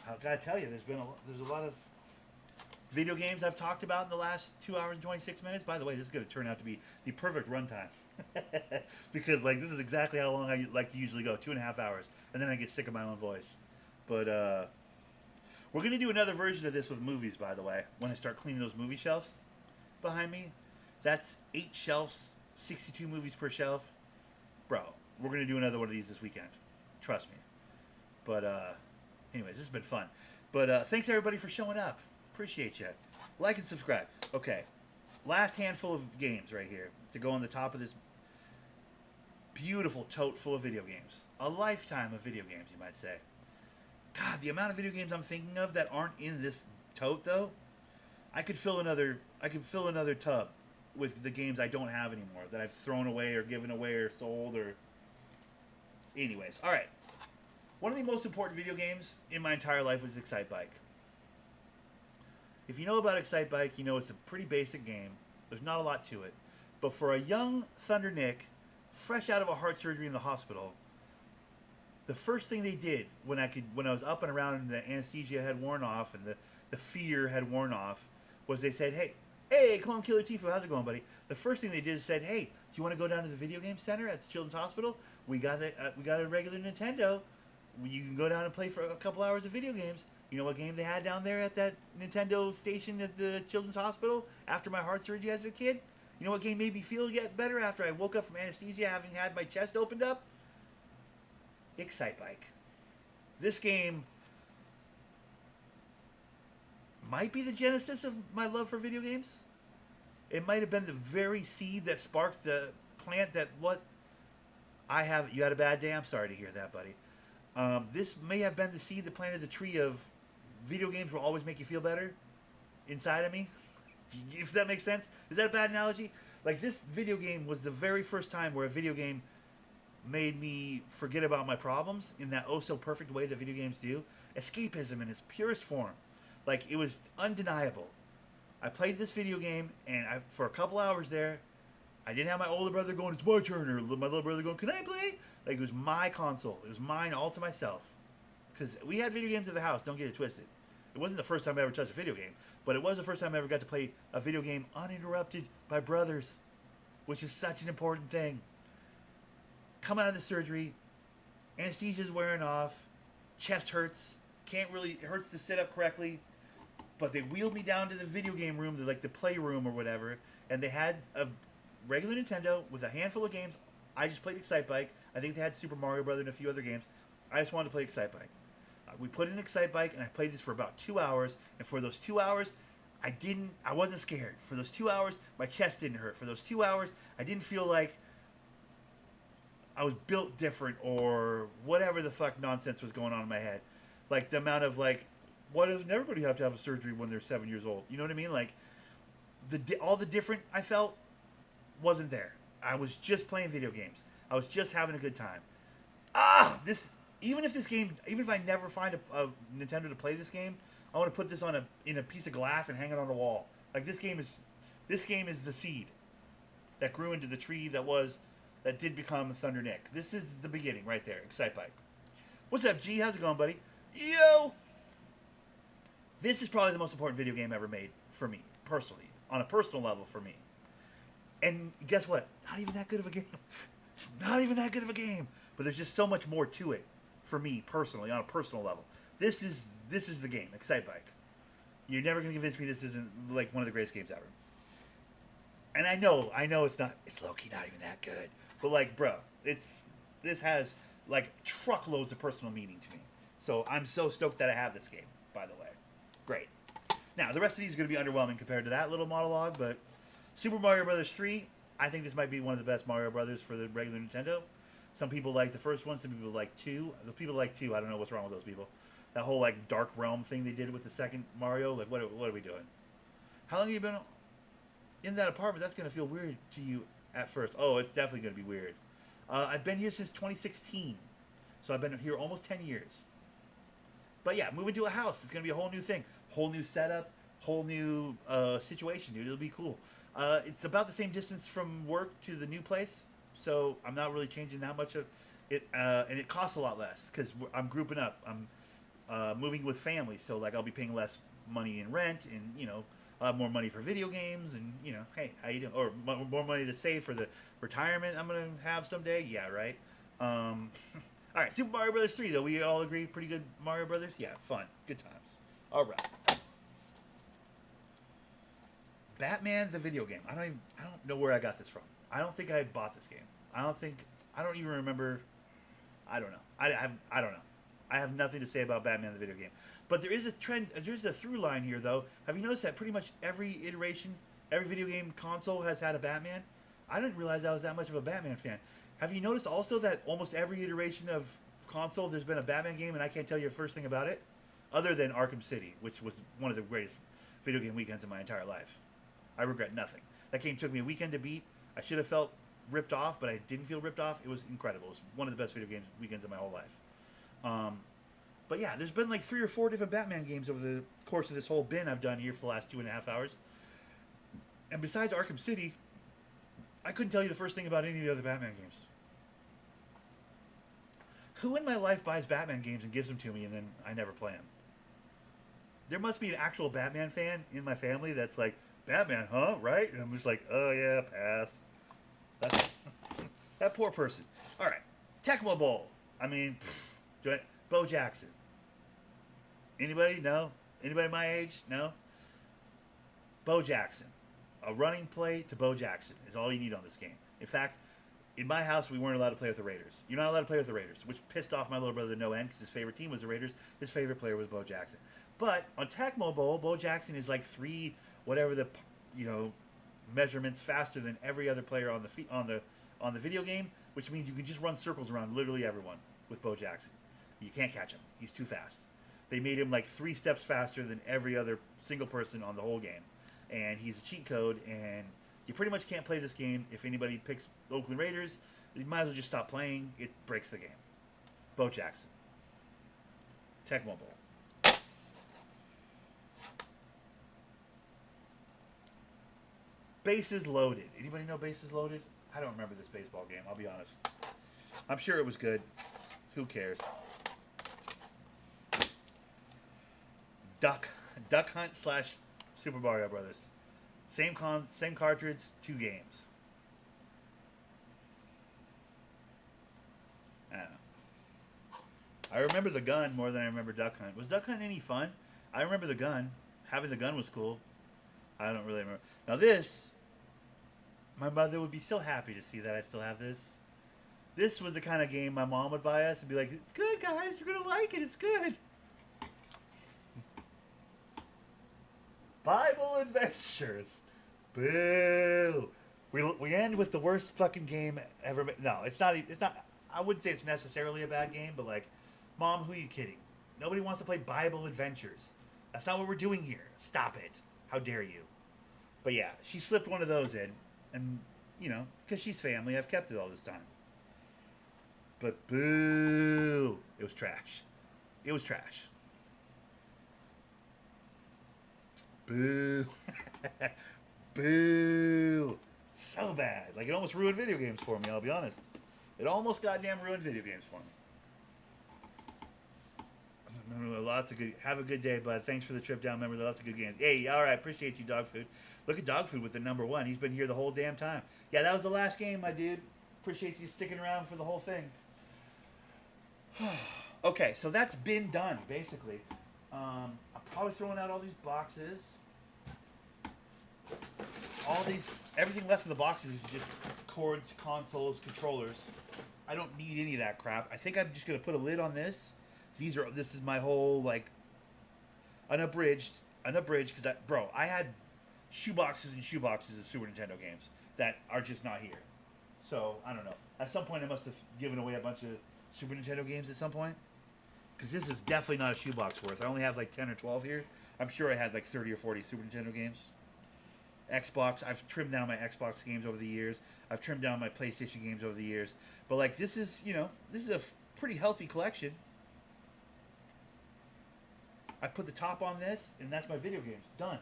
I've got to tell you, there's a lot of video games I've talked about in the last 2 hours and 26 minutes. By the way, this is going to turn out to be the perfect runtime. Because, like, this is exactly how long I like to usually go. 2.5 hours. And then I get sick of my own voice. But, we're going to do another version of this with movies, by the way. When I start cleaning those movie shelves behind me. That's 8 shelves, 62 movies per shelf. Bro, we're going to do another one of these this weekend. Trust me. But, anyways, this has been fun. But, thanks, everybody, for showing up. Appreciate you. Like and subscribe. Okay. Last handful of games right here to go on the top of this beautiful tote full of video games. A lifetime of video games, you might say. God, the amount of video games I'm thinking of that aren't in this tote, though, I could fill another tub with the games I don't have anymore that I've thrown away or given away or sold or. Anyways, all right. One of the most important video games in my entire life was Excite Bike. If you know about Excite Bike, you know it's a pretty basic game. There's not a lot to it, but for a young Thundernick, fresh out of a heart surgery in the hospital, the first thing they did when I was up and around and the anesthesia had worn off and the fear had worn off, was they said, hey, Clone Killer Tifu, how's it going, buddy? The first thing they did is said, hey, do you want to go down to the video game center at the Children's Hospital? We got a regular Nintendo. You can go down and play for a couple hours of video games. You know what game they had down there at that Nintendo station at the Children's Hospital after my heart surgery as a kid? You know what game made me feel yet better after I woke up from anesthesia having had my chest opened up? Excite Bike. This game might be the genesis of my love for video games. It might have been the very seed that sparked the plant that what I have. You had a bad day? I'm sorry to hear that, buddy. This may have been the seed that planted the tree of video games will always make you feel better inside of me. If that makes sense. Is that a bad analogy? Like, this video game was the very first time where a video game made me forget about my problems in that oh-so-perfect way that video games do. Escapism in its purest form. Like, it was undeniable. I played this video game, and for a couple hours there, I didn't have my older brother going, it's my turn, or my little brother going, can I play? Like, it was my console. It was mine all to myself. Because we had video games at the house, don't get it twisted. It wasn't the first time I ever touched a video game, but it was the first time I ever got to play a video game uninterrupted by brothers, which is such an important thing. Come out of the surgery, anesthesia's wearing off, chest hurts, it hurts to sit up correctly, but they wheeled me down to the video game room, like the playroom or whatever, and they had a regular Nintendo with a handful of games. I just played Excite Bike. I think they had Super Mario Brothers and a few other games. I just wanted to play Excite Bike. We put in Excite Bike, and I played this for about 2 hours. And for those 2 hours, I wasn't scared. For those 2 hours, my chest didn't hurt. For those 2 hours, I didn't feel like I was built different or whatever the fuck nonsense was going on in my head. Like, the amount of, like, why doesn't everybody have to have a surgery when they're 7 years old? You know what I mean? Like, all the different I felt wasn't there. I was just playing video games. I was just having a good time. Even if I never find a Nintendo to play this game, I want to put this in a piece of glass and hang it on the wall. Like, this game is the seed that grew into the tree that did become Thundernick. This is the beginning right there. Excite Bike. What's up, G? How's it going, buddy? Yo! This is probably the most important video game ever made for me, personally. On a personal level for me. And guess what? Not even that good of a game. It's not even that good of a game. But there's just so much more to it for me, personally, on a personal level. This is the game, Excite Bike. You're never going to convince me this isn't, like, one of the greatest games ever. And I know it's low-key not even that good. But, like, bro, this has, like, truckloads of personal meaning to me. So I'm so stoked that I have this game, by the way. Great. Now, the rest of these are going to be underwhelming compared to that little monologue, but Super Mario Brothers 3, I think this might be one of the best Mario Brothers for the regular Nintendo. Some people like the first one, some people like 2. The people like 2, I don't know what's wrong with those people. That whole, like, Dark Realm thing they did with the second Mario, like, what are we doing? How long have you been in that apartment? That's going to feel weird to you at first. Oh, it's definitely going to be weird. I've been here since 2016, so I've been here almost 10 years. But yeah, moving to a house, it's going to be a whole new thing. Whole new setup, whole new situation, dude. It'll be cool. It's about the same distance from work to the new place, so I'm not really changing that much of it. And it costs a lot less because I'm grouping up. I'm moving with family, so like I'll be paying less money in rent, and I'll have more money for video games, and hey, how you doing? Or more money to save for the retirement I'm gonna have someday. Yeah, right. All right, Super Mario Brothers 3 though. We all agree, pretty good Mario Brothers. Yeah, fun, good times. All right. Batman the video game. I don't know where I got this from. I don't think I bought this game. I don't even remember. I don't know. I don't know. I have nothing to say about Batman the video game. But there is a trend. There's a through line here, though. Have you noticed that pretty much every iteration Every video game console has had a Batman. I didn't realize I was that much of a Batman fan. Have you noticed also that almost every iteration of console there's been a Batman game, and I can't tell you the first thing about it, other than Arkham City, which was one of the greatest video game weekends of my entire life. I regret nothing. That game took me a weekend to beat. I should have felt ripped off, but I didn't feel ripped off. It was incredible. It was one of the best video games weekends of my whole life. But yeah, there's been like 3 or 4 different Batman games over the course of this whole bin I've done here for the last 2.5 hours. And besides Arkham City, I couldn't tell you the first thing about any of the other Batman games. Who in my life buys Batman games and gives them to me and then I never play them? There must be an actual Batman fan in my family that's like, Batman, huh? Right? And I'm just like, oh yeah, pass. That's that poor person. All right, Tecmo Bowl. I mean, Bo Jackson. Anybody? No? Anybody my age? No? Bo Jackson. A running play to Bo Jackson is all you need on this game. In fact, in my house, we weren't allowed to play with the Raiders. You're not allowed to play with the Raiders, which pissed off my little brother to no end because his favorite team was the Raiders. His favorite player was Bo Jackson. But on Tecmo Bowl, Bo Jackson is like 3, whatever the, measurements faster than every other player on the video game, which means you can just run circles around literally everyone with Bo Jackson. You can't catch him. He's too fast. They made him like 3 steps faster than every other single person on the whole game. And he's a cheat code, and you pretty much can't play this game if anybody picks Oakland Raiders. You might as well just stop playing. It breaks the game. Bo Jackson. Tecmo Bowl. Bases Loaded. Anybody know Bases Loaded? I don't remember this baseball game, I'll be honest. I'm sure it was good. Who cares? Duck Hunt / Super Mario Brothers. Same cartridge, 2 games. I don't know. I remember the gun more than I remember Duck Hunt. Was Duck Hunt any fun? I remember the gun. Having the gun was cool. I don't really remember. Now this, my mother would be so happy to see that I still have this. This was the kind of game my mom would buy us and be like, it's good, guys. You're going to like it. It's good. Bible Adventures. Boo. We end with the worst fucking game ever made. No, it's not. I wouldn't say it's necessarily a bad game, but like, Mom, who are you kidding? Nobody wants to play Bible Adventures. That's not what we're doing here. Stop it. How dare you? But yeah, she slipped one of those in, and because she's family, I've kept it all this time. But boo. It was trash. It was trash. Boo. Boo. So bad. Like, it almost ruined video games for me, I'll be honest. It almost goddamn ruined video games for me. Lots of good. Have a good day, bud. Thanks for the trip down memory. Lots of good games. Hey, all right. Appreciate you, Dog Food. Look at Dog Food with the #1. He's been here the whole damn time. Yeah, that was the last game, my dude. Appreciate you sticking around for the whole thing. Okay, so that's been done, basically. I'm probably throwing out all these boxes. Everything left in the boxes is just cords, consoles, controllers. I don't need any of that crap. I think I'm just gonna put a lid on this. This is my whole like unabridged, because I had shoeboxes and shoeboxes of Super Nintendo games that are just not here. So I don't know. At some point, I must have given away a bunch of Super Nintendo games at some point, because this is definitely not a shoebox worth. I only have like 10 or 12 here. I'm sure I had like 30 or 40 Super Nintendo games. Xbox, I've trimmed down my Xbox games over the years. I've trimmed down my PlayStation games over the years. But like, this is a pretty healthy collection. I put the top on this, and that's my video games. Done.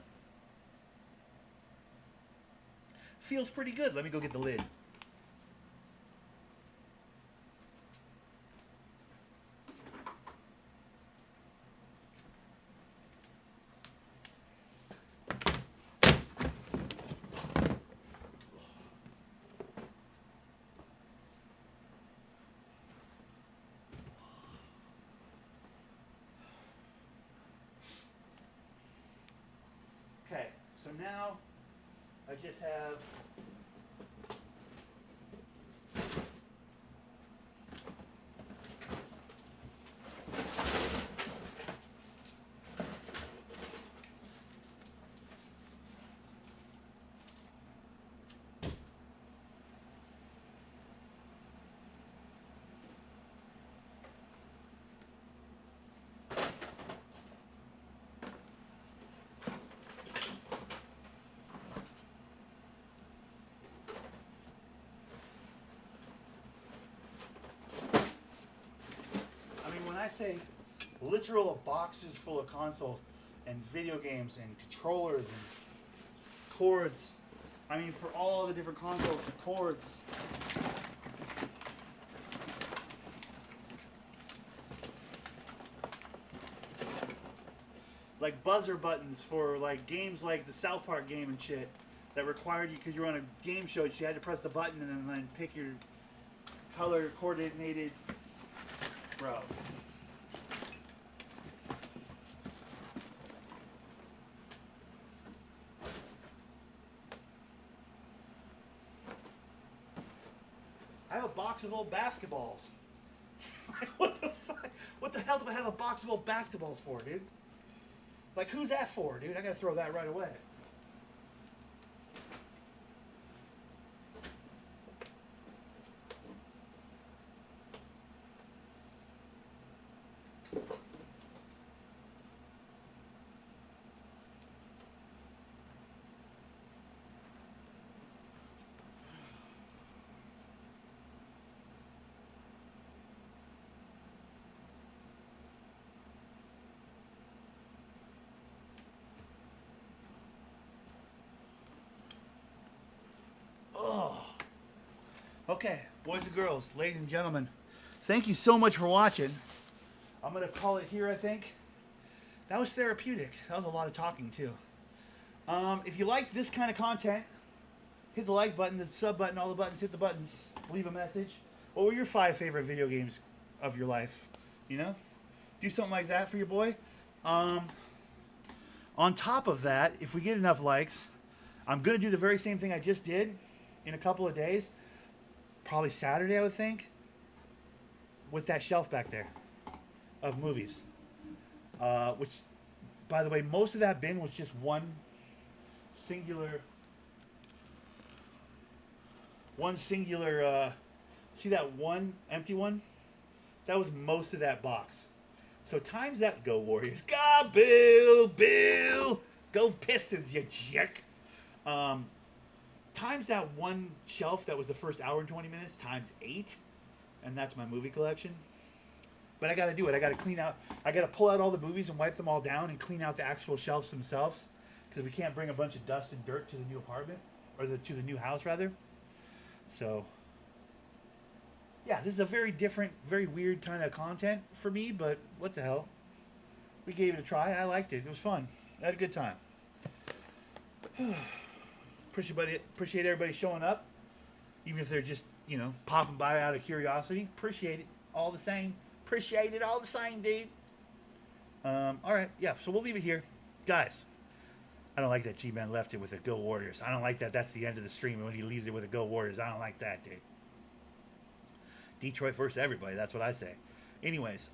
Feels pretty good. Let me go get the lid. Okay, so now I just have say literal boxes full of consoles and video games and controllers and cords. I mean, for all the different consoles and cords. Like buzzer buttons for like games like the South Park game and shit that required you, because you were on a game show, you had to press the button and then pick your color coordinated. Bro. I have a box of old basketballs. Like, what the fuck? What the hell do I have a box of old basketballs for, dude? Like, who's that for, dude? I gotta throw that right away. Okay, boys and girls, ladies and gentlemen, thank you so much for watching. I'm going to call it here, I think. That was therapeutic. That was a lot of talking, too. If you like this kind of content, hit the like button, the sub button, all the buttons, hit the buttons, leave a message. What were your 5 favorite video games of your life? You know? Do something like that for your boy. On top of that, if we get enough likes, I'm going to do the very same thing I just did in a couple of days. Probably Saturday, I would think, with that shelf back there of movies. Which, by the way, most of that bin was just one singular, see that one empty one? That was most of that box. So times that, go Warriors. God, Bill, go Pistons, you jerk. Times that one shelf that was the first hour and 20 minutes times 8, and that's my movie collection. But I got to do it. I got to clean out. I got to pull out all the movies and wipe them all down and clean out the actual shelves themselves, because we can't bring a bunch of dust and dirt to the new apartment, or to the new house rather. So yeah, this is a very different, very weird kind of content for me, but what the hell? We gave it a try. I liked it. It was fun. I had a good time. Appreciate everybody showing up, even if they're just, you know, popping by out of curiosity. Appreciate it all the same. Appreciate it all the same, dude. All right, yeah. So we'll leave it here, guys. I don't like that G-Man left it with a Go Warriors. I don't like that. That's the end of the stream when he leaves it with a Go Warriors. I don't like that, dude. Detroit versus everybody. That's what I say. Anyways,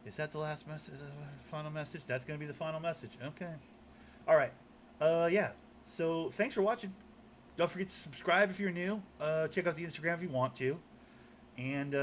is that the last message? Final message? That's gonna be the final message. Okay. All right. Yeah. So thanks for watching. Don't forget to subscribe if you're new. Check out the Instagram if you want to. And